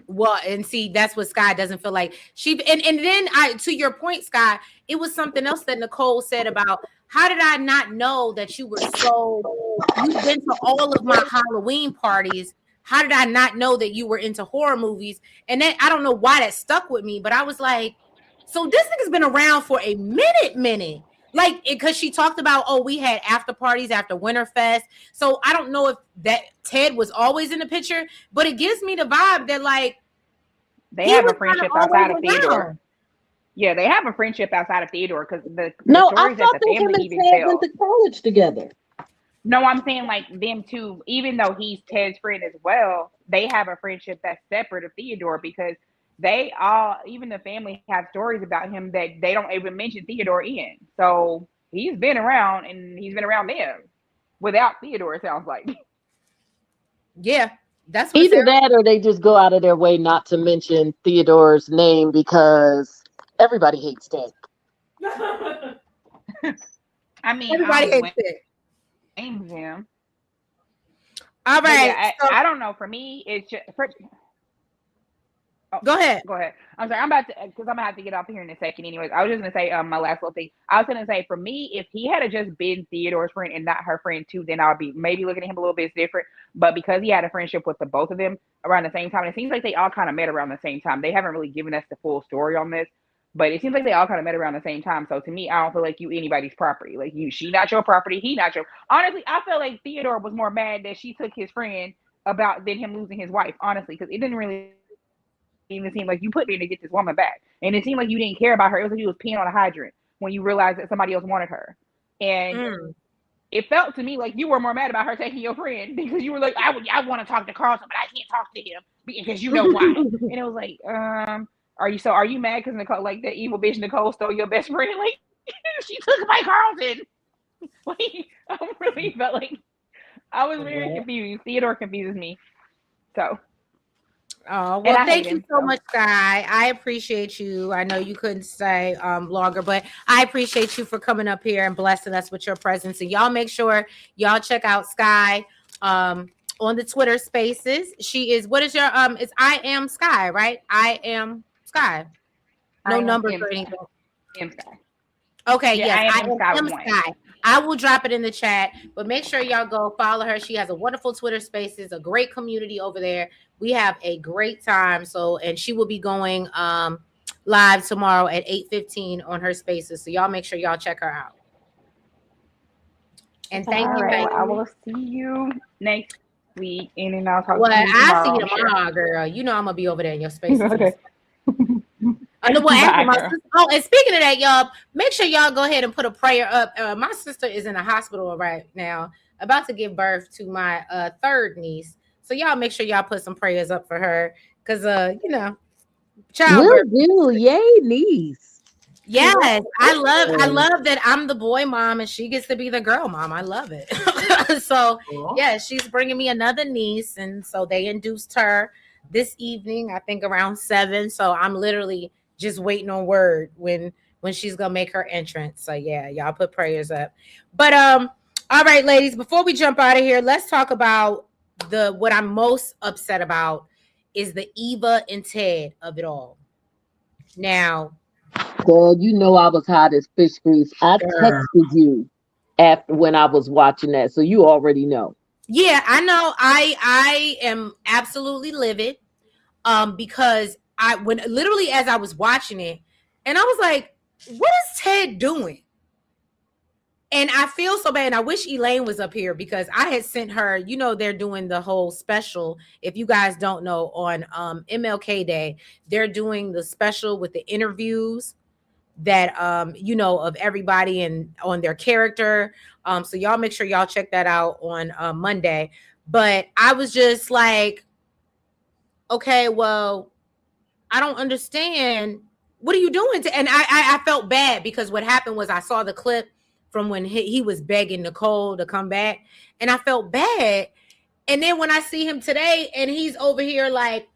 Well, and see, that's what Sky doesn't feel like. And then to your point, Sky, it was something else that Nicole said about, how did I not know that you've been to all of my Halloween parties? How did I not know that you were into horror movies? And then I don't know why that stuck with me, but I was like, so this nigga's been around for a minute. Like, because she talked about, oh, we had after parties after Winterfest. So I don't know if that Ted was always in the picture, but it gives me the vibe that, like, they have a friendship outside of Theodore. Yeah, they have a friendship outside of Theodore because the stories that the family even tell. Went to college together. No, I'm saying like them two, even though he's Ted's friend as well, they have a friendship that's separate of Theodore because they all, even the family, have stories about him that they don't even mention Theodore in. So he's been around and he's been around them without Theodore, it sounds like. Yeah, that's what either that or they just go out of their way not to mention Theodore's name because everybody hates Ted. I mean, everybody hates Ted. Him. All right. Yeah, I don't know. For me, it's just. Go ahead. I'm sorry. I'm about to, because I'm gonna have to get off here in a second. Anyways, I was just gonna say my last little thing. I was gonna say for me, if he had just been Theodore's friend and not her friend too, then I would be maybe looking at him a little bit different. But because he had a friendship with the both of them around the same time, it seems like they all kind of met around the same time. They haven't really given us the full story on this, but it seems like they all kind of met around the same time. So to me, I don't feel like you anybody's property. Like she not your property, he not your. Honestly, I feel like Theodore was more mad that she took his friend about than him losing his wife. Honestly, because it didn't really even seem like you put me to get this woman back, and it seemed like you didn't care about her. It was like you was peeing on a hydrant when you realized that somebody else wanted her, and it felt to me like you were more mad about her taking your friend because you were like, I want to talk to Carlson, but I can't talk to him because you know why. And it was like, are you mad because Nicole, like that evil bitch Nicole, stole your best friend? Like she took my Carlson. Like I really felt like I was very confused. Theodore confuses me. So. Oh, well, thank you so much, Sky. I appreciate you. I know you couldn't stay longer, but I appreciate you for coming up here and blessing us with your presence. And y'all make sure y'all check out Sky on the Twitter Spaces. She is, what is your it's I am Sky, right? I am Sky. No numbers or anything. I am Sky. Okay, yeah, yes, I am Sky. I will drop it in the chat, but make sure y'all go follow her. She has a wonderful Twitter Spaces, a great community over there. We have a great time. So, and she will be going live tomorrow at 8:15 on her Spaces. So y'all make sure y'all check her out. And thank you. Right, I will see you next week, and then I'll talk to you tomorrow. I'll see you tomorrow, girl. You know I'm gonna be over there in your Spaces. Okay. And speaking of that, y'all, make sure y'all go ahead and put a prayer up. My sister is in the hospital right now, about to give birth to my third niece. So y'all make sure y'all put some prayers up for her, because childbirth. Will do. Yay, niece. Yes, I Um, love that I'm the boy mom and she gets to be the girl mom. I love it. So Aw. yeah, she's bringing me another niece, and so they induced her this evening. I think around 7. So I'm literally just waiting on word when she's gonna make her entrance. So yeah, y'all put prayers up. But all right, ladies, before we jump out of here, let's talk about the what I'm most upset about is the Eva and Ted of it all. Now, Girl, you know I was hot as fish grease. I Girl. texted you after when I was watching that, so you already know. yeah, I know. I am absolutely livid. Because I when literally as I was watching it, and I was like, what is Ted doing? And I feel so bad. And I wish Elaine was up here because I had sent her, they're doing the whole special. If you guys don't know, on MLK Day, they're doing the special with the interviews that of everybody and on their character. So y'all make sure y'all check that out on Monday. But I was just like, okay, well, I don't understand. What are you doing to? And I felt bad because what happened was I saw the clip from when he was begging Nicole to come back, and I felt bad. And then when I see him today, and he's over here like,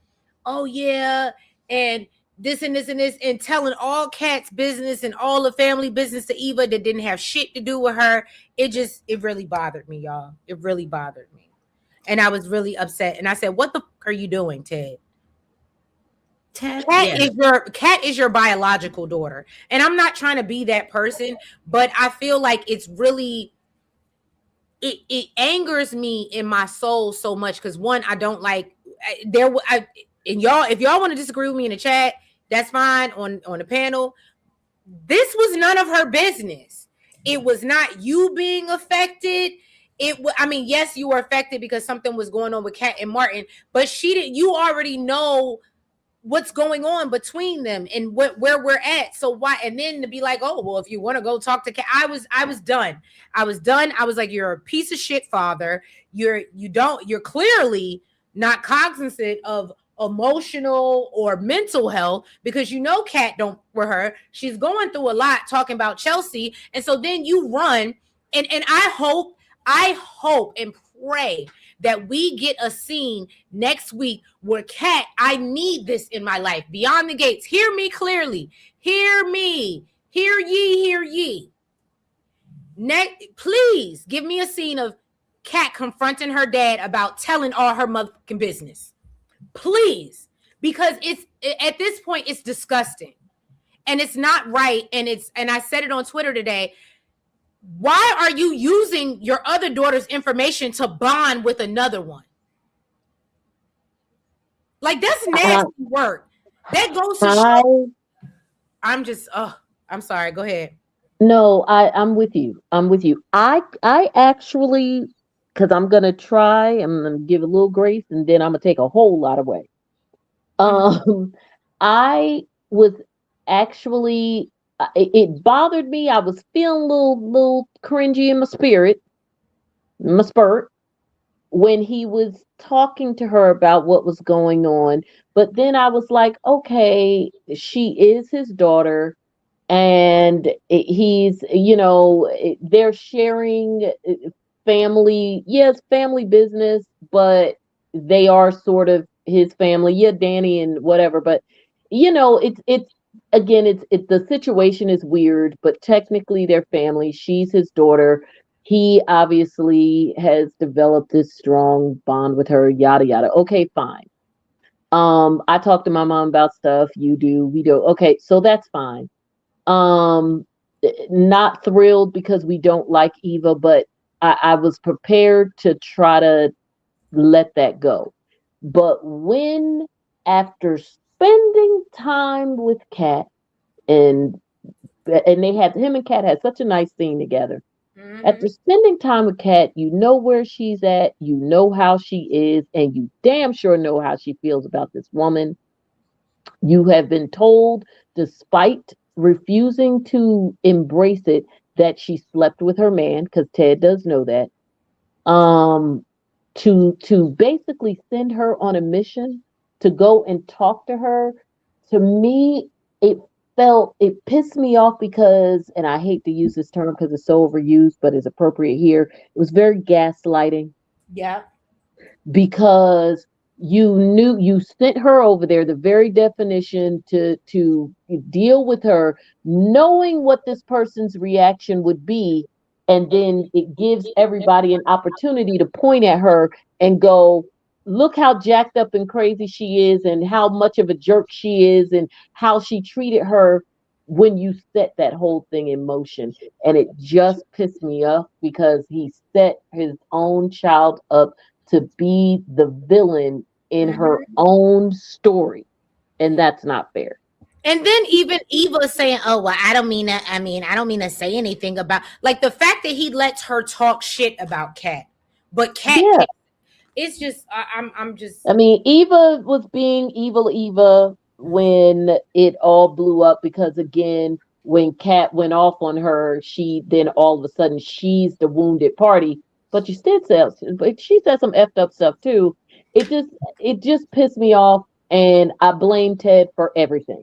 oh yeah, and this and this and this, and telling all Kat's business and all the family business to Eva that didn't have shit to do with her. It really bothered me, y'all. It really bothered me, and I was really upset. And I said, "What the fuck are you doing, Ted?" Ted, Kat yeah. is your biological daughter. And I'm not trying to be that person, but I feel like it's really it angers me in my soul so much because one, I don't like and y'all, if y'all want to disagree with me in the chat, that's fine on the panel. This was none of her business. It was not you being affected. I mean, yes, you were affected because something was going on with Kat and Martin, but she didn't. You already know what's going on between them and where we're at. So why? And then to be like, oh well, if you want to go talk to Kat, I was done. I was done. I was like, you're a piece of shit father. You're clearly not cognizant of emotional or mental health because Kat don't for her. She's going through a lot talking about Chelsea. And so then you run and I hope and pray that we get a scene next week where Kat, I need this in my life. Beyond the gates. Hear me clearly. Hear me. Hear ye, hear ye. Please give me a scene of Kat confronting her dad about telling all her motherfucking business. Please. Because it's at this point, it's disgusting. And it's not right. And I said it on Twitter today. Why are you using your other daughter's information to bond with another one? Like that's I, nasty work. That goes to I show. I'm just. Oh, I'm sorry. Go ahead. no, I'm with you. I'm with you. I actually, because I'm gonna try. I'm gonna give a little grace, and then I'm gonna take a whole lot away. Mhm. Um, I was actually. It bothered me. I was feeling a little cringy in my spirit, my spurt, when he was talking to her about what was going on. But then I was like, okay, she is his daughter, and he's, they're sharing family. Yes, family business, but they are sort of his family. Yeah, Danny and whatever, but it's again, the situation is weird, but technically they're family. She's his daughter. He obviously has developed this strong bond with her, yada yada. Okay, fine. I talk to my mom about stuff. You do, we do. Okay, so that's fine. um Not thrilled because we don't like Eva, but I was prepared to try to let that go. But when, after spending time with Kat, and they had, him and Kat had such a nice scene together. Mhm. After spending time with Kat, you know where she's at, you know how she is, and you damn sure know how she feels about this woman. You have been told, despite refusing to embrace it, that she slept with her man, because Ted does know that. Um, to basically send her on a mission to go and talk to her. To me, it. it pissed me off because, and I hate to use this term because it's so overused, but it's appropriate here. It was very gaslighting Yeah. because you sent her over there, the very definition, to deal with her, knowing what this person's reaction would be, and then it gives everybody an opportunity to point at her and go, look how jacked up and crazy she is, and how much of a jerk she is, and how she treated her when you set that whole thing in motion. And it just pissed me off because he set his own child up to be the villain in her Mhm. own story. And that's not fair. And then even Eva saying, "Oh well, I don't mean to. I mean, I don't mean to say anything about like the fact that he lets her talk shit about Kat, but Kat Yeah. can't. It's just, I'm just I mean, Eva was being evil Eva when it all blew up because, again, when Kat went off on her, she then all of a sudden she's the wounded party. But but she said some effed up stuff too. It just it just pissed me off, and I blame Ted for everything.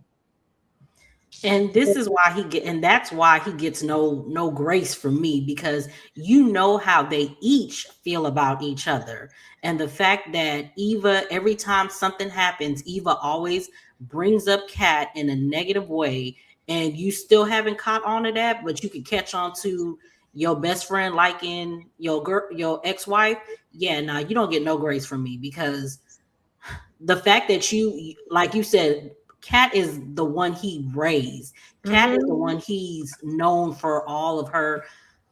And this is why and that's why he gets no grace from me, because you know how they each feel about each other. And the fact that Eva, every time something happens, Eva always brings up Kat in a negative way, and you still haven't caught on to that, but you can catch on to your best friend liking your girl, your ex-wife. Yeah, nah, you don't get no grace from me, because the fact that you, like you said, Kat is the one he raised. Kat is the mhm. one he's known for all of her,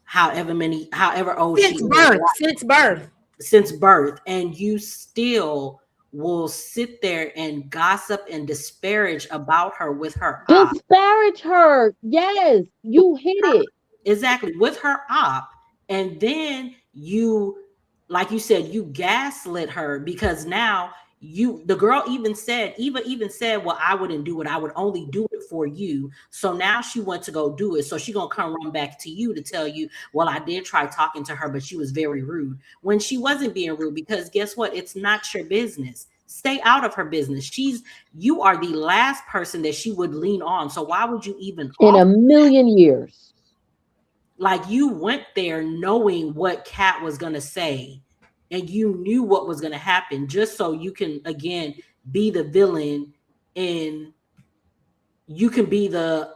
however old she Since is, birth, since birth. since birth, and you still will sit there and gossip and disparage about her with her op. Disparage her. Yes, you hit it. Exactly, with her op. And then you, like you said, you gaslit her, because now the girl even said, Eva even said, well, I wouldn't do it, I would only do it for you. So now she went to go do it, so she gonna come run back to you to tell you, well, I did try talking to her, but she was very rude, when she wasn't being rude. Because guess what, it's not your business. Stay out of her business. You are the last person that she would lean on, so why would you even In a offer? million years. Like, you went there knowing what Kat was going to say, and you knew what was going to happen, just so you can again be the villain. And you can be the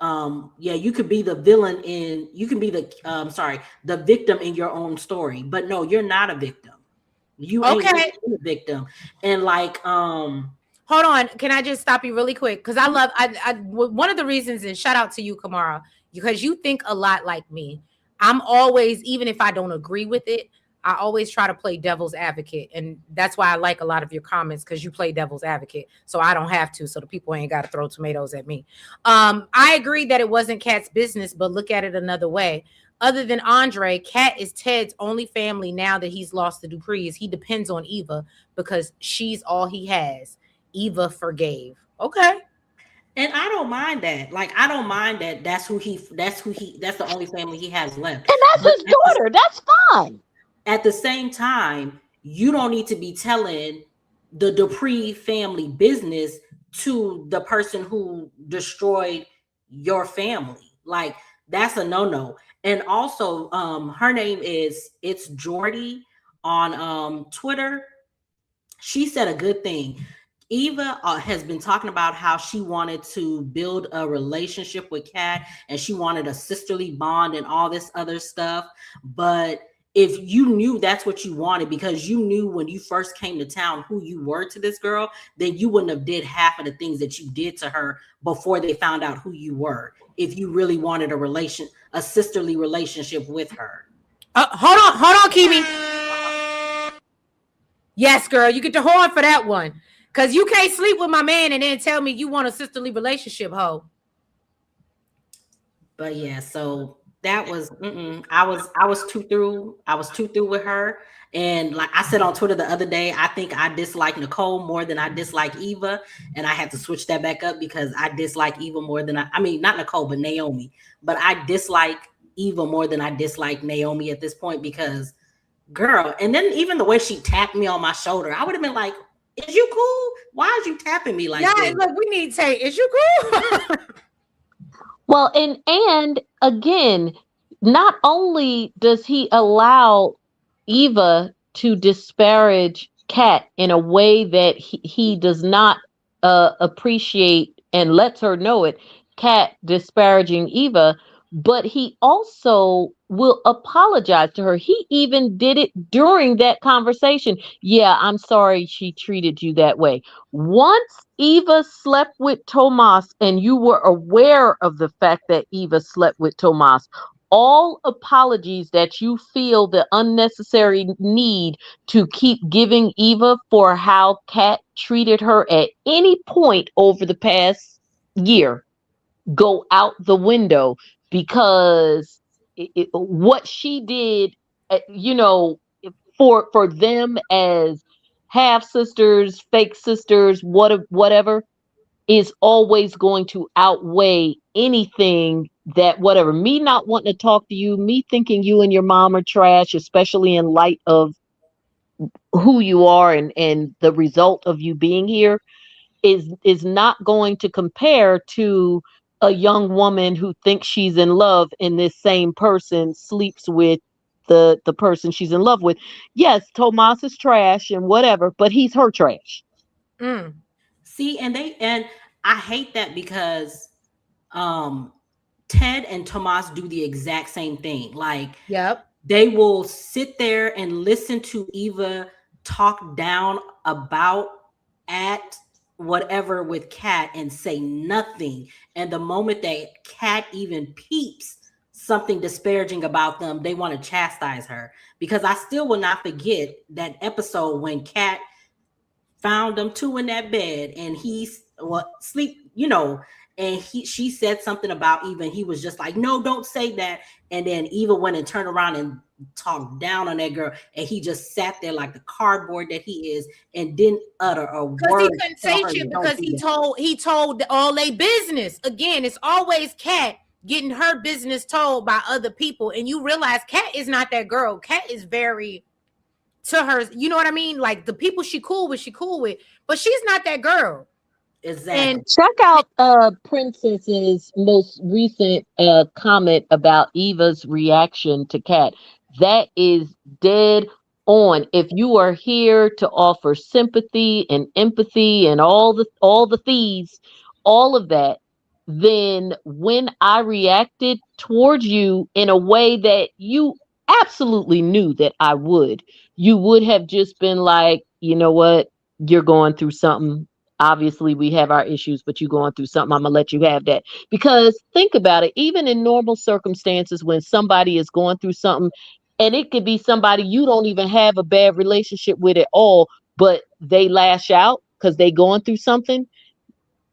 you could be the villain in, you can be the sorry, the victim in your own story. But no, you're not a victim. You ain't Okay, really a victim. And like hold on. Can I just stop you really quick? Because I love, one of the reasons, and shout out to you, Kamara, because you think a lot like me. I'm always, even if I don't agree with it, I always try to play devil's advocate. And that's why I like a lot of your comments, because you play devil's advocate. So I don't have to. So the people ain't got to throw tomatoes at me. I agree that it wasn't Kat's business, but look at it another way. Other than Andre, Kat is Ted's only family now that he's lost the Duprees. He depends on Eva because she's all he has. Eva forgave. Okay. and I don't mind that. Like, I don't mind that that's the only family he has left. And that's But his daughter. That's fine. at the same time, you don't need to be telling the Dupree family business to the person who destroyed your family. Like, that's a no-no. And also, her name is, it's Jordy on Twitter. She said a good thing. Eva has been talking about how she wanted to build a relationship with Kat, and she wanted a sisterly bond and all this other stuff. But if you knew that's what you wanted, because you knew when you first came to town who you were to this girl, then you wouldn't have did half of the things that you did to her before they found out who you were. If you really wanted a sisterly relationship with her. Hold on, Kimi. Yes, girl, you get the horn for that one. Cause you can't sleep with my man and then tell me you want a sisterly relationship, ho. But yeah, so that was I was too through. I was too through with her. And like I said on Twitter the other day, I think I dislike Nicole more than I dislike Eva. And I had to switch that back up because I dislike Eva more than I mean, not Nicole, but Naomi. But I dislike Eva more than I dislike Naomi at this point, because girl, and then even the way she tapped me on my shoulder, I would have been like, is you cool? Why is you tapping me like Yeah, this? look, we need to say, is you cool? Well, and again, not only does he allow Eva to disparage Kat in a way that he does not appreciate and lets her know it, Kat disparaging Eva, but he also will apologize to her. He even did it during that conversation. Yeah, I'm sorry she treated you that way. Once Eva slept with Tomas and you were aware of the fact that Eva slept with Tomas, all apologies that you feel the unnecessary need to keep giving Eva for how Kat treated her at any point over the past year go out the window, because what she did, you know, for them as half sisters, fake sisters, whatever, is always going to outweigh anything that, whatever, me not wanting to talk to you, me thinking you and your mom are trash, especially in light of who you are and the result of you being here, is not going to compare to a young woman who thinks she's in love and this same person sleeps with the person she's in love with. Yes, Tomas is trash and whatever, but he's her trash. Mm. See, and I hate that because um Ted and Tomas do the exact same thing. Like, Yep. they will sit there and listen to Eva talk down about at whatever with Kat and say nothing. And the moment that Kat even peeps something disparaging about them, they want to chastise her. Because I still will not forget that episode when Kat found them two in that bed and he's sleep, and she said something about Eva and he was just like, no, don't say that. And then Eva went and turned around and talked down on that girl, and he just sat there like the cardboard that he is and didn't utter a Because he word to couldn't tell say her to shit don't because do that. he told all they business. Again, it's always Kat getting her business told by other people. And you realize Kat is not that girl. Kat is very to her, you know what I mean? Like the people she cool with, but she's not that girl. And Exactly. Check out Princess's most recent comment about Eva's reaction to Kat. That is dead on. If you are here to offer sympathy and empathy and all the thieves, all of that, then when I reacted towards you in a way that you absolutely knew that I would, you would have just been like, you know what, you're going through something. Obviously we have our issues, but you going through something, I'm gonna let you have that. Because think about it, even in normal circumstances, when somebody is going through something, and it could be somebody you don't even have a bad relationship with at all, but they lash out because they going through something,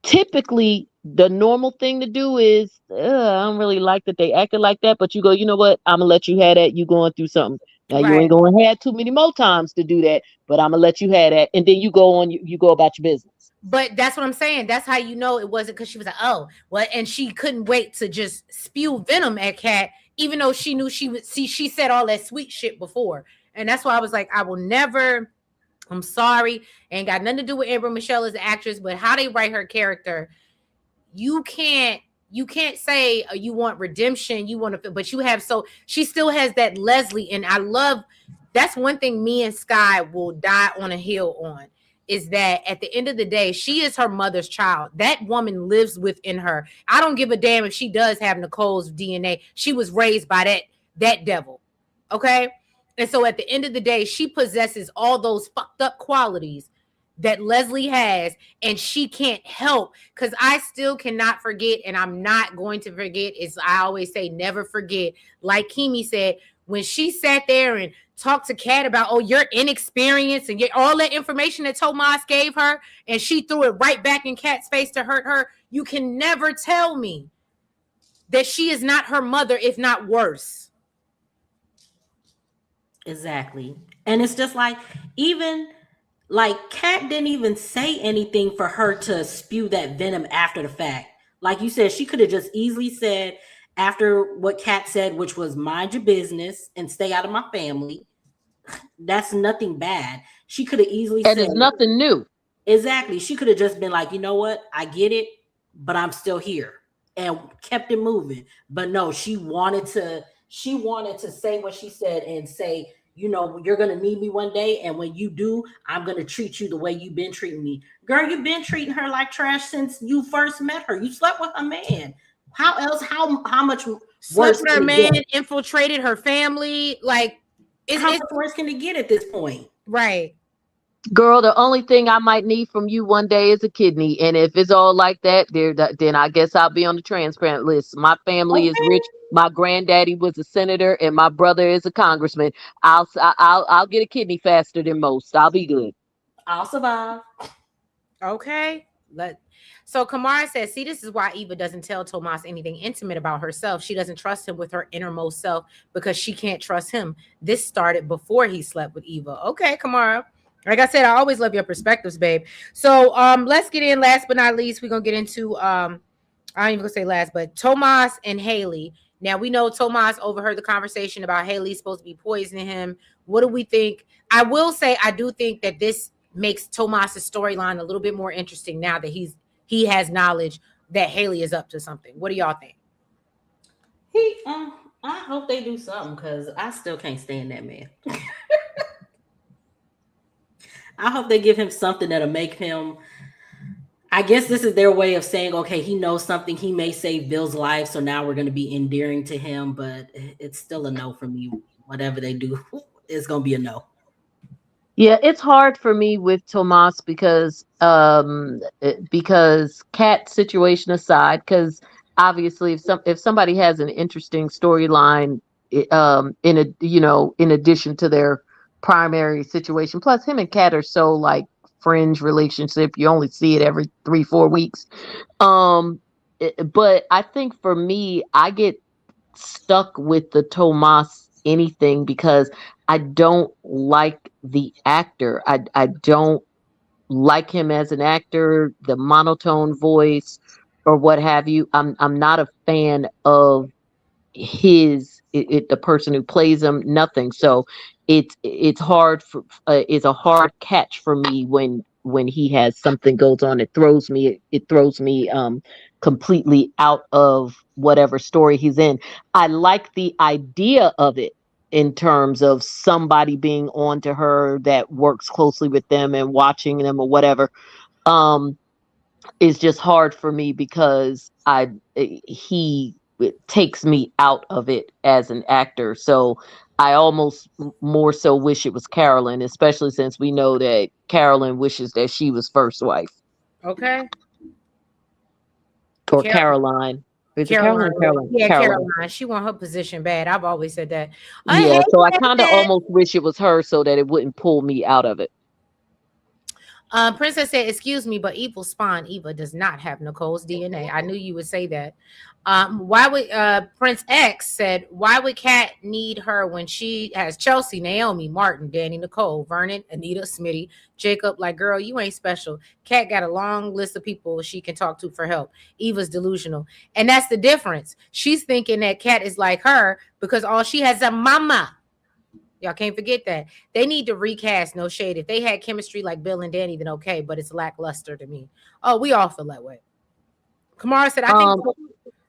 typically the normal thing to do is, I don't really like that they acted like that, but you go, you know what, I'm gonna let you have that, you going through something. Now you right. ain't gonna have too many more times to do that, but I'm gonna let you have that, and then you go on, you go about your business. But that's what I'm saying. That's how you know it wasn't because she was like, oh, what? And she couldn't wait to just spew venom at Kat, even though she knew she would see, she said all that sweet shit before. And that's why I was like, I will never, I'm sorry. Ain't got nothing to do with Amber Michelle as an actress, but how they write her character, you can't you can't say you want redemption, you want to, but you have, so she still has that Leslie. And I love, that's one thing me and Sky will die on a hill on, is that at the end of the day, she is her mother's child. That woman lives within her. I don't give a damn if she does have Nicole's DNA. She was raised by that devil. Okay. And so at the end of the day, she possesses all those fucked up qualities that Leslie has, and she can't help, because I still cannot forget, and I'm not going to forget. Is I always say, never forget. Like Kimi said, when she sat there and talked to Kat about, oh, you're inexperienced, and get all that information that Tomas gave her, and she threw it right back in Kat's face to hurt her. You can never tell me that she is not her mother, if not worse. Exactly. And it's just like, even like Kat didn't even say anything for her to spew that venom after the fact. Like you said, she could have just easily said after what Kat said, which was mind your business and stay out of my family. That's nothing bad. She could have easily And said, it's nothing new. exactly. She could have just been like, you know what? I get it, but I'm still here. and kept it moving. But no, she wanted to say what she said and say, you're gonna need me one day, and when you do, I'm gonna treat you the way you've been treating me. Girl, you've been treating her like trash since you first met her. You slept with her man. How else? How much Slept worse with her can it man, get? infiltrated her family. Like, How it's much worse can it get at this point? right. Girl, the only thing I might need from you one day is a kidney. And if it's all like that, then I guess I'll be on the transplant list. My family is Okay. rich. My granddaddy was a senator and my brother is a congressman. I'll get a kidney faster than most. I'll be good. I'll survive. Okay. So Kamara says, see, this is why Eva doesn't tell Tomas anything intimate about herself. She doesn't trust him with her innermost self because she can't trust him. This started before he slept with Eva. Okay, Kamara. Like I said, I always love your perspectives, babe. So let's get in. Last but not least, we're gonna get into I ain't even gonna say last, but Tomas and Haley. Now we know Tomas overheard the conversation about Haley supposed to be poisoning him. What do we think? I will say I do think that this makes Tomas's storyline a little bit more interesting now that he has knowledge that Haley is up to something. What do y'all think? I hope they do something because I still can't stand that man. I hope they give him something that'll make him. I guess this is their way of saying, okay, he knows something. He may save Bill's life, so now we're going to be endearing to him. But it's still a no for me. Whatever they do, it's going to be a no. Yeah, it's hard for me with Tomas because cat situation aside, because obviously if somebody has an interesting storyline, in a in addition to their primary situation, plus him and Cat are so like fringe relationship, you only see it every 3-4 weeks. But I think for me, I get stuck with the Tomas anything because I don't like the actor. I don't like him as an actor, the monotone voice or what have you. I'm not a fan of the person who plays him, nothing. So it's hard for it's a hard catch for me when he has something goes on. It throws me completely out of whatever story he's in. I like the idea of it in terms of somebody being on to her that works closely with them and watching them or whatever. um is just hard for me because he it takes me out of it as an actor. So I almost more so wish it was Carolyn, especially since we know that Carolyn wishes that she was first wife Okay. or Carol, Caroline. Is it Caroline. Caroline? Caroline. Yeah, Caroline. Caroline. She want her position bad. I've always said that. Hey, Yeah. So I kind of Princess. almost wish it was her so that it wouldn't pull me out of it. Princess said, "Excuse me, but evil spawn Eva does not have Nicole's DNA." I knew you would say that. Why would Prince X said, "Why would Kat need her when she has Chelsea, Naomi, Martin, Danny, Nicole, Vernon, Anita, Smitty, Jacob? Like, girl, you ain't special. Kat got a long list of people she can talk to for help. Eva's delusional, and that's the difference. She's thinking that Kat is like her because all she has is a mama." Y'all can't forget that. They need to recast, no shade. If they had chemistry like Bill and Danny, then okay, but it's lackluster to me. Oh, we all feel that way. Kamara said, I think Um,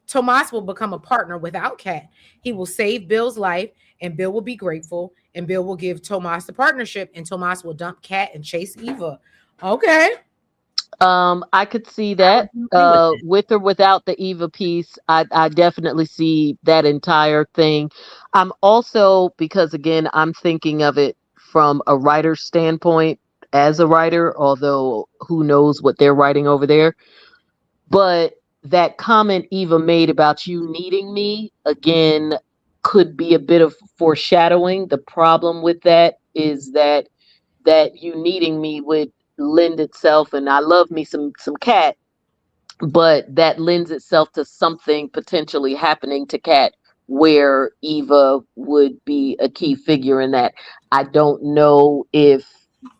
Tomas will become a partner without Kat. He will save Bill's life, and Bill will be grateful, and Bill will give Tomas the partnership, and Tomas will dump Kat and chase Eva. Okay. I could see I would that. agree with that. With or without the Eva piece, I definitely see that entire thing. I'm also, because again, I'm thinking of it from a writer's standpoint as a writer, although who knows what they're writing over there. But that comment Eva made about you needing me again could be a bit of foreshadowing. The problem with that is that you needing me would lend itself, and I love me some Cat, but that lends itself to something potentially happening to Cat where Eva would be a key figure in that. I don't know if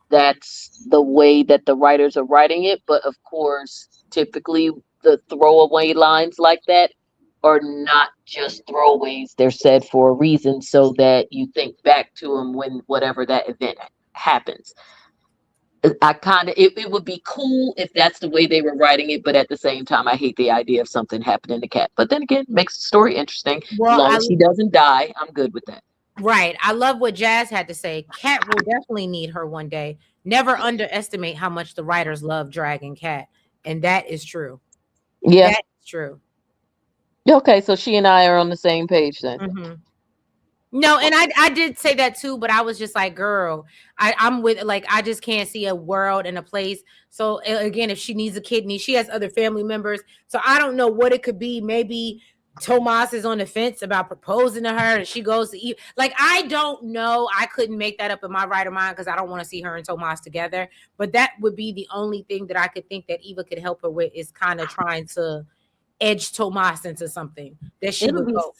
that's the way that the writers are writing it, but of course, typically the throwaway lines like that are not just throwaways. They're said for a reason so that you think back to them when whatever that event happens. I kind of it would be cool if that's the way they were writing it, but at the same time, I hate the idea of something happening to Cat. But then again, makes the story interesting. As Well, long as she doesn't die, I'm good with that. right. I love what Jazz had to say. Cat will definitely need her one day. Never underestimate how much the writers love Dragon Cat. And that is true. Yeah. That is true. Okay, so she and I are on the same page then. Hmm. No, and I did say that too, but I was just like, girl, I'm with like I just can't see a world and a place. So again, if she needs a kidney, she has other family members. So I don't know what it could be. Maybe Tomas is on the fence about proposing to her and she goes to eat. Like, I don't know. I couldn't make that up in my right of mind because I don't want to see her and Tomas together. But that would be the only thing that I could think that Eva could help her with, is kind of trying to edge Tomas into something that she It'll would be go.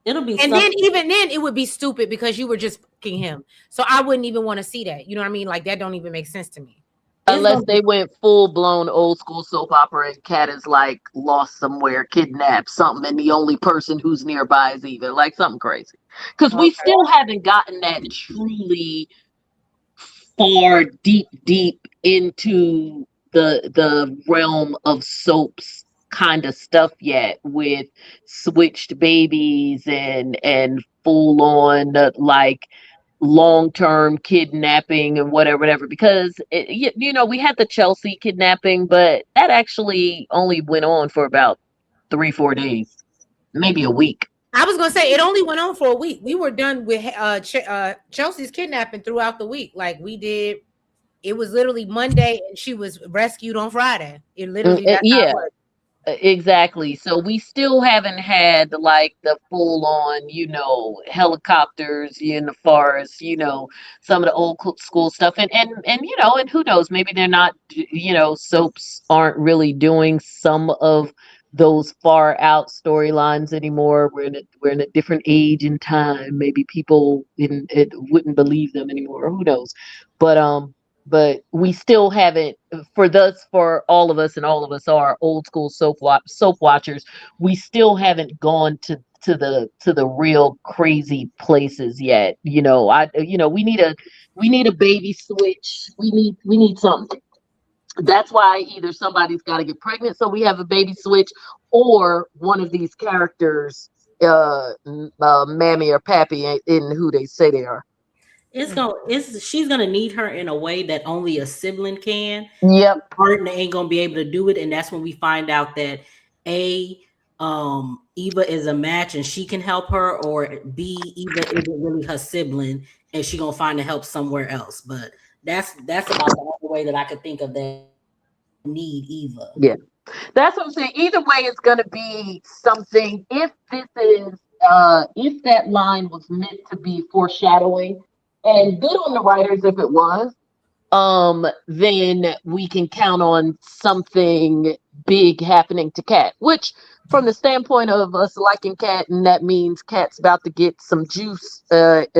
it'll be And then something. even then it would be stupid because you were just fucking him. So I wouldn't even want to see that. You know what I mean? Like, that don't even make sense to me. It's Unless gonna they went full blown old school soap opera and Cat is like lost somewhere, kidnapped, something, and the only person who's nearby is Eva, like something crazy. Because we Okay. still haven't gotten that truly far, deep into the realm of soaps kind of stuff yet, with switched babies and full on like long-term kidnapping and whatever, because we had the Chelsea kidnapping, but that actually only went on for about 3-4 days, maybe a week. I was gonna say it only went on for a week. We were done with Chelsea's kidnapping throughout the week. Like, we did. It was literally Monday and she was rescued on Friday. It literally, that's how it Yeah. was. Exactly. So we still haven't had like the full on, helicopters in the forest, some of the old school stuff. And who knows, maybe they're not, soaps aren't really doing some of those far out storylines anymore. We're in a different age and time. Maybe people in it wouldn't believe them anymore. Who knows? But we still haven't, for all of us, and all of us are old school soap watchers, we still haven't gone to the real crazy places yet. We need a baby switch. We need something. That's why either somebody's got to get pregnant so we have a baby switch, or one of these characters, mammy or pappy, ain't in who they say they are. she's gonna need her in a way that only a sibling can. Yep. Partner ain't gonna be able to do it, and that's when we find out that a Eva is a match and she can help her, or B, Eva isn't really her sibling and she gonna find the help somewhere else. But that's about the only way that I could think of that need Eva. Yeah. That's what I'm saying. Either way, it's going to be something. If that line was meant to be foreshadowing, and good on the writers if it was, then we can count on something big happening to Cat. Which, from the standpoint of us liking Cat, and that means Cat's about to get some juice,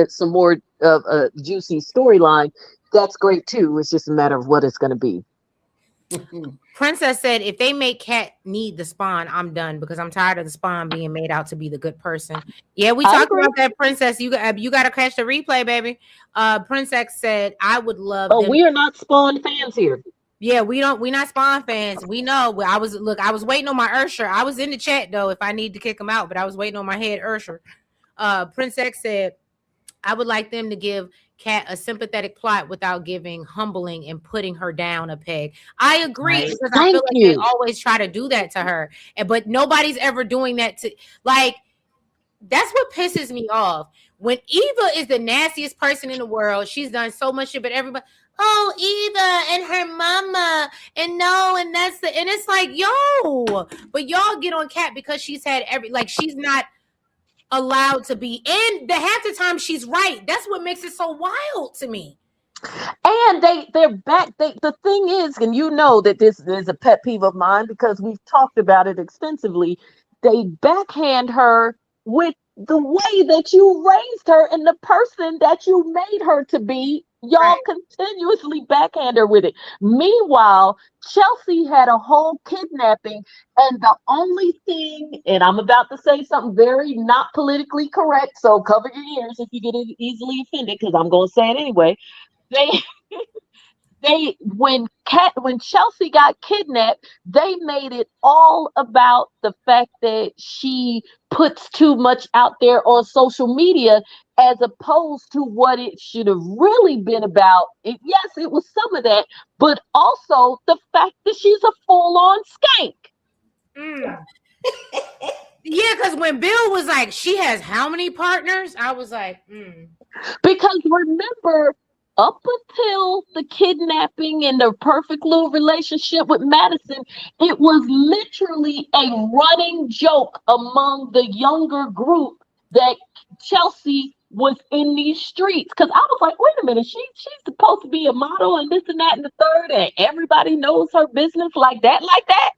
some more of a juicy storyline. That's great too. It's just a matter of what it's going to be. Princess said, if they make Cat need the spawn, I'm done because I'm tired of the spawn being made out to be the good person. Yeah, we I talked agree. about that, Princess. You got to catch the replay, baby. Princess said, I would love Oh, them. we are not Spawn fans here. Yeah, we're not Spawn fans. We know. I was waiting on my Ursher. I was in the chat though if I need to kick him out, but I was waiting on my head Ursher. Princess said, I would like them to give Kat a sympathetic plot without giving humbling and putting her down a peg. I agree, Right. because I Thank feel like they you. always try to do that to her, but nobody's ever doing that to, like, that's what pisses me off. When Eva is the nastiest person in the world, she's done so much shit, but everybody, oh, Eva and her mama, and no, and it's like, yo, but y'all get on Kat because she's had she's not allowed to be, and the half the time she's right. That's what makes it so wild to me. And they're back. The thing is, and you know that this is a pet peeve of mine because we've talked about it extensively. They backhand her with the way that you raised her and the person that you made her to be. Y'all Right. continuously backhand her with it. Meanwhile, Chelsea had a whole kidnapping, and the only thing, and I'm about to say something very not politically correct, so cover your ears if you get easily offended, because I'm going to say it anyway. They when Chelsea got kidnapped, they made it all about the fact that she puts too much out there on social media, as opposed to what it should have really been about. Yes, it was some of that, but also the fact that she's a full-on skank. Mm. Yeah, because when Bill was like, she has how many partners? I was like, Because remember, up until the kidnapping and the perfect little relationship with Madison, it was literally a running joke among the younger group that Chelsea was in these streets. Because I was like, wait a minute, she's supposed to be a model and this and that and the third, and everybody knows her business like that, like that.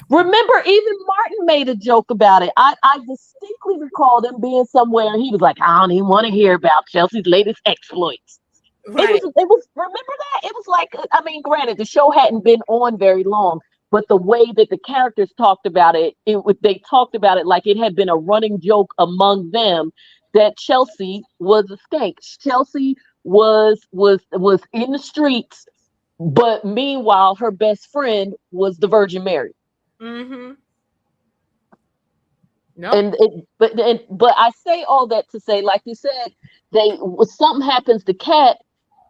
Remember, even Martin made a joke about it. I distinctly recall them being somewhere and he was like, I don't even want to hear about Chelsea's latest exploits. right. It was, remember that? It was like, I mean, granted, the show hadn't been on very long, but the way that the characters talked about it, they talked about it like it had been a running joke among them that Chelsea was a skank. Chelsea was in the streets, but meanwhile, her best friend was the Virgin Mary. Mm-hmm. Nope. But I say all that to say, like you said, something happens to Kat,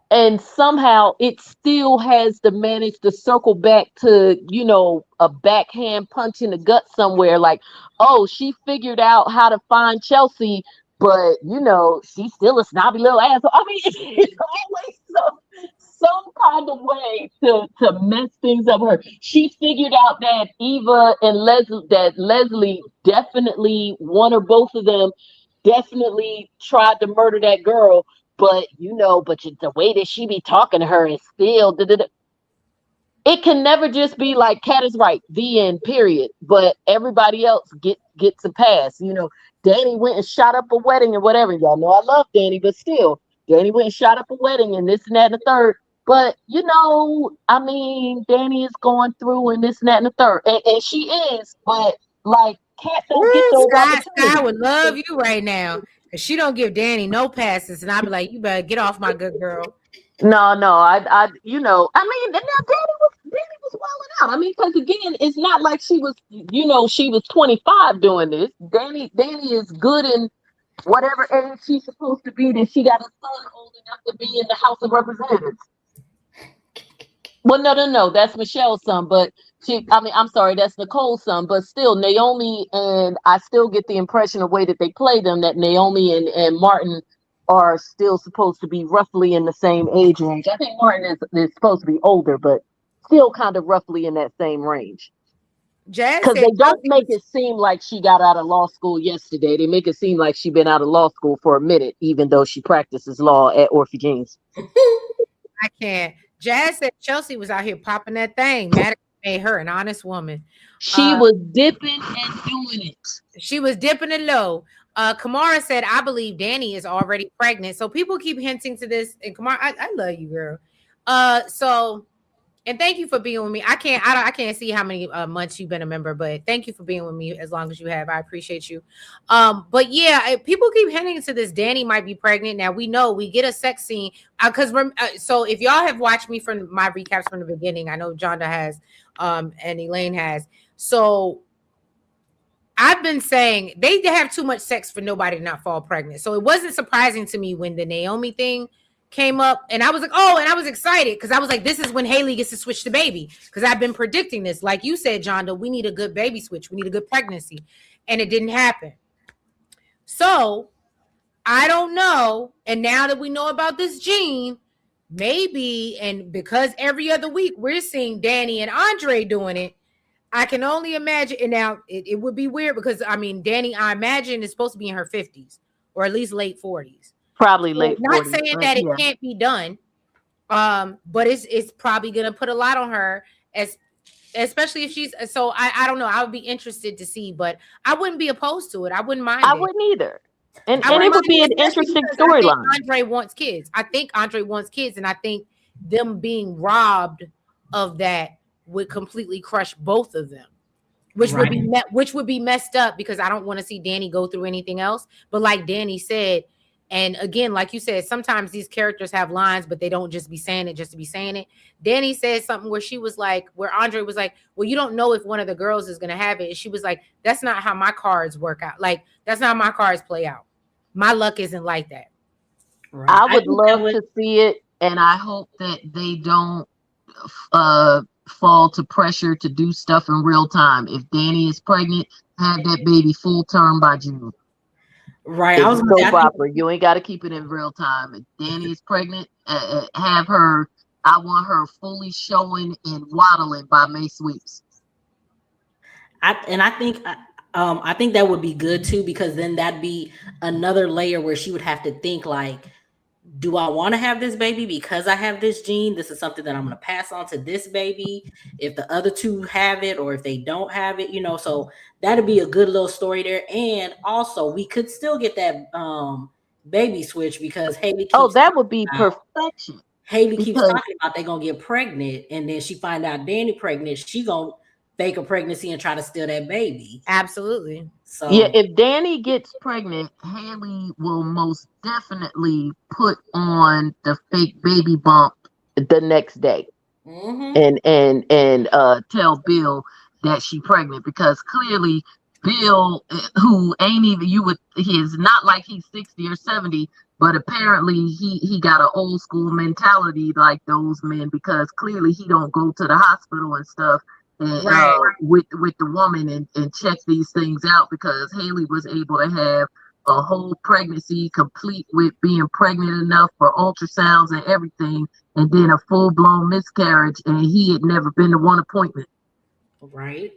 and somehow it still has to manage to circle back to, a backhand punch in the gut somewhere. Like, oh, she figured out how to find Chelsea, but she's still a snobby little asshole. I mean, it's always some kind of way to mess things up. She figured out that Eva and Leslie definitely, one or both of them definitely tried to murder that girl. But the way that she be talking to her is still it can never just be like Kat is right, the end, period. But everybody else gets a pass. Danny went and shot up a wedding and whatever. Y'all know I love Danny, but still, Danny went and shot up a wedding and this and that and the third. But I mean, Danny is going through and this and that and the third, and she is. But like, Kat don't get those opportunities. Sky would love you right now because she don't give Danny no passes, and I'd be like, you better get off my good girl. No, I I mean, now Danny was wilding out. I mean, because again, it's not like she was, she was 25 doing this. Danny is good in whatever age she's supposed to be. That she got a son old enough to be in the House of Representatives. Well, no, that's Michelle's son, but I'm sorry, that's Nicole's son, but still, Naomi, and I still get the impression the way that they play them that Naomi and Martin are still supposed to be roughly in the same age range. I think Martin is supposed to be older, but still kind of roughly in that same range. Jazz Because said they don't make it seem like she got out of law school yesterday. They make it seem like she's been out of law school for a minute, even though she practices law at Orpheus. I can't. Jazz said Chelsea was out here popping that thing. Maddox made her an honest woman. She was dipping and doing it. She was dipping it low. Kamara said, I believe Danny is already pregnant. So people keep hinting to this. And Kamara, I love you, girl. And thank you for being with me. I can't see how many months you've been a member, but thank you for being with me as long as you have. I appreciate you. But yeah, people keep hinting to this. Danny might be pregnant. Now we know we get a sex scene so if y'all have watched me from my recaps from the beginning, I know Jonda has, and Elaine has. So I've been saying they have too much sex for nobody to not fall pregnant. So it wasn't surprising to me when the Naomi thing came up, and I was like, oh, and I was excited because I was like, this is when Haley gets to switch the baby, because I've been predicting this. Like you said, Jonda, we need a good baby switch. We need a good pregnancy. And it didn't happen. So I don't know. And now that we know about this gene, maybe, and because every other week we're seeing Danny and Andre doing it, I can only imagine. And now it would be weird because, I mean, Danny, I imagine, is supposed to be in her 50s or at least late 40s. Probably late 40s. Not saying that it can't be done, but it's probably going to put a lot on her, especially if she's. So I don't know. I would be interested to see, but I wouldn't be opposed to it. I wouldn't mind. I wouldn't either. And it would be an interesting storyline. Andre wants kids. I think Andre wants kids, and I think them being robbed of that would completely crush both of them, which would be messed up, because I don't want to see Danny go through anything else. But like Danny said, And again, like you said, sometimes these characters have lines, but they don't just be saying it just to be saying it. Danny said something where she was like, where Andre was like, well, you don't know if one of the girls is going to have it. And she was like, that's not how my cards work out. Like, that's not how my cards play out. My luck isn't like that. Right. I I would think that love would to see it, and I hope that they don't fall to pressure to do stuff in real time. If Danny is pregnant, have that baby full term by June. right. I It's was a gonna say soap I think opera. You ain't got to keep it in real time. If Danny is pregnant, have her. I want her fully showing and waddling by May Sweeps. I think that would be good too, because then that'd be another layer where she would have to think like, do I want to have this baby because I have this gene? This is something that I'm going to pass on to this baby if the other two have it, or if they don't have it, so that'd be a good little story there. And also we could still get that baby switch, because Oh, that would be about perfection. Haley keeps Because talking about they gonna get pregnant, and then she find out Danny pregnant. She gonna fake a pregnancy and try to steal that baby. Absolutely. yeah, So if Danny gets pregnant, Haley will most definitely put on the fake baby bump the next day. mhm. And tell Bill that she pregnant, because clearly Bill, who ain't even, you would, he is not like he's 60 or 70, but apparently he got an old school mentality like those men, because clearly he don't go to the hospital and stuff, and Right. with the woman, and check these things out, because Haley was able to have a whole pregnancy complete with being pregnant enough for ultrasounds and everything, and then a full-blown miscarriage, and he had never been to one appointment. Right.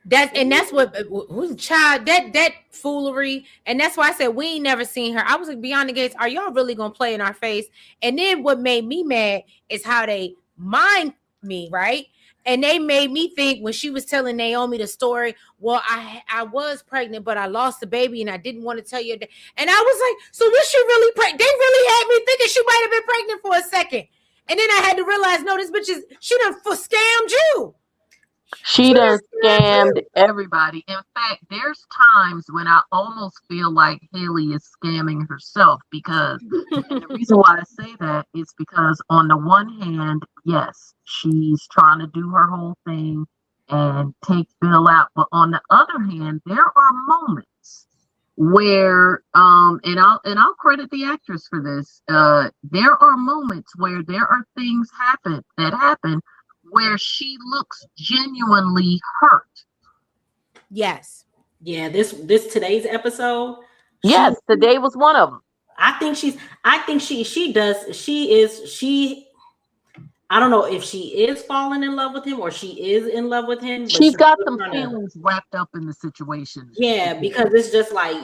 That's what who's child that foolery, and that's why I said we ain't never seen her. I was like, Beyond the Gates, are y'all really gonna play in our face? And then what made me mad is how they mind me, right? And they made me think when she was telling Naomi the story, well, I was pregnant, but I lost the baby and I didn't want to tell you that. And I was like, so was she really pregnant? They really had me thinking she might have been pregnant for a second. And then I had to realize, no, this bitch she done scammed you. She done scammed everybody. In fact, there's times when I almost feel like Haley is scamming herself, because, and the reason why I say that is because on the one hand, yes, she's trying to do her whole thing and take Bill out, but on the other hand, there are moments where and I'll credit the actress for this. There are moments where there are things happen where she looks genuinely hurt. Yes. Yeah. This today's episode. She. Yes, today was one of them. I think she does. She. I don't know if she is falling in love with him or she is in love with him, but She's she's got still some trying to. feelings wrapped up in the situation. Yeah, because it's just like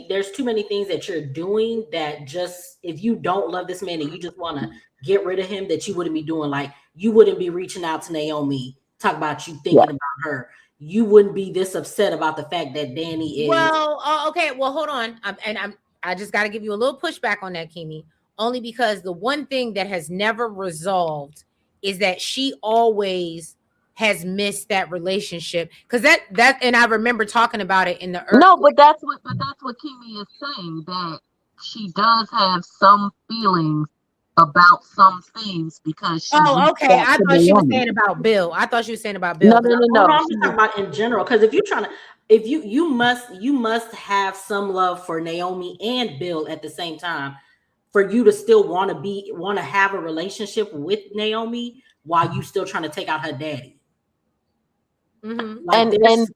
there's too many things that you're doing that, just if you don't love this man and you just want to get rid of him, that you wouldn't be doing. Like, you wouldn't be reaching out to Naomi, talk about you Yeah. thinking about her. You wouldn't be this upset about the fact that Danny is. Well, okay. Well, hold on. I just got to give you a little pushback on that, Kimi, only because the one thing that has never resolved is that she always has missed that relationship, because and I remember talking about it in the No, but that's what Kimi is saying, that she does have some feelings about some things, because she Oh, reached okay. out I to thought she was Naomi. saying about Bill. I thought she was saying about Bill. No, no, no, Oh no, no. I'm just talking about in general. Because if you're trying to, if you must have some love for Naomi and Bill at the same time, for you to still want to have a relationship with Naomi while you still trying to take out her daddy. Mm-hmm. Like, and there's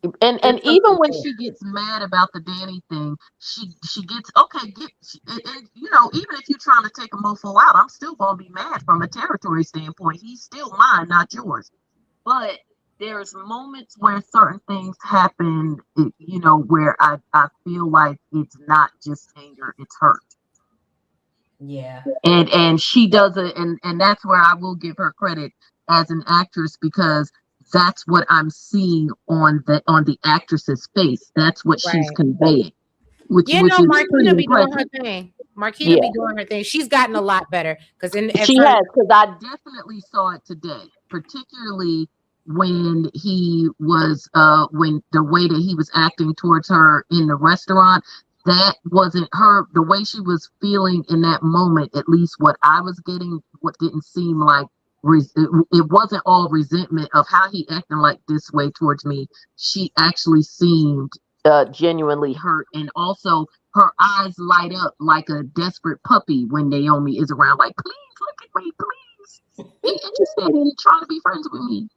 even something when there. she gets mad about the Danny thing, she gets okay. Even if you're trying to take a mofo out, I'm still gonna be mad from a territory standpoint. He's still mine, not yours. But there's moments where certain things happen, where I feel like it's not just anger, it's hurt. Yeah. And she does it, and that's where I will give her credit as an actress, because that's what I'm seeing on the actress's face. That's what she's Right. conveying, which Yeah, which no, is pretty Marquita be doing her impressive. thing. Marquita Yeah, be doing her thing. She's gotten a lot better because at she first, has, because I definitely saw it today, particularly when he was when the way that he was acting towards her in the restaurant. that wasn't her, the way she was feeling in that moment, at least what I was getting, what didn't seem like it wasn't all resentment of how he acting like this way towards me. She actually seemed genuinely hurt, and also her eyes light up like a desperate puppy when Naomi is around, like, please look at me, please be interested in trying to be friends with me.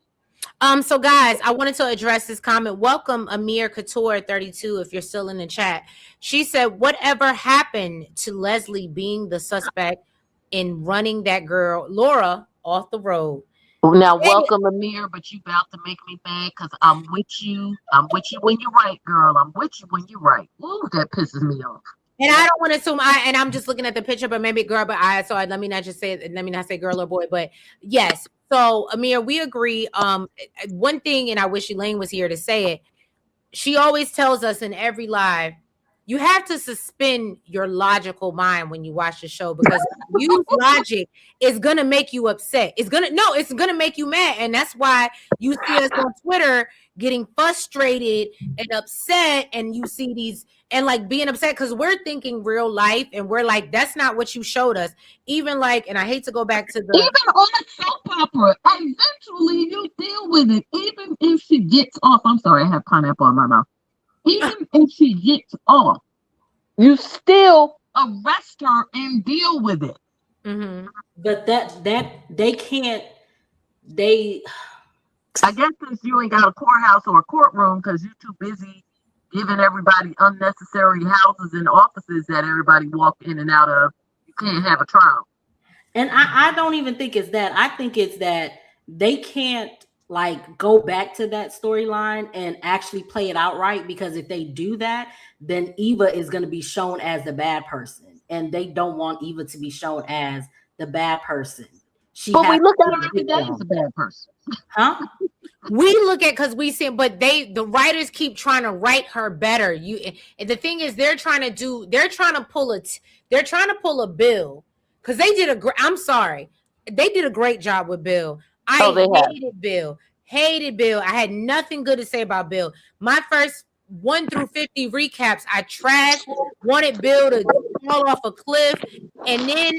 So guys, I wanted to address this comment. Welcome Amir Couture 32 if you're still in the chat. She said, whatever happened to Leslie being the suspect in running that girl Laura off the road? Now, welcome Amir, but you about to make me mad because I'm with you. I'm with you when you're right, girl. I'm with you when you're right. Ooh, that pisses me off. And I don't want to assume and I'm just looking at the picture, but maybe girl, but let me not say girl or boy, but yes. So Amir, we agree. One thing, and I wish Elaine was here to say it. She always tells us in every live, you have to suspend your logical mind when you watch the show, because use logic is gonna make you upset. It's gonna make you mad, and that's why you see us on Twitter getting frustrated and upset, and you see these and like being upset because we're thinking real life, and we're like, that's not what you showed us. Even like, and I hate to go back to the even on a soap opera, eventually you deal with it. Even if she gets off, I'm sorry, I have pineapple in my mouth. Even if she gets off, you still arrest her and deal with it. Mm-hmm. But that they can't. I guess since you ain't got a courthouse or a courtroom because you're too busy giving everybody unnecessary houses and offices that everybody walk in and out of, you can't have a trial. And I don't even think it's that. I think it's that they can't like go back to that storyline and actually play it out right, because if they do that, then Eva is going to be shown as the bad person, and they don't want Eva to be shown as the bad person. But we look at her every day as a bad person. Huh? We look at, because we see, but the writers keep trying to write her better. And the thing is, they're trying to pull a Bill, because they did I'm sorry, they did a great job with Bill. Hated Bill. I had nothing good to say about Bill. My first 1 through 50 recaps, I trashed, wanted Bill to fall off a cliff, and then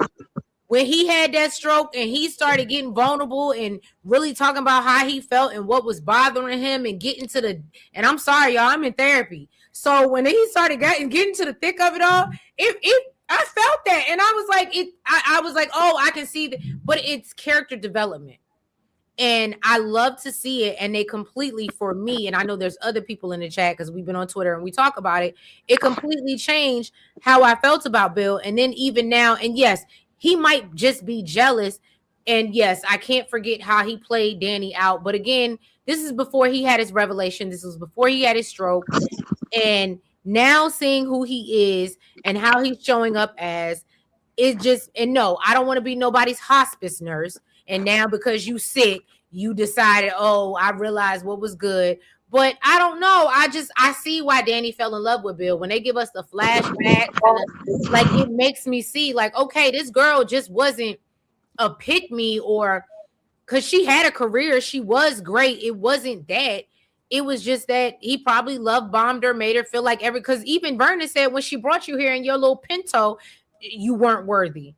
when he had that stroke and he started getting vulnerable and really talking about how he felt and what was bothering him and getting to and I'm sorry, y'all, I'm in therapy. So when he started getting to the thick of it all, I felt that. And I was like, I was like, oh, I can see that. But it's character development. And I love to see it. And they completely, for me, and I know there's other people in the chat because we've been on Twitter and we talk about it, it completely changed how I felt about Bill. And then even now, and yes, he might just be jealous. And yes, I can't forget how he played Danny out. But again, this is before he had his revelation. This was before he had his stroke. And now seeing who he is and how he's showing up as is just, and no, I don't want to be nobody's hospice nurse. And now because you sick, you decided, oh, I realized what was good. But I don't know. I see why Danny fell in love with Bill. When they give us the flashback, like it makes me see, like, okay, this girl just wasn't a pick me, or because she had a career, she was great. It wasn't that. It was just that he probably love bombed her, made her feel like because even Vernon said when she brought you here in your little Pinto, you weren't worthy.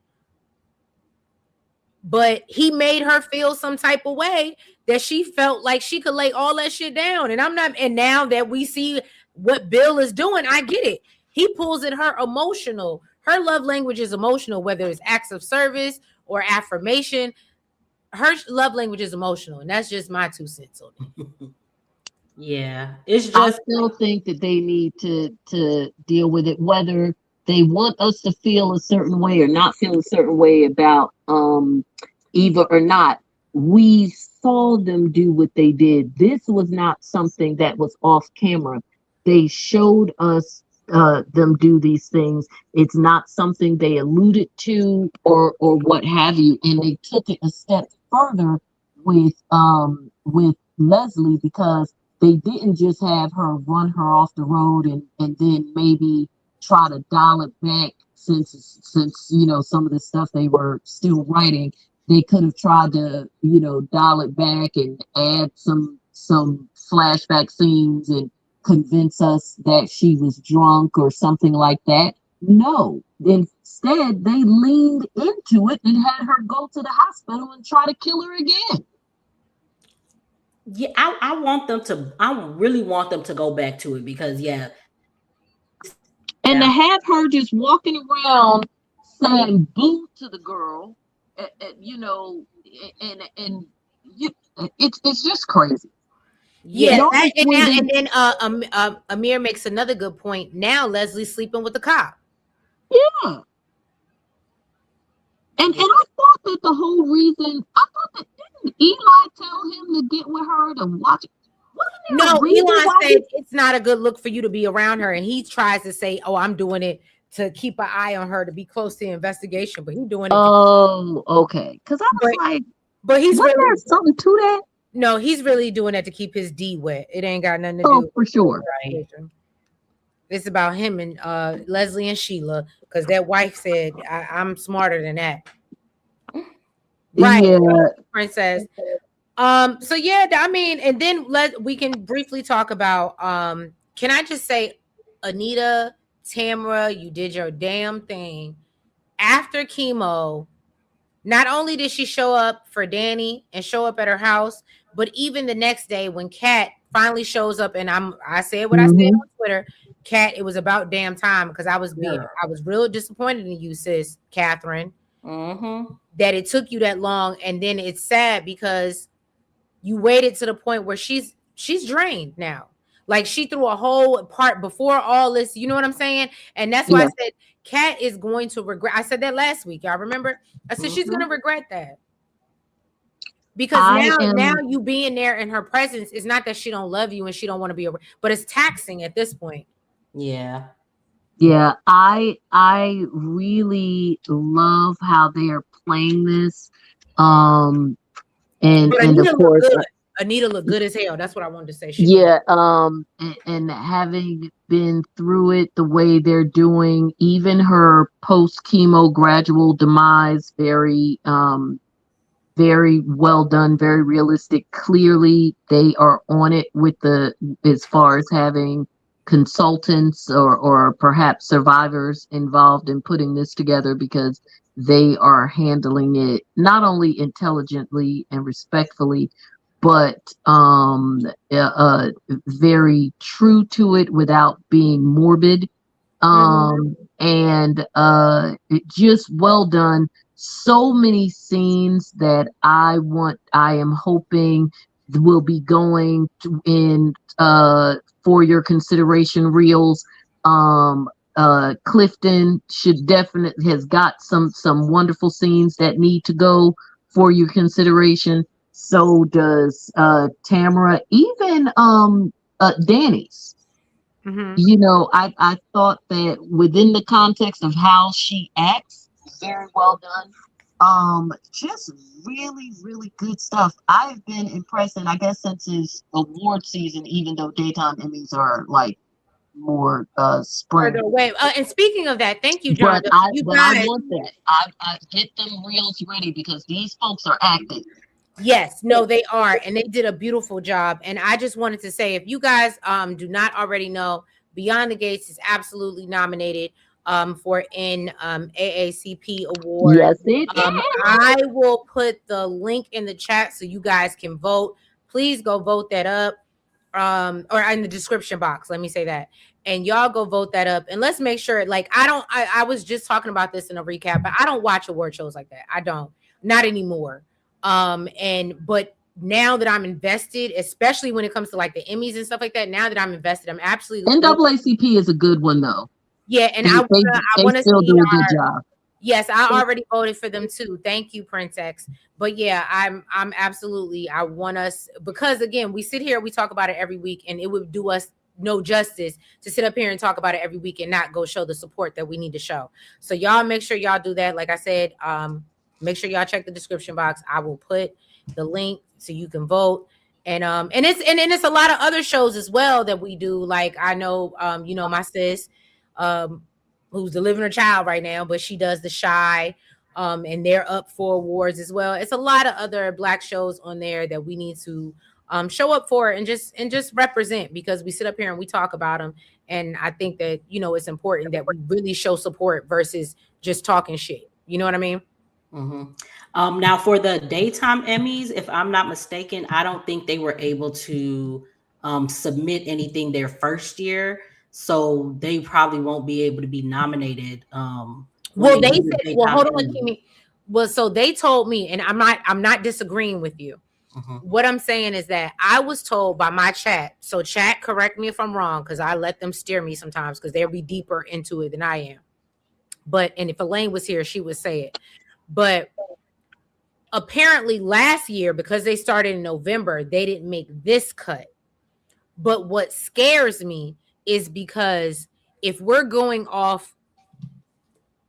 But he made her feel some type of way that she felt like she could lay all that shit down. And now that we see what Bill is doing, I get it. He pulls at her emotional. Her love language is emotional, whether it's acts of service or affirmation. Her love language is emotional. And that's just my 2 cents on it. Yeah. It's just, I still think that they need to deal with it, whether they want us to feel a certain way or not feel a certain way about Eva or not. We saw them do what they did. This was not something that was off camera. They showed us them do these things. It's not something they alluded to or what have you. And they took it a step further with Leslie, because they didn't just have her run her off the road and then maybe try to dial it back, since you know some of the stuff they were still writing. They could have tried to, you know, dial it back and add some flashback scenes and convince us that she was drunk or something like that. No, instead they leaned into it and had her go to the hospital and try to kill her again. Yeah, I want them to. I really want them to go back to it because yeah, And to down. have her just walking around saying boo to the girl, you know, and you, it's just crazy. Yeah, Yes. Notice and when now they, and then Amir makes another good point. Now Leslie's sleeping with the cop. yeah, and Yeah. I thought that the whole reason, I thought that didn't Eli tell him to get with her to watch it? Wasn't there a No, reason Elon why said he? it's not a good look for you to be around her, and he tries to say, "Oh, I'm doing it to keep an eye on her to be close to the investigation," but he's doing it. Oh, okay. Because I was But like, but he's wasn't there really something to that? no, he's really doing that to keep his D wet. It ain't got nothing to Oh, do for sure. with Right. investigation. It's about him and Leslie and Sheila because that wife said, "I'm smarter than that." Right, Yeah. princess. So yeah, I mean, and then we can briefly talk about can I just say, Anita, Tamara, you did your damn thing. After chemo, not only did she show up for Danny and show up at her house, but even the next day when Kat finally shows up, and I said what I said Hmm. on Twitter, Kat, it was about damn time because Yeah. I was real disappointed in you, sis, Catherine, Mm-hmm. that it took you that long. And then it's sad because you waited to the point where she's drained now. Like she threw a whole part before all this, you know what I'm saying? And that's why I Yeah. said Kat is going to regret. I said that last week. Y'all remember? I said she's gonna Mm-hmm. regret that. Because I now am. you being there in her presence is not that she don't love you and she don't want to be around, but it's taxing at this point. Yeah. Yeah, I really love how they are playing this. Um But and of Anita looked course, good. Anita looked good as hell. That's what I wanted to say. She looked yeah, and having been through it the way they're doing, even her post chemo gradual demise, very well done, very realistic. Clearly, they are on it with the as far as having consultants or perhaps survivors involved in putting this together because they are handling it not only intelligently and respectfully, but very true to it without being morbid, Mhm. and it just well done. So many scenes that I am hoping will be going to, in for your consideration reels. Clifton should definitely has got some wonderful scenes that need to go for your consideration. So does Tamara, even Danny's. Mhm. You know, I thought that within the context of how she acts, very well done. Just really, really good stuff. I've been impressed, and I guess since it's award season, even though daytime Emmys are like more Further spring. away. And speaking of that, thank you, John. But I You but I guys, want that. I get them reels ready because these folks are acting. yes, no, they are, and they did a beautiful job. And I just wanted to say, if you guys do not already know, Beyond the Gates is absolutely nominated for an AACP award. Yes, it I will put the link in the chat so you guys can vote. Please go vote that up. Or in the description box, let me say that. And y'all go vote that up. And let's make sure, like, I was just talking about this in a recap, but I don't watch award shows like that. I don't, not anymore. But now that I'm invested, especially when it comes to like the Emmys and stuff like that, now that I'm invested, I'm absolutely NAACP is a good one though. yeah, and They they I they wanna still see do a good job. yes, I already voted for them too. Thank you, Princess. But yeah, I'm absolutely I want us because again, we sit here, we talk about it every week, and it would do us no justice to sit up here and talk about it every week and not go show the support that we need to show. So y'all make sure y'all do that. Like I said, make sure y'all check the description box. I will put the link so you can vote. And it's a lot of other shows as well that we do. Like I know my sis um who's delivering a child right now, but she does The Shy, and they're up for awards as well. It's a lot of other Black shows on there that we need to show up for it and just represent, because we sit up here and we talk about them. And I think that, it's important that we really show support versus just talking shit. You know what I mean? Now for the daytime Emmys, if I'm not mistaken, I don't think they were able to submit anything their first year, so they probably won't be able to be nominated. When Well, they they do the said, well, daytime hold on, Emmys. Kimmy. Well, so they told me, and I'm not disagreeing with you. What I'm saying is that I was told by my chat. So chat, correct me if I'm wrong, because I let them steer me sometimes because they'll be deeper into it than I am. And if Elaine was here, she would say it. But apparently last year, because they started in November, they didn't make this cut. But what scares me is because if we're going off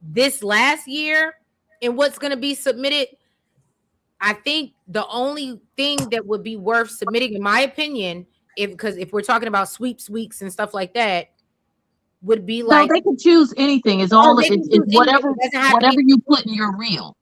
this last year and what's going to be submitted, I think the only thing that would be worth submitting, in my opinion, because if we're talking about sweeps weeks and stuff like that, would be No, like, they can choose anything. It's oh, all they can it's choose anything. whatever It doesn't have to be. whatever you put in your reel.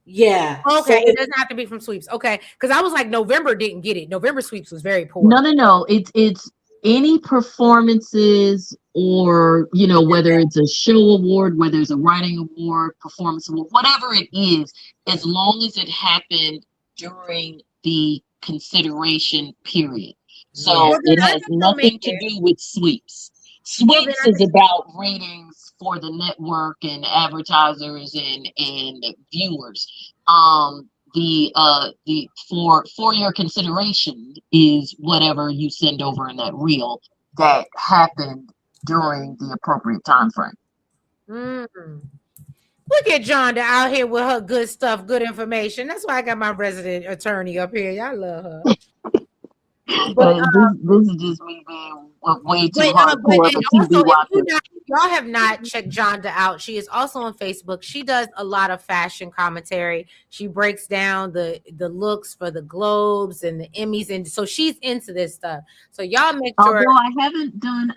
Yeah. Okay, So it doesn't have to be from sweeps. Okay, because I was like, November didn't get it. November sweeps was very No, poor. no. It's any performances, or whether it's a show award, whether it's a writing award, performance award, whatever it is, as long as it happened during the consideration period. So yeah. Well, then it I has think they'll make nothing to it. do with sweeps. Well, then Sweeps I is think. about ratings for the network and advertisers and viewers. The for your consideration is whatever you send over in that reel that happened during the appropriate time frame. Mm. Look at Jonda out here with her good stuff, good information. That's why I got my resident attorney up here. Y'all love her. But This is just me being way too but hardcore of and a also, TV if watcher. y'all have not checked Jonda out, she is also on Facebook. She does a lot of fashion commentary. She breaks down the looks for the Globes and the Emmys, and so she's into this stuff. So y'all make sure. Although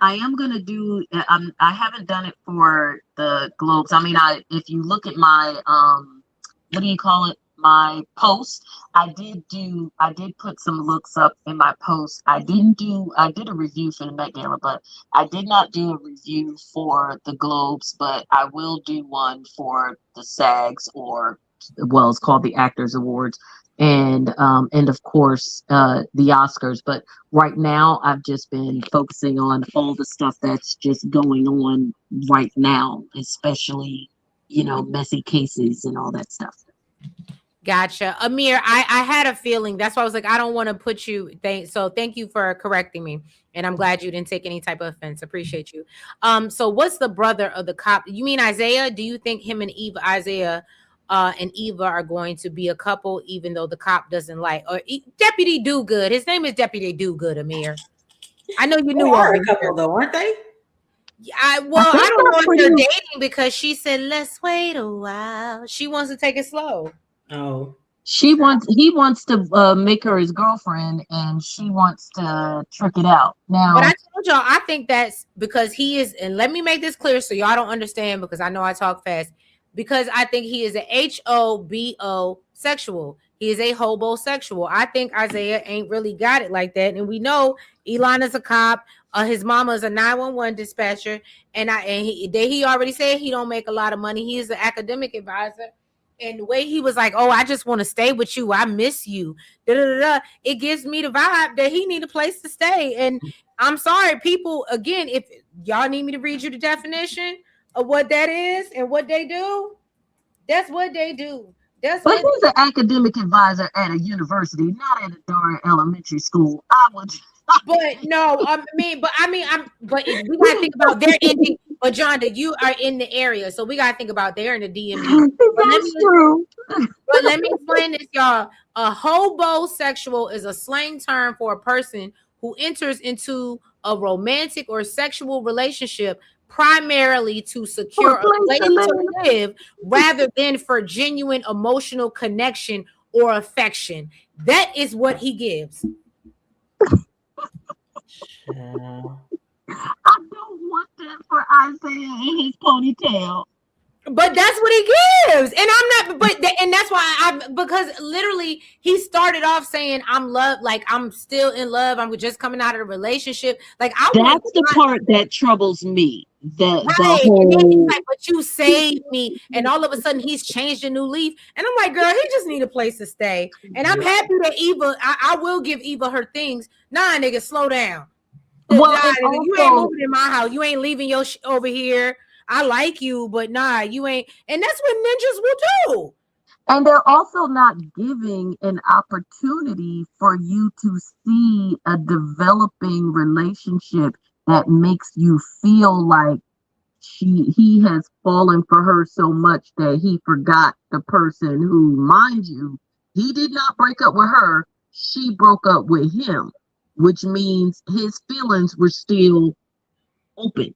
I am gonna do. I haven't done it for the Globes. I mean, if you look at my what do you call it? My post. I did put some looks up in my post. I did a review for the Met Gala, but I did not do a review for the Globes. But I will do one for the SAGs, or well, it's called the Actors Awards, and of course the Oscars. But right now, I've just been focusing on all the stuff that's just going on right now, especially, messy cases and all that stuff. Gotcha. Amir, I had a feeling. That's why I was like, I don't want to put you. Thank you for correcting me. And I'm glad you didn't take any type of offense. Appreciate you. So what's the brother of the cop? You mean Isaiah? Do you think him and Isaiah and Eva are going to be a couple, even though the cop doesn't like, or Deputy Do Good? His name is Deputy Do Good, Amir. I know you They knew are over a couple here. though, aren't they? I don't know if they're dating, because she said, let's wait a while. She wants to take it slow. Oh. He wants to make her his girlfriend, and she wants to trick it out. Now, But I told y'all, I think that's because he is, and let me make this clear so y'all don't understand, because I know I talk fast, because I think he is a HOBO sexual. He is a hobosexual. I think Isaiah ain't really got it like that. And we know Elana's a cop. His mama is a 911 dispatcher. And he already said he don't make a lot of money. He is an academic advisor. And the way he was like, oh, I just want to stay with you. I miss you. Da, da, da, da. It gives me the vibe that he need a place to stay. And I'm sorry, people, again, if y'all need me to read you the definition of what that is and what they do, that's what they do. but he's an academic advisor at a university, not at a darn elementary school. I would. But no, we gotta think about their ending. But Jonda, you are in the area, so we gotta think about they're in the DMV. That's true. But let me explain this, y'all. A hobosexual is a slang term for a person who enters into a romantic or sexual relationship primarily to secure a place to live rather than for genuine emotional connection or affection. That is what he gives. I don't want that for Isaiah and his ponytail. But that's what he gives, and I'm not. And that's why because literally he started off saying I'm love, like I'm still in love. I'm just coming out of a relationship. Like I want That's the part that troubles me. The right, and then he's whole like, "But you saved me," and all of a sudden he's changed a new leaf, and I'm like, "Girl, he just need a place to stay." And I'm happy that Eva, I will give Eva her things. Nah, nigga, slow down. Nah, well, and nigga, you ain't also moving in my house. You ain't leaving your over here. I like you, but nah, you ain't. And that's what ninjas will do. and they're also not giving an opportunity for you to see a developing relationship that makes you feel like he has fallen for her so much that he forgot the person who, mind you, he did not break up with her, she broke up with him, which means his feelings were still open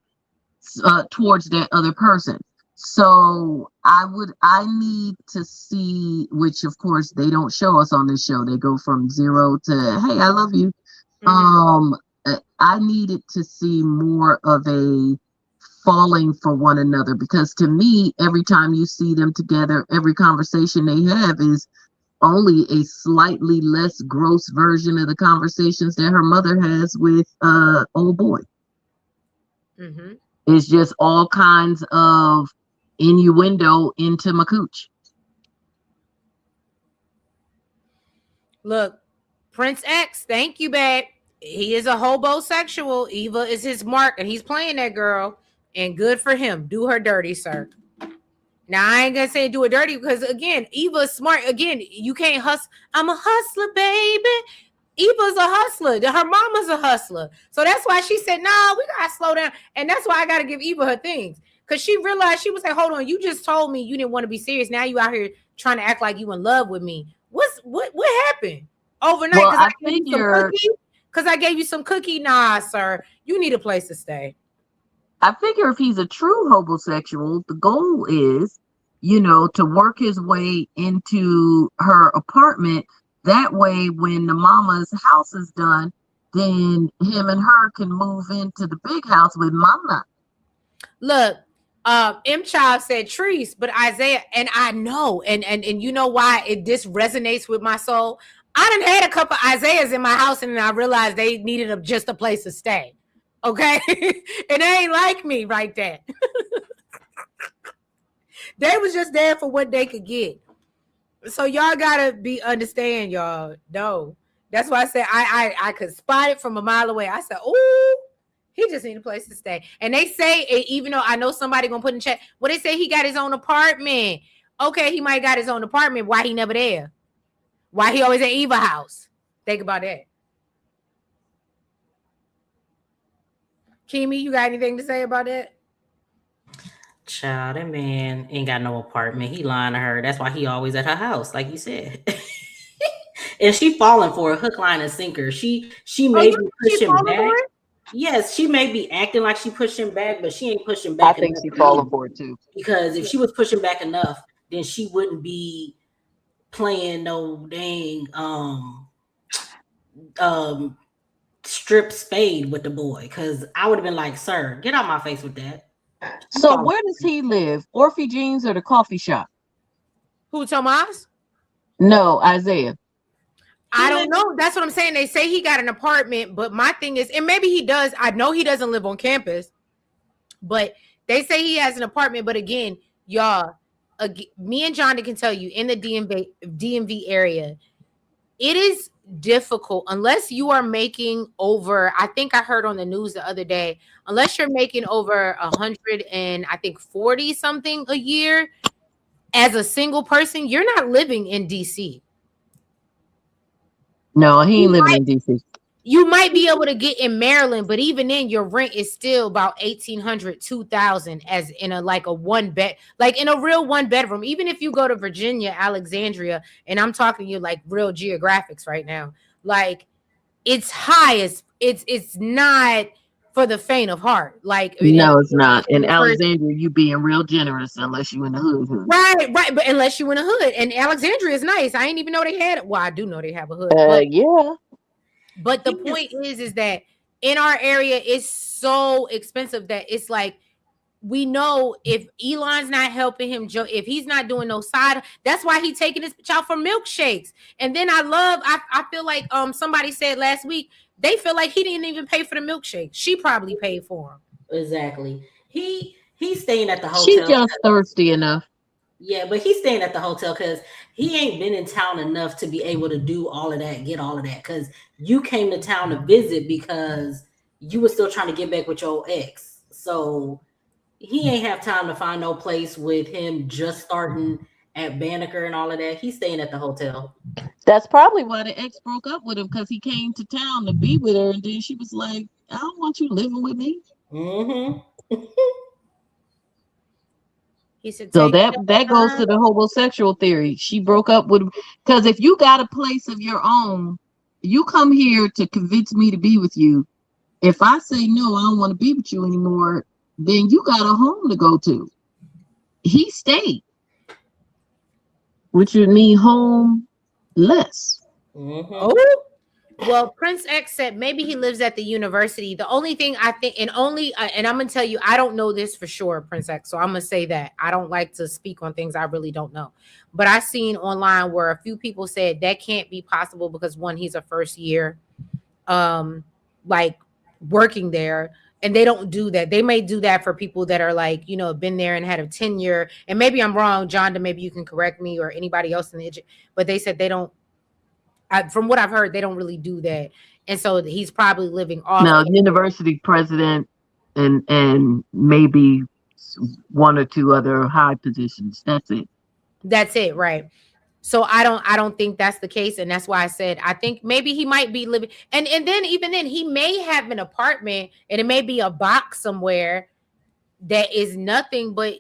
towards that other person. So I need to see, which of course they don't show us on this show. They go from 0 to hey, I love you. Um, I needed to see more of a falling for one another, because to me, every time you see them together, every conversation they have is only a slightly less gross version of the conversations that her mother has with old boy. Mm-hmm. It's just all kinds of innuendo into my cooch. Look, Prince X, thank you, babe. He is a hobosexual. Eva is his mark, and he's playing that girl. And good for him. Do her dirty, sir. Now I ain't gonna say do it dirty because again, Eva's smart. Again, you can't hustle. I'm a hustler, baby. Eva's a hustler. Her mama's a hustler. So that's why she said, "No, we gotta slow down." And that's why I gotta give Eva her things. Cause she realized, she was like, "Hold on, you just told me you didn't want to be serious. Now you out here trying to act like you in love with me. What happened overnight? Well, Cause I I gave you some figure cookie? Cause I gave you some cookie? Nah, sir. You need a place to stay." if he's a true homosexual, the goal is, to work his way into her apartment. That way, when the mama's house is done, then him and her can move into the big house with mama. Look, M Child said trees, but Isaiah, and I know, and you know why this resonates with my soul. I done had a couple Isaiahs in my house, and I realized they needed just a place to stay. Okay, and they ain't like me right there. They was just there for what they could get. So y'all gotta understand, y'all. No, that's why I said I could spot it from a mile away. I said, "Ooh, he just need a place to stay." And they say, even though I know somebody gonna put in chat, well, they say he got his own apartment. Okay, he might got his own apartment. Why he never there? Why he always at Eva house? Think about that. Kimi, you got anything to say about that? Child, that man ain't got no apartment. He lying to her. That's why he always at her house, like you said. And she falling for a hook, line, and sinker. She may be pushing back. Yes, she may be acting like she pushing back, but she ain't pushing back. I think she's falling for it too. Because if she was pushing back enough, then she wouldn't be playing no dang strip spade with the boy. Because I would have been like, "Sir, get out my face with that." So where does he live? Orphe Jeans or the coffee shop? Who, Tomas? No, Isaiah. I don't know. That's what I'm saying. They say he got an apartment, but my thing is, and maybe he does. I know he doesn't live on campus, but they say he has an apartment. But again, y'all, me and Johnny can tell you, in the DMV area, it is difficult unless you are making over. I think I heard on the news the other day, unless you're making over 100 and I think 40 something a year as a single person, you're not living in DC. No, he ain't living in DC. You might be able to get in Maryland, but even then, your rent is still about $1,800, $2,000 as in a one bed, like in a real one bedroom. Even if you go to Virginia, Alexandria, and I'm talking to you like real geographics right now, like it's high as it's not for the faint of heart. Like no, it's not. In Alexandria, you being real generous unless you in the hood. Right. But unless you in the hood, and Alexandria is nice. I didn't even know they had it. Well, I do know they have a hood. Yeah. But the point is that in our area, it's so expensive that it's like we know if Elon's not helping him, if he's not doing no side, that's why he's taking his bitch out for milkshakes. And then I feel like somebody said last week they feel like he didn't even pay for the milkshake. She probably paid for him. Exactly. He's staying at the She hotel. just thirsty enough. Yeah, but he's staying at the hotel because he ain't been in town enough to be able to do all of that, get all of that. Because you came to town to visit because you were still trying to get back with your ex. So he ain't have time to find no place with him just starting at Banneker and all of that. He's staying at the hotel. That's probably why the ex broke up with him, because he came to town to be with her, and then she was like, I don't want you living with me. Mm-hmm. He said, so that goes to the homosexual theory. She broke up with him because if you got a place of your own, you come here to convince me to be with you. If I say no, I don't want to be with you anymore, then you got a home to go to. He stayed, which would mean home less. Mm-hmm. Oh, well, Prince X said maybe he lives at the university. The only thing I think, and I'm gonna tell you, I don't know this for sure, Prince X. So I'm gonna say that I don't like to speak on things I really don't know. But I seen online where a few people said that can't be possible because one, he's a first year, like working there, and they don't do that. They may do that for people that are like, you know, been there and had a tenure. And maybe I'm wrong, John. Maybe you can correct me or anybody else in the. But they said they don't. From what I've heard, they don't really do that, and so he's probably living off. No, university president and maybe one or two other high positions. That's it. That's it, right? So I don't think that's the case, and that's why I said I think maybe he might be living, and then even then he may have an apartment, and it may be a box somewhere that is nothing. But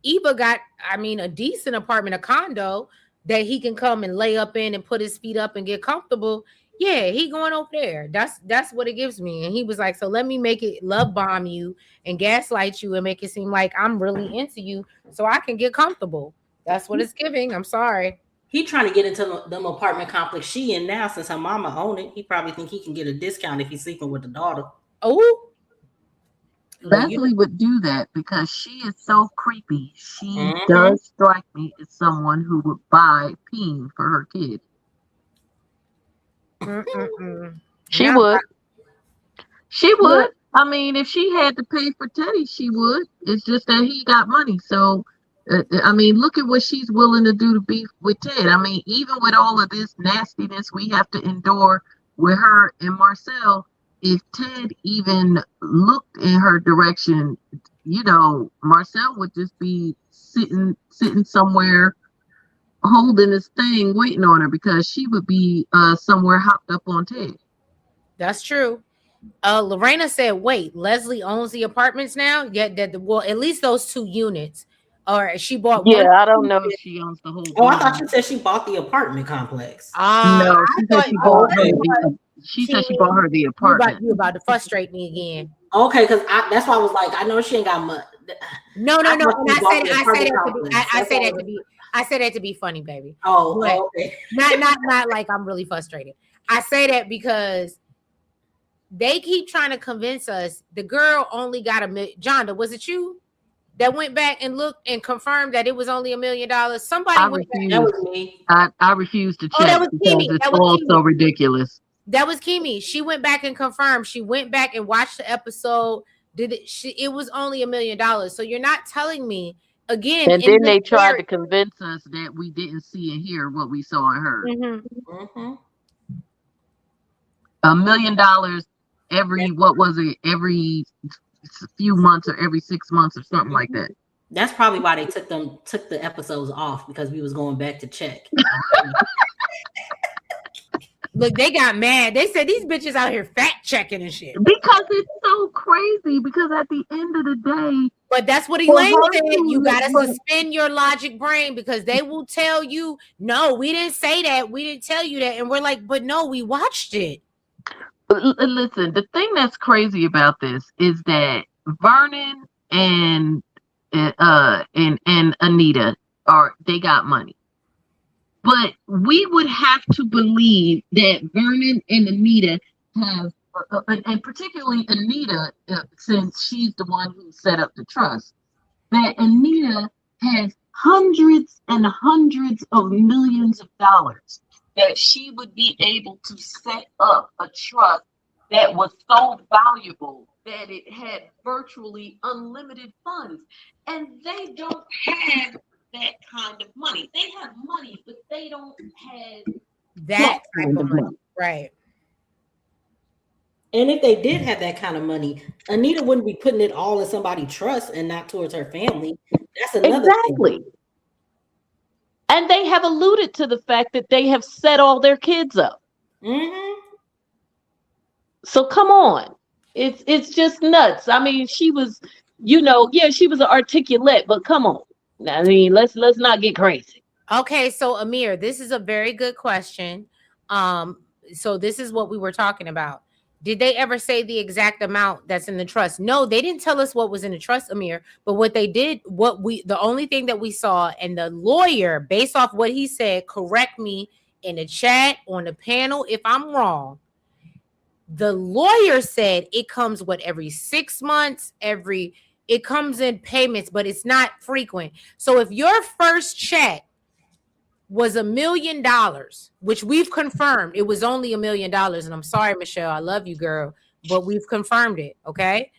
Eva got, I mean, a decent apartment, a condo that he can come and lay up in and put his feet up and get comfortable. Yeah, he going over there. That's what it gives me. And he was like, so let me make it love bomb you and gaslight you and make it seem like I'm really into you so I can get comfortable. That's what it's giving. I'm sorry. He trying to get into them apartment complex she in now since her mama own it. He probably think he can get a discount if he's sleeping with the daughter. Oh, Leslie would do that because she is so creepy. She does strike me as someone who would buy peen for her kid. She would. She would. I mean, if she had to pay for Teddy, she would. It's just that he got money. So, I mean, look at what she's willing to do to be with Ted. I mean, even with all of this nastiness we have to endure with her and Marcel, if Ted even looked in her direction, you know, Marcel would just be sitting somewhere holding this thing, waiting on her, because she would be somewhere hopped up on Ted. That's true. Lorena said, wait, Leslie owns the apartments now? Yeah, well, at least those 2 units. Or she bought one. I don't know if she owns the whole Oh, I thought you said she bought the apartment complex. No, she said she bought her. She said she bought her the apartment. You about to frustrate me again. Okay, because that's why I was like, I know she ain't got much. No. And I say that to be funny, baby. Oh, okay. Not like I'm really frustrated. I say that because they keep trying to convince us the girl only got $1 million. Jonda, was it you that went back and looked and confirmed that it was only $1 million? Somebody went back. That was me. I refused to check because it's all so ridiculous. That was Kimi. She went back and confirmed. She went back and watched the episode. It was only $1 million. So you're not telling me again. And then they tried to convince us that we didn't see and hear what we saw and heard. $1 million every few months or every 6 months or something like that. That's probably why they took the episodes off, because we was going back to check. Look, they got mad. They said these bitches out here fact checking and shit. Because it's so crazy. Because at the end of the day, but that's what Elaine said. You gotta suspend your logic brain, because they will tell you, no, we didn't say that. We didn't tell you that. And we're like, but no, we watched it. Listen, the thing that's crazy about this is that Vernon and Anita they got money. But we would have to believe that Vernon and Anita have, and particularly Anita, since she's the one who set up the trust, that Anita has hundreds and hundreds of millions of dollars that she would be able to set up a trust that was so valuable that it had virtually unlimited funds. And they don't have that kind of money. They have money, but they don't have That type of money. Right. And if they did have that kind of money, Anita wouldn't be putting it all in somebody's trust and not towards her family. That's another Exactly. thing. And they have alluded to the fact that they have set all their kids up. Mm-hmm. So come on. It's just nuts. I mean, she was, she was an articulate, but come on. I mean, let's not get crazy. Okay, so Amir, this is a very good question. So this is what we were talking about. Did they ever say the exact amount that's in the trust? No, they didn't tell us what was in the trust, Amir. But what they did, the only thing that we saw, and the lawyer, based off what he said, correct me in the chat, on the panel if I'm wrong. The lawyer said it comes every 6 months, it comes in payments, but it's not frequent. So if your first check was $1 million, which we've confirmed it was only $1 million. And I'm sorry, Michelle, I love you, girl, but we've confirmed it. Okay.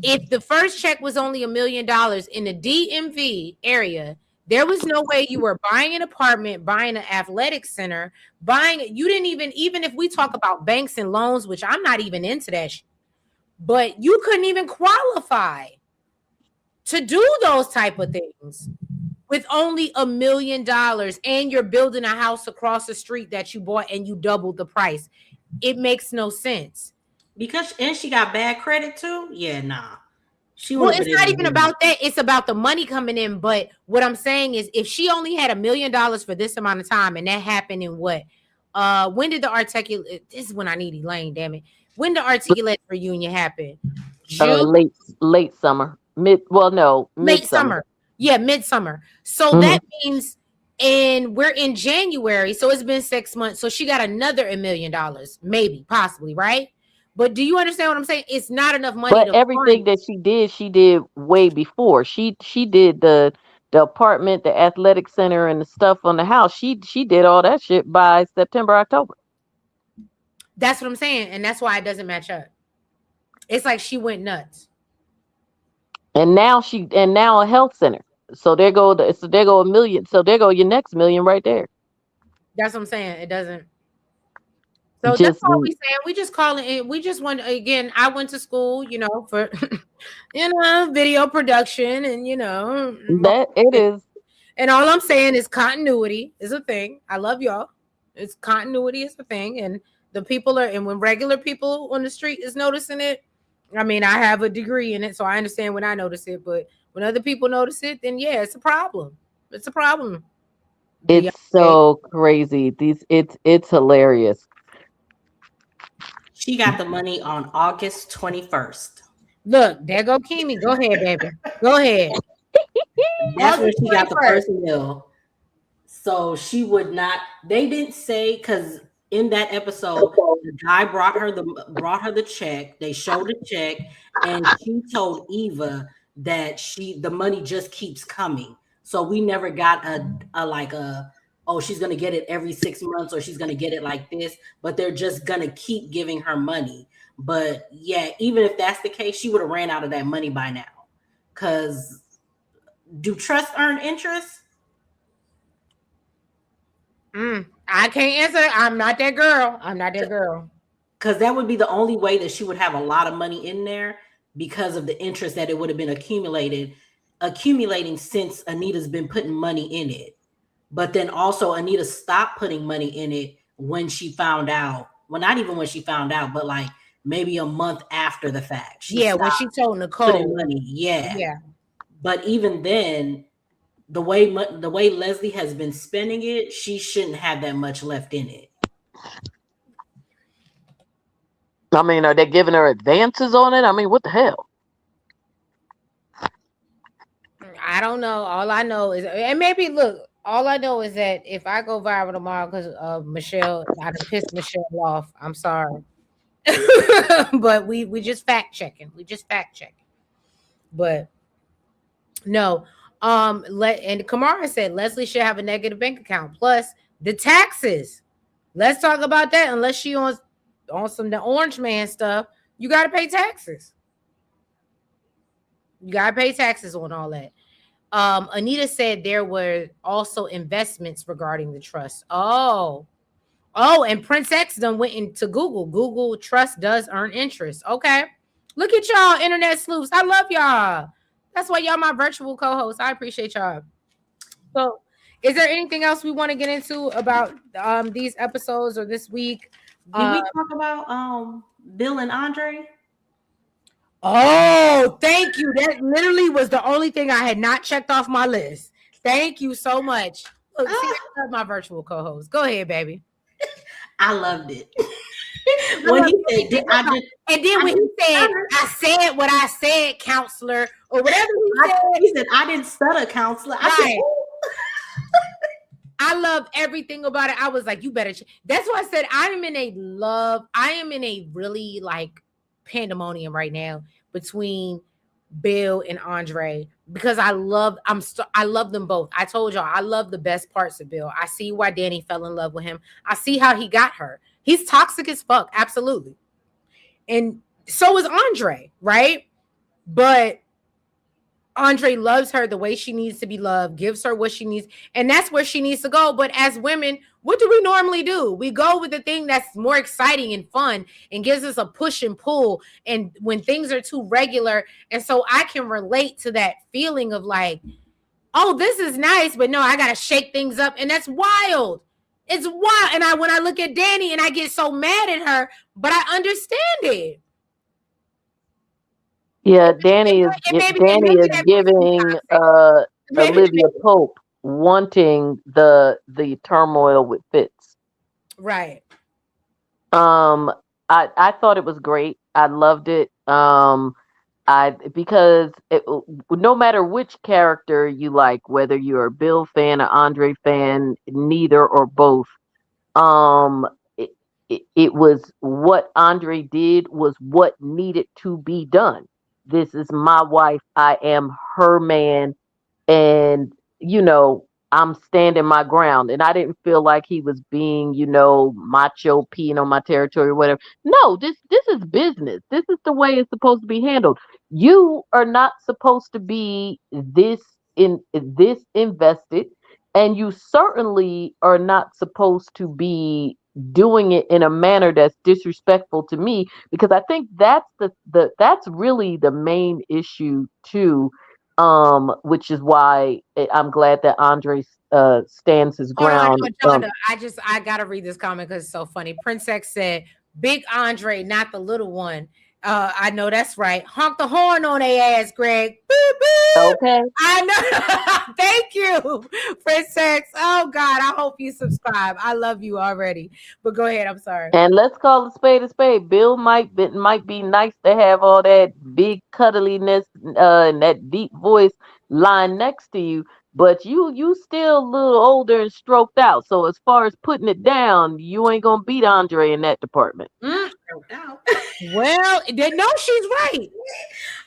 If the first check was only $1 million in the DMV area, there was no way you were buying an apartment, buying an athletic center, you didn't even if we talk about banks and loans, which I'm not even into that but you couldn't even qualify to do those type of things with only $1 million, and you're building a house across the street that you bought and you doubled the price. It makes no sense. And she got bad credit too? Yeah, nah. It's not even about that. It's about the money coming in. But what I'm saying is, if she only had $1 million for this amount of time, and that happened in what? When did the articulate? This is when I need Elaine. Damn it! When the articulate reunion happen? June, late summer, midsummer. Yeah, midsummer. So that means, and we're in January, so it's been 6 months. So she got another $1 million, maybe, possibly, right? But do you understand what I'm saying? It's not enough money. But everything that she did way before. She did the apartment, the athletic center, and the stuff on the house. She did all that shit by September, October. That's what I'm saying, and that's why it doesn't match up. It's like she went nuts. And now a health center. So there go $1 million. So there go your next $1 million right there. That's what I'm saying. It doesn't. So that's all we saying. We just calling it. We just want, again, I went to school, for video production, and that it is. And all I'm saying is continuity is a thing. I love y'all. It's continuity is a thing, and the people and when regular people on the street is noticing it, I mean, I have a degree in it, so I understand when I notice it. But when other people notice it, then yeah, it's a problem. It's a problem. It's so crazy. It's hilarious. She got the money on August 21st. Look, there go Kimi. Go ahead, baby. Go ahead. That's when she got the first meal. So she would not. They didn't say, because in that episode, the guy brought her the check. They showed the check, and she told Eva that the money just keeps coming. So we never got oh, she's gonna get it every 6 months, or she's gonna get it like this. But they're just gonna keep giving her money. But yeah, even if that's the case, she would have ran out of that money by now. Because do trust earn interest? I can't answer. I'm not that girl. Because that would be the only way that she would have a lot of money in there, because of the interest that it would have been accumulating since Anita's been putting money in it. But then also Anita stopped putting money in it when she found out. Well, not even when she found out, but like maybe a month after the fact. When she told Nicole money. Yeah. But even then, the way Leslie has been spending it, she shouldn't have that much left in it. I mean, are they giving her advances on it? I mean, what the hell? I don't know. All I know is, and maybe look, all I know is that if I go viral tomorrow because of Michelle, I done pissed Michelle off. I'm sorry. But we just fact checking. But No. And Kamara said Leslie should have a negative bank account. Plus the taxes. Let's talk about that. Unless she on some the orange man stuff, you gotta pay taxes. You gotta pay taxes on all that. Anita said there were also investments regarding the trust. Oh, and Prince X done went into Google. Google Trust does earn interest. Okay. Look at y'all, internet sleuths. I love y'all. That's why y'all my virtual co-hosts. I appreciate y'all. So, is there anything else we want to get into about these episodes or this week? Did Uh, we talk about Bill and Andre? oh, thank you. That literally was the only thing I had not checked off my list. Thank you so much. Look, see, Ah, I love my virtual co-host. Go ahead, baby. I loved it. I When love he said, everything about it. And then I when he didn't said, stutter. I said what I said, counselor, or whatever he said, He said, I didn't stutter, counselor. I said, right. "Ooh." I love everything about it. I was like, you better. That's why I said I am in a really like pandemonium right now between Bill and Andre because I love them both. I told y'all I love the best parts of Bill. I see why Danny fell in love with him. I see how he got her. He's toxic as fuck, absolutely. And so is Andre, right? But Andre loves her the way she needs to be loved, gives her what she needs, and that's where she needs to go. But as women, what do we normally do? We go with the thing that's more exciting and fun and gives us a push and pull. And when things are too regular, and so I can relate to that feeling of like, oh, this is nice, but no, I gotta shake things up, and that's wild. It's wild. And when I look at Danny and I get so mad at her, but I understand it. Yeah, And Danny maybe is that makes me giving toxic. Maybe that Olivia Pope wanting the turmoil with Fitz. right. Um, I thought it was great. I loved it. I because no matter which character you like, whether you're a Bill fan or Andre fan, neither or both, um, it, it was what Andre did was what needed to be done. This is my wife. I am her man, and I'm standing my ground, and I didn't feel like he was being macho, peeing on my territory or whatever. No, this is business. This is the way it's supposed to be handled. You are not supposed to be this invested, and you certainly are not supposed to be doing it in a manner that's disrespectful to me, because I think that's really the main issue too, which is why I'm glad that Andre stands his Hold on, ground. Jonda. I gotta read this comment because it's so funny. Prince X said, "Big Andre, not the little one." I know that's right. Honk the horn on their ass, Greg. Boop, boop. Okay. I know. Thank you, Prince X. Oh God, I hope you subscribe. I love you already. But go ahead. I'm sorry. And let's call a spade a spade. Bill might be nice to have all that big cuddliness and that deep voice lying next to you, but you still a little older and stroked out. So as far as putting it down, you ain't gonna beat Andre in that department. Mm, No doubt. well, no, she's right.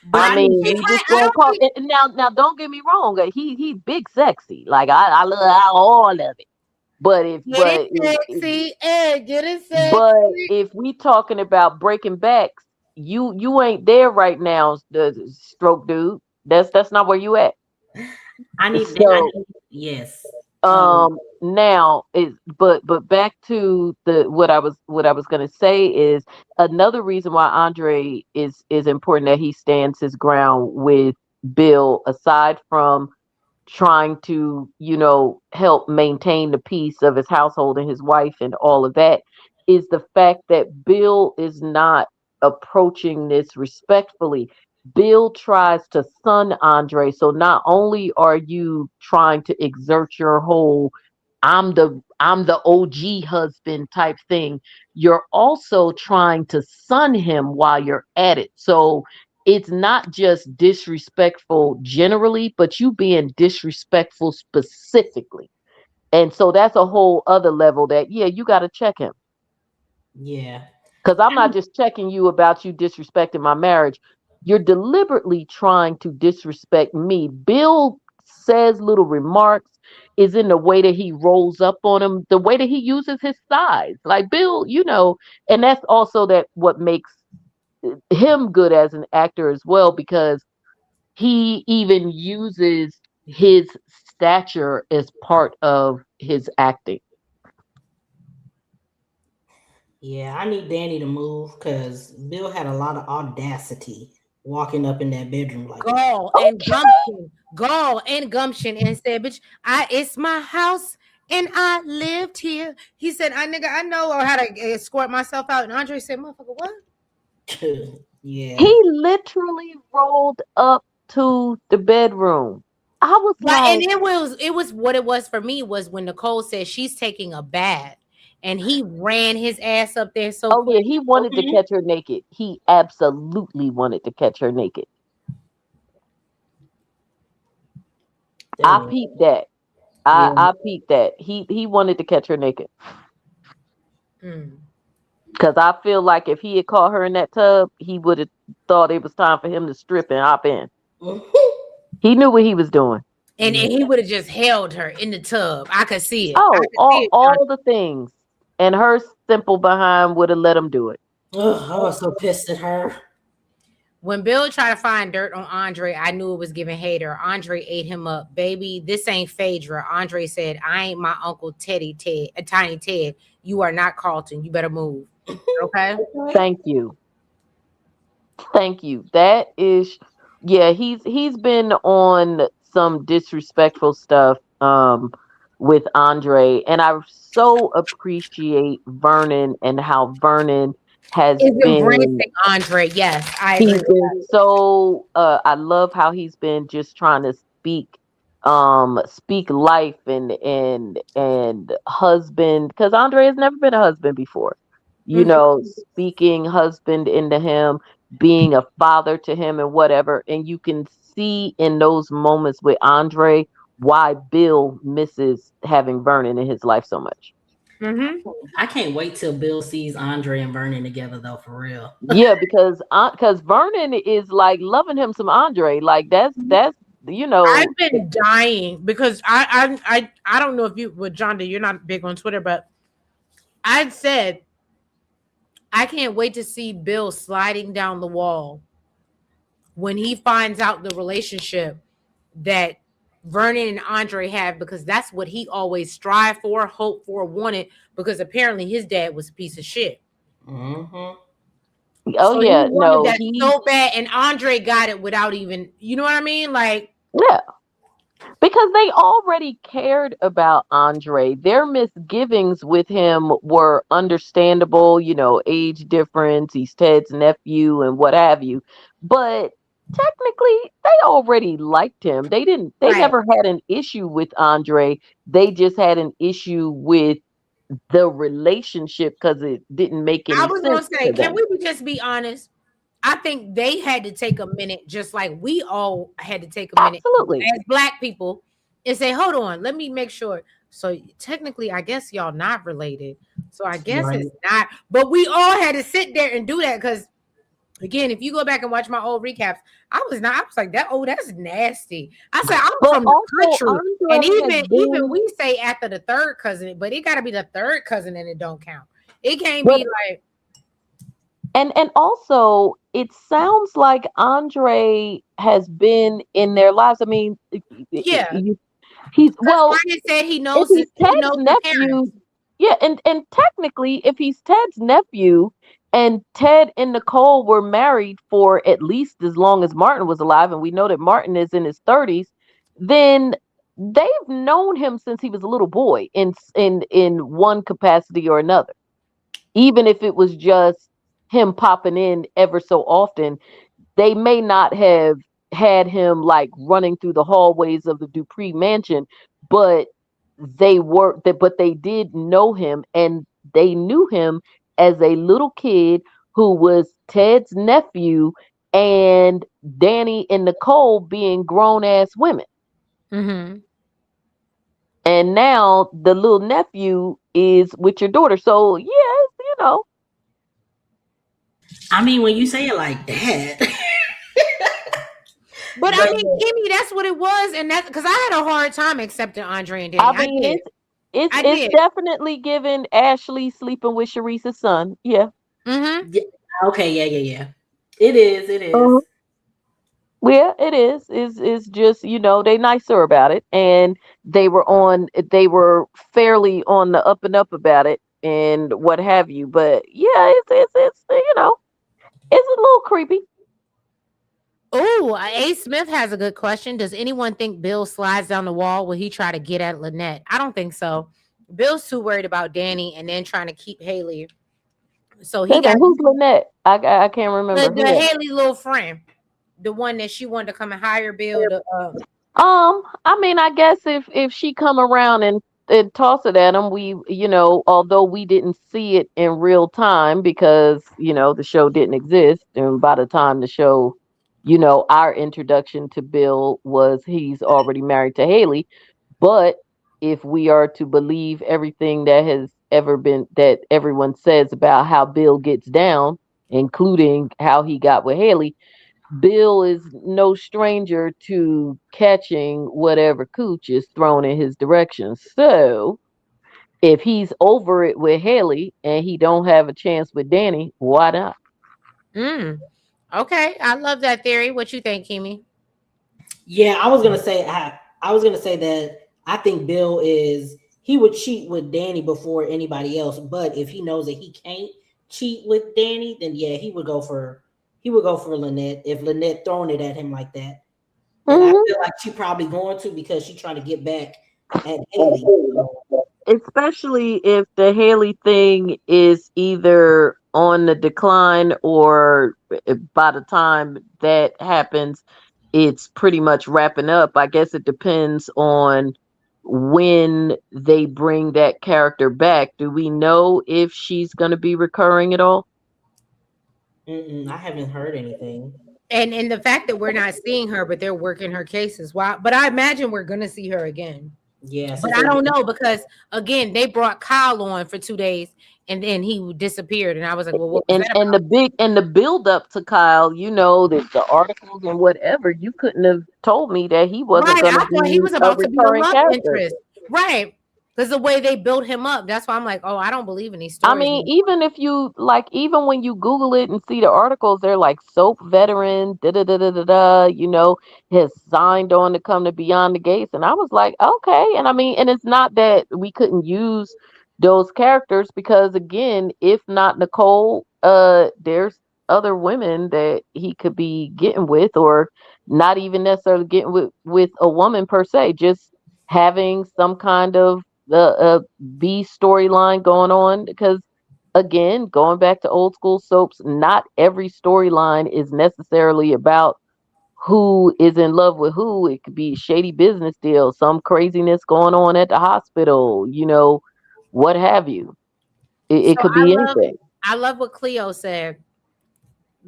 But I I mean, She's we right. just I gonna don't call think. it now. Don't get me wrong. He big sexy. Like I love all of it. But if Get it but sexy, hey, get it but sexy. if we talking about breaking backs, you ain't there right now, the stroke dude. That's not where you at. I So need yes. now is but back to the what I was gonna say is another reason why Andre is important, that he stands his ground with Bill, aside from trying to, help maintain the peace of his household and his wife and all of that, is the fact that Bill is not approaching this respectfully. Bill tries to son Andre. So not only are you trying to exert your whole I'm the OG husband type thing, you're also trying to son him while you're at it. So it's not just disrespectful generally, but you being disrespectful specifically. And so that's a whole other level that, yeah, you got to check him. Yeah. Because I'm not just checking you about you disrespecting my marriage. You're deliberately trying to disrespect me. Bill says little remarks, is in the way that he rolls up on him, the way that he uses his size. Like Bill, and that's also that what makes him good as an actor as well, because he even uses his stature as part of his acting. Yeah, I need Danny to move because Bill had a lot of audacity walking up in that bedroom like that. Gall and gumption, and said, "Bitch, it's my house and I lived here." He said, "I nigga, I know how to escort myself out." And Andre said, "Motherfucker, what?" Yeah. He literally rolled up to the bedroom. I was But and like, it was what it was for me was when Nicole said she's taking a bath, and he ran his ass up there so oh yeah, quick. he wanted to catch her naked. He absolutely wanted to catch her naked. That I was, peeped that. I yeah. I peeped that. He wanted to catch her naked. Mm. Because I feel like if he had caught her in that tub, he would have thought it was time for him to strip and hop in. He knew what he was doing. And Yeah. he would have just held her in the tub. I could see it. I Oh, could see all it, John. all the things. And her simple behind would have let him do it. Ugh, I was so pissed at her. When Bill tried to find dirt on Andre, I knew it was giving hater. Andre ate him up. Baby, this ain't Phaedra. Andre said, "I ain't my Uncle Tiny Ted. You are not Carlton. You better move." Okay? Thank you. Thank you. That is, yeah, he's been on some disrespectful stuff with Andre, and I so appreciate Vernon and how Vernon has Is been. embracing Andre. Yes, I agree He's with been that. so I love how he's been just trying to speak life and husband, because Andre has never been a husband before. Mhm. Speaking husband into him, being a father to him and whatever. And you can see in those moments with Andre why Bill misses having Vernon in his life so much. Mhm. I can't wait till Bill sees Andre and Vernon together though, for real. Yeah, because Vernon is like loving him some Andre. Like that's you know I've been dying because I don't know if you with John, you're not big on Twitter, but I said I can't wait to see Bill sliding down the wall when he finds out the relationship that Vernon and Andre have, because that's what he always strived for, hoped for, wanted, because apparently his dad was a piece of shit. Mm-hmm. Oh So he yeah, wanted no, that he so bad, and Andre got it without even, you know what I mean? Like, yeah, because they already cared about Andre. Their misgivings with him were understandable, age difference, he's Ted's nephew and what have you. But technically, they already liked him. They right. never had an issue with Andre. They just had an issue with the relationship because it didn't make I any was sense gonna say, to can them. we just be honest? I think they had to take a minute, just like we all had to take a minute Absolutely. as black people and say, hold on, let me make sure. So technically, I guess y'all not related. So I guess Right. it's not, but we all had to sit there and do that because again, if you go back and watch my old recaps, I was like that. Oh, that's nasty. I said I'm But from the also, country, and Andre has even been. we say after the third cousin, but it got to be the third cousin, and it don't count. It can't But be like and also, it sounds like Andre has been in their lives. I mean, yeah. he's Because well, Ryan said if he's he Ted's knows the nephew, parents. yeah, and technically, if he's Ted's nephew, and Ted and Nicole were married for at least as long as Martin was alive, and we know that Martin is in his 30s, then they've known him since he was a little boy in one capacity or another, even if it was just him popping in ever so often. They may not have had him like running through the hallways of the Dupree mansion, but but they did know him, and they knew him as a little kid who was Ted's nephew, and Danny and Nicole being grown ass women. Mm-hmm. And now the little nephew is with your daughter. So yes, I mean, when you say it like that, But I But mean, Kimmy, that's what it was, and that's because I had a hard time accepting Andre and I Danny. I mean, did. I it's did. definitely given Ashley sleeping with Sharice's son. Yeah. Mm-hmm. yeah, okay, yeah, yeah, yeah. It is. It is. Uh-huh. Yeah, it is. Is just, they nicer about it, and they were fairly on the up and up about it and what have you. But yeah, it's a little creepy. Oh, A. Smith has a good question. Does anyone think Bill slides down the wall when he try to get at Lynette? I don't think so. Bill's too worried about Danny and then trying to keep Haley. So he Wait a got minute, who's Lynette? I can't remember the who that. Haley little friend, the one that she wanted to come and hire Bill to. I mean, I guess if she come around and toss it at him, we, although we didn't see it in real time because the show didn't exist, and by the time the show, our introduction to Bill was he's already married to Haley. But if we are to believe everything that has ever been that everyone says about how Bill gets down, including how he got with Haley, Bill is no stranger to catching whatever cooch is thrown in his direction. So if he's over it with Haley and he don't have a chance with Danny, why not? Mm, okay, I love that theory. What you think, Kimi? Yeah, I was gonna say that I think Bill is he would cheat with Danny before anybody else, but if he knows that he can't cheat with Danny, then yeah, he would go for Lynette if Lynette throwing it at him like that. And I Hmm. feel like she probably going to because she trying to get back at Haley. So, Especially if the Haley thing is either on the decline or by the time that happens, it's pretty much wrapping up. I guess it depends on when they bring that character back. Do we know if she's going to be recurring at all? I haven't heard anything. And the fact that we're not seeing her, but they're working her cases. Wow. But I imagine we're gonna see her again. Yeah, But since I they don't know because again, they brought Kyle on for 2 days and then he disappeared. And I was like, well, what was and that and the about? big and the build up to Kyle, the articles and whatever, you couldn't have told me that he wasn't Right. going to I thought he be was a about to be a recurring love character. interest. Right. Because the way they built him up, that's why I'm like, oh, I don't believe in these I stories. mean, even if you like, even when you Google it and see the articles, they're like soap veteran, da da da da da da, has signed on to come to Beyond the Gates. And I was like, okay. And I mean, and it's not that we couldn't use those characters because, again, if not Nicole, there's other women that he could be getting with, or not even necessarily getting with a woman per se, just having some kind of B storyline going on because, again, going back to old school soaps, not every storyline is necessarily about who is in love with who. It could be shady business deals, some craziness going on at the hospital, what have you. It So could be anything. I love what Cleo said.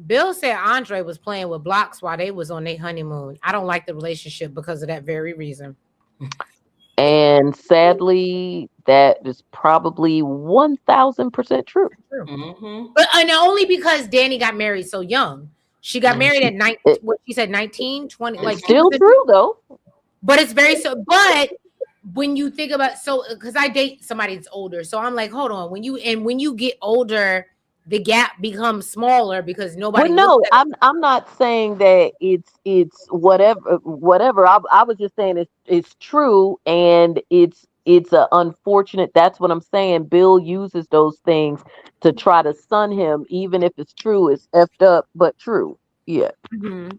Bill said Andre was playing with blocks while they was on their honeymoon. I don't like the relationship because of that very reason. And sadly, that is probably 1000% true. True. Mm-hmm. But and only because Danny got married so young. She got married at It, what she said 19, 20. it's Like she was still true, though. but it's very so but when you think about so because I date somebody that's older, so I'm like, hold on, when you get older, the gap becomes smaller because Well, nobody looks no, at I'm not saying that it's whatever. I was just saying it's true, and it's a unfortunate. That's what I'm saying. Bill uses those things to try to sun him, even if it's true. It's effed up, but true. Yeah. it. Mhm.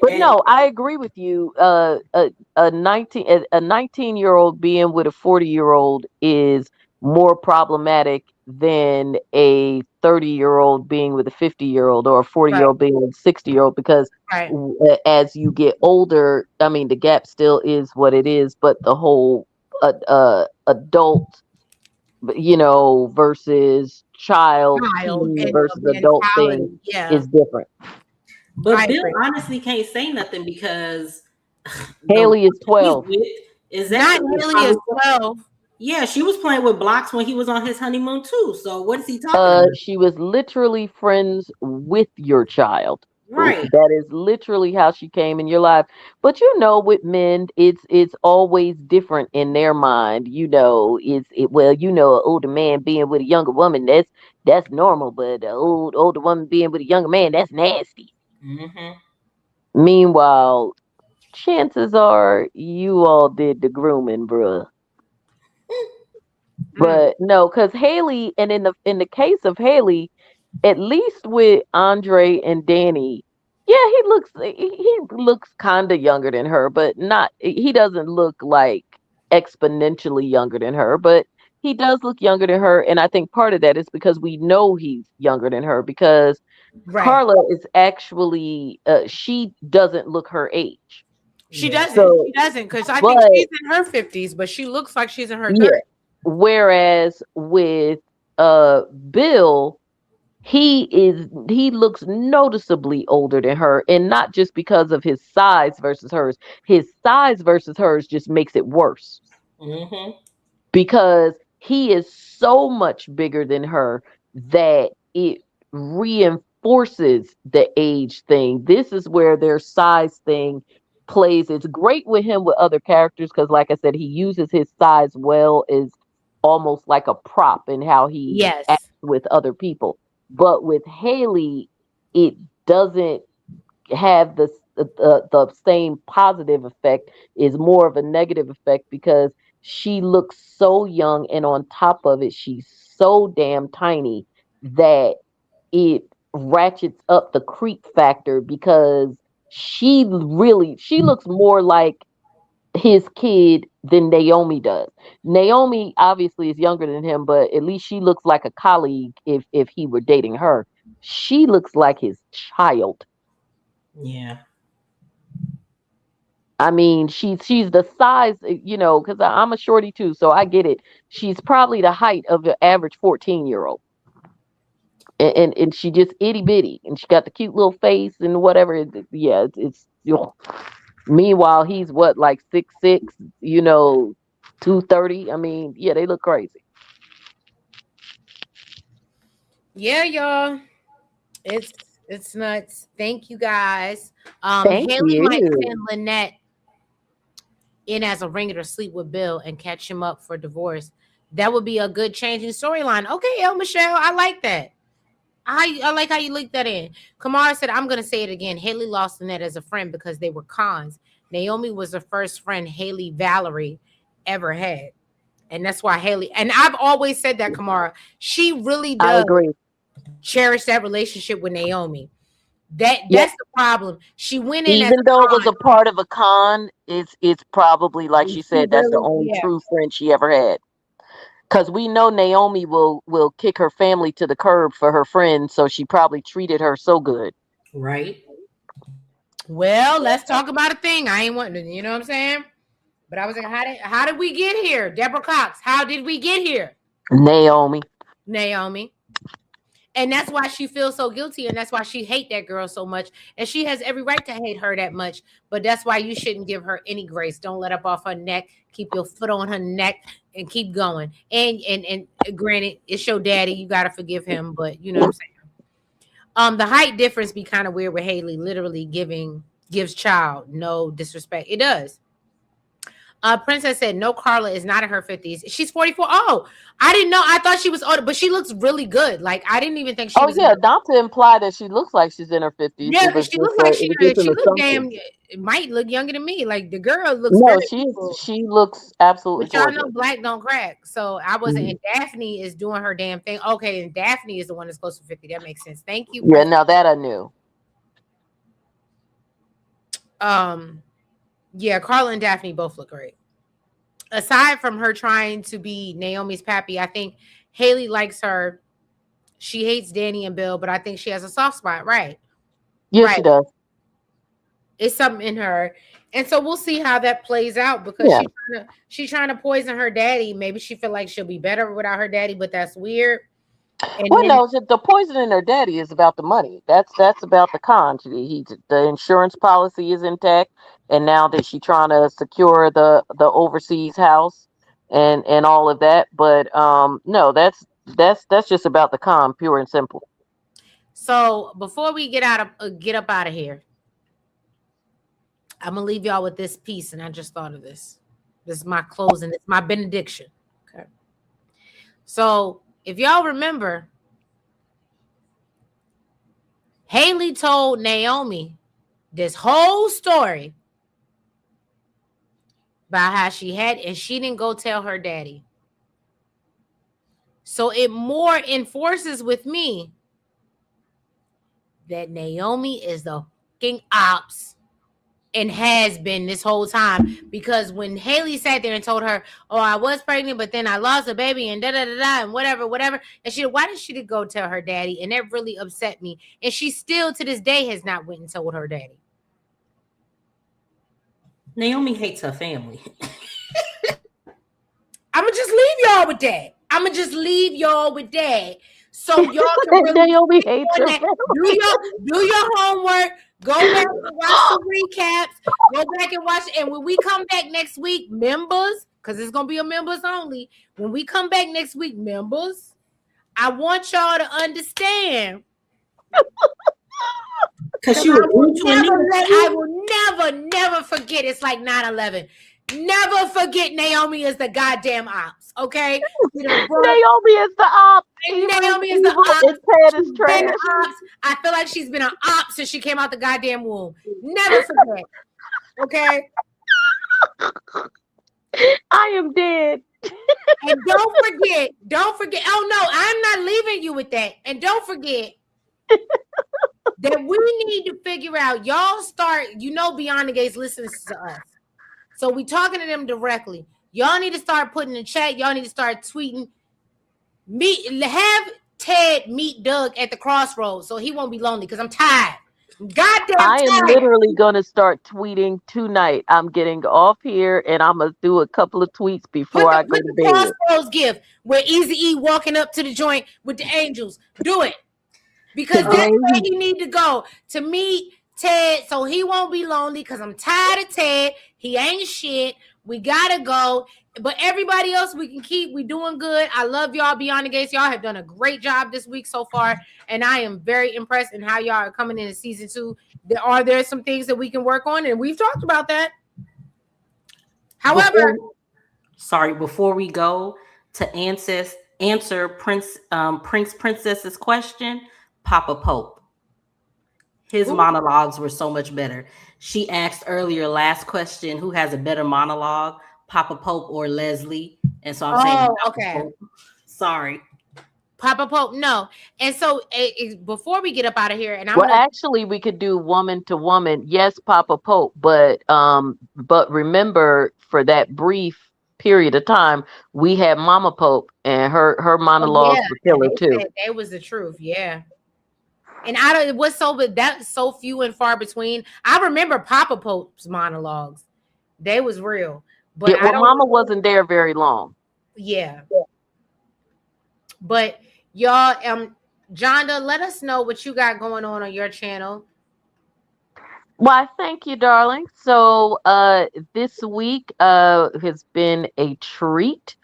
But And no, I agree with you. A 19-year-old being with a 40-year-old is more problematic than a 30-year-old being with a 50-year-old, or a Right, 40-year-old being with a 60-year-old, because right. as you get older, I mean, the gap still is what it is, but the whole adult, versus child, Child teen and the versus adult thing mentality. Yeah, is different. I but Bill agree. honestly can't say nothing because the one Haley is he's 12. with Not exactly is Haley probably is 12. yeah, she was playing with blocks when he was on his honeymoon too. So what is he talking about? She was literally friends with your child. Right. That is literally how she came in your life. But you know, with men, it's always different in their mind. You know, well, you know, an older man being with a younger woman, that's normal. But an older woman being with a younger man, that's nasty. Mm-hmm. Meanwhile, chances are you all did the grooming, bruh. Mm. But no, because Haley, and in the case of Haley, at least with Andre and Danny, yeah, he looks kind of younger than her, but not. He doesn't look like exponentially younger than her, but he does look younger than her, and I think part of that is because we know he's younger than her because Right. Carla is actually she doesn't look her age. She Yeah. doesn't. So, She doesn't, because I think but she's in her 50s, but she looks like she's in her yeah, 30s. whereas with Bill, he looks noticeably older than her, and not just because of his size versus hers. His size versus hers just makes it worse Mm-hmm. because he is so much bigger than her that it reinforces the age thing. This is where their size thing plays. It's great with him with other characters because, like I said, he uses his size well as almost like a prop in how he acts Yes. with other people. But with Haley, it doesn't have the same positive effect. Is more of a negative effect because she looks so young, and on top of it she's so damn tiny that it ratchets up the creep factor because she looks more like his kid than Naomi does. Naomi obviously is younger than him, but at least she looks like a colleague if he were dating her. She looks like his child. Yeah. I mean, she's the size, because I'm a shorty too, so I get it. She's probably the height of the average 14-year-old, and she just itty bitty, and she got the cute little face and whatever. Yeah, ugh. Meanwhile, he's what, like 6'6", 230. I mean, yeah, they look crazy. Yeah, y'all. It's it's nuts. Thank you guys. Thank Haley might you. send Lynette in as a ringer to sleep with Bill and catch him up for divorce. That would be a good changing storyline. Okay, El Michelle, I like that. I like how you linked that in. Kamara said, I'm gonna say it again. Haley lost Lynette as a friend because they were cons. Naomi was the first friend Haley Valerie ever had. And that's why Haley, and I've always said that, Kamara, she really I does agree. cherish that relationship with Naomi. That's Yep. the problem. She went in as Even a though it was con. a part of a con, it's probably like she She said, that's the really, only yeah. true friend she ever had. Because we know Naomi will kick her family to the curb for her friend, so she probably treated her so good. Right. Well, let's talk about a thing. I ain't wanting to, you know what I'm saying? But I was like, how did we get here? Deborah Cox, how did we get here? Naomi. Naomi. And that's why she feels so guilty, and that's why she hate that girl so much. And she has every right to hate her that much. But that's why you shouldn't give her any grace. Don't let up off her neck. Keep your foot on her neck and keep going. And granted, it's your daddy. You gotta forgive him, but you know what I'm saying. The height difference be kind of weird with Haley literally gives child no disrespect. It does. Princess said no. Carla is not in her 50s. She's 44. Oh, I didn't know. I thought she was older, but she looks really good. Like I didn't even think she Oh was in yeah, her. not to imply that she looks like she's in her 50s. Yeah, It because was she just looked like an she looked assumption. damn. It might look younger than me. Like the girl looks very No, beautiful. she looks absolutely But y'all know gorgeous. black don't crack. So I wasn't. Mhm. And Daphne is doing her damn thing. Okay, and Daphne is the one that's close to 50. That makes sense. Thank you, Yeah, Princess. now that I knew. Um, yeah, Carla and Daphne both look great. Aside from her trying to be Naomi's pappy, I think Haley likes her. She hates Danny and Bill, but I think she has a soft spot. Right. Yeah, Right. she does. It's something in her. And so we'll see how that plays out because Yeah. she's trying to poison her daddy. Maybe she feel like she'll be better without her daddy, but that's weird. And Well, then no, the poison in her daddy is about the money. That's about the con. The insurance policy is intact, and now that she trying to secure the overseas house and all of that. But no, that's just about the con, pure and simple. So before we get up out of here, I'm gonna leave y'all with this piece, and I just thought of this. This is my closing. It's my benediction. Okay. So if y'all remember, Haley told Naomi this whole story about how she had, and she didn't go tell her daddy. So it more enforces with me that Naomi is the fucking ops and has been this whole time. Because when Haley sat there and told her, "Oh, I was pregnant, but then I lost a baby and da da da da and whatever," and why did she go tell her daddy? And that really upset me. And she still to this day has not went and told her daddy. Naomi hates her family. I'ma just leave y'all with that. So y'all can really Naomi hates her. do your homework. Go back and watch the recaps. Go back and watch. And when we come back next week, members, because it's gonna be a members only. When we come back next week, members, I want y'all to understand. Because I will never forget. It's like 9/11. Never forget Naomi is the goddamn ops. Okay, Naomi is the ops. Naomi is the ops. Ted is trash. I feel like she's been an op since she came out the goddamn womb. Never forget. Okay. I am dead. And don't forget. Oh no, I'm not leaving you with that. And don't forget that we need to figure out. Y'all start. Beyond the Gates listens to us, so we talking to them directly. Y'all need to start putting in the chat. Y'all need to start tweeting. Have Ted meet Doug at the crossroads so he won't be lonely, because I'm tired. Goddamn I am tired. literally going to start tweeting tonight. I'm getting off here and I'm going to do a couple of tweets before I go to bed. Crossroads gift where Eazy-E walking up to the joint with the angels. Do it. Because that's where you need to go to meet Ted so he won't be lonely, because I'm tired of Ted. He ain't shit. We gotta go. But everybody else we can keep. We doing good. I love y'all Beyond the Gates. Y'all have done a great job this week so far. And I am very impressed in how y'all are coming into season 2. There some things that we can work on, and we've talked about that. However, before we go to answer Princess's question, Papa Pope. His monologues were so much better. She asked earlier, last question, who has a better monologue, Papa Pope or Leslie? And so I'm saying, okay. Pope. Sorry. Papa Pope, no. And so before we get up out of here, and actually we could do woman to woman. Yes, Papa Pope, but remember, for that brief period of time, we had Mama Pope, and her monologues were killer too. It was the truth, yeah. And it was that's so few and far between. I remember Papa Pope's monologues; they was real. But Mama wasn't there very long. Yeah. But y'all, Jonda, let us know what you got going on your channel. Why, thank you, darling. So this week has been a treat.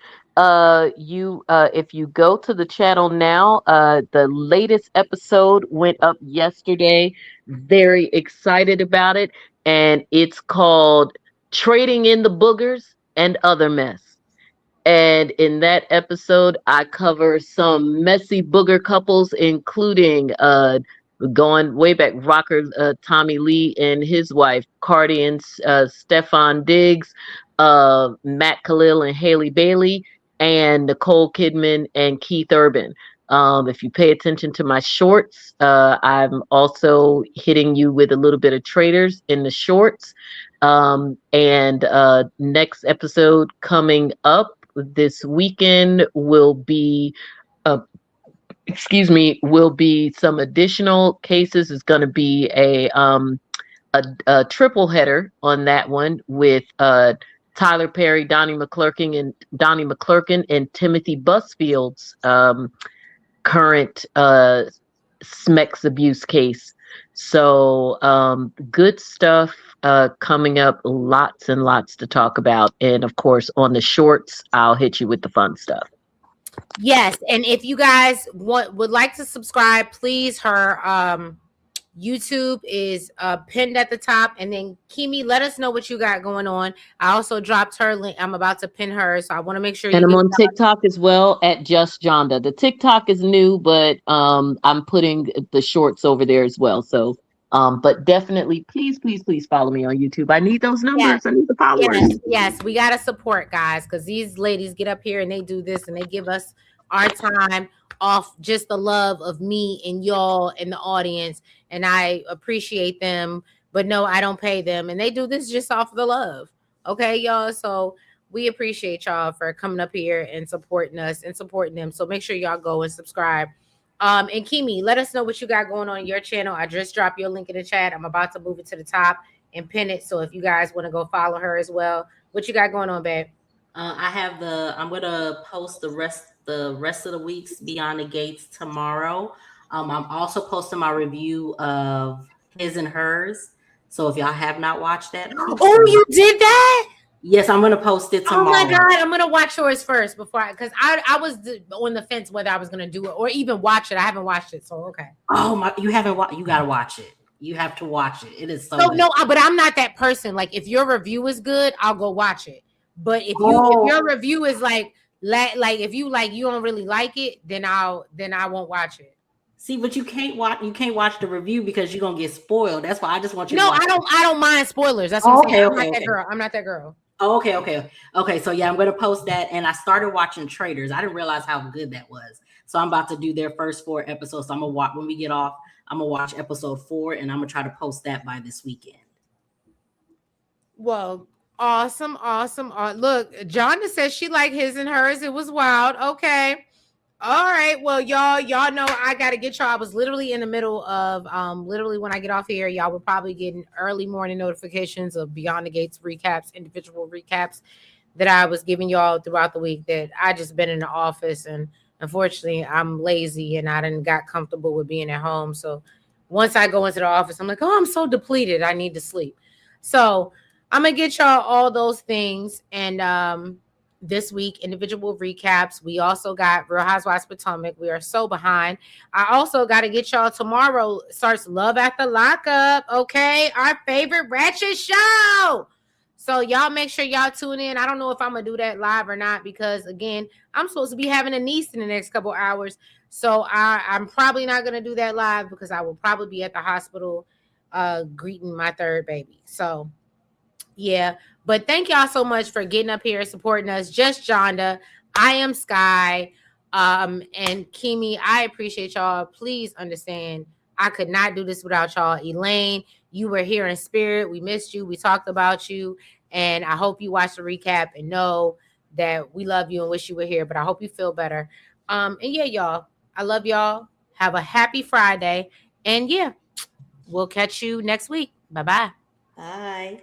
If you go to the channel now, the latest episode went up yesterday. Very excited about it. And it's called Trading in the Boogers and Other Mess. And in that episode, I cover some messy booger couples, including going way back, rocker Tommy Lee and his wife, Cardi and Stefan Diggs, Matt Khalil and Haley Bailey, and Nicole Kidman and Keith Urban. If you pay attention to my shorts, I'm also hitting you with a little bit of traders in the shorts. And next episode coming up this weekend will be some additional cases. It's going to be a triple header on that one with Tyler Perry, Donnie McClurkin, and Timothy Busfield's current SMEX abuse case. So good stuff coming up, lots and lots to talk about. And of course, on the shorts, I'll hit you with the fun stuff. Yes, and if you guys would like to subscribe, please. Her YouTube is pinned at the top, and then Kimi, let us know what you got going on. I also dropped her link. I'm about to pin her, so I want to make sure And you I'm get. on TikTok as well at Just Jonda. The TikTok is new, but I'm putting the shorts over there as well. So but definitely please, please, please follow me on YouTube. I need those Yes, numbers. I need the followers. yes, yes. We gotta support guys because these ladies get up here and they do this and they give us our time off just the love of me and y'all and the audience. And I appreciate them, but no, I don't pay them. And they do this just off the love. Okay, y'all. So we appreciate y'all for coming up here and supporting us and supporting them. So make sure y'all go and subscribe. And Kimi, let us know what you got going on your channel. I just dropped your link in the chat. I'm about to move it to the top and pin it. So if you guys want to go follow her as well, what you got going on, babe? I'm gonna post the rest of the week's Beyond the Gates tomorrow. I'm also posting my review of His and Hers. So if y'all have not watched that, please Oh, go. you did that? Yes, I'm gonna post it Oh my tomorrow. God, I'm gonna watch yours first before because I was on the fence whether I was gonna do it or even watch it. I haven't watched it, so okay. Oh my, you haven't watched? You gotta watch it. You have to watch it. It is so So good. no, but I'm not that person. Like if your review is good, I'll go watch it. But if your Oh, review is like if you don't really like it, then I won't watch it. see, but you can't watch. You can't watch the review because you're gonna get spoiled. That's why I just want you to No, watch. I don't mind spoilers. That's what I'm Oh, saying. okay, I'm okay, not that okay. girl. I'm not that girl. Oh, okay. So yeah, I'm gonna post that, and I started watching Traders. I didn't realize how good that was. So I'm about to do their first 4 episodes. So I'm gonna watch when we get off. I'm gonna watch episode 4, and I'm gonna try to post that by this weekend. Well, awesome, awesome. Look, Jonda says she liked His and Hers. It was wild. Okay. All right. Well, y'all know I gotta get y'all. I was literally in the middle of literally when I get off here, y'all will probably getting early morning notifications of Beyond the Gates recaps, individual recaps that I was giving y'all throughout the week that I just been in the office and unfortunately I'm lazy and I didn't got comfortable with being at home. So once I go into the office, I'm like, oh, I'm so depleted. I need to sleep. So I'm gonna get y'all all those things. And this week, individual recaps. We also got Real Housewives Potomac. We are so behind. I also got to get y'all tomorrow starts Love at the Lockup. Okay, our favorite ratchet show. So y'all make sure y'all tune in. I don't know if I'm gonna do that live or not because again, I'm supposed to be having a niece in the next couple hours. So I'm probably not gonna do that live because I will probably be at the hospital greeting my third baby. So yeah, but thank y'all so much for getting up here supporting us. Just Jonda, I am Sky, and Kimi. I appreciate y'all. Please understand, I could not do this without y'all. Elaine, you were here in spirit. We missed you. We talked about you, and I hope you watched the recap and know that we love you and wish you were here. But I hope you feel better. And yeah, y'all, I love y'all. Have a happy Friday, and yeah, we'll catch you next week. Bye bye. Bye.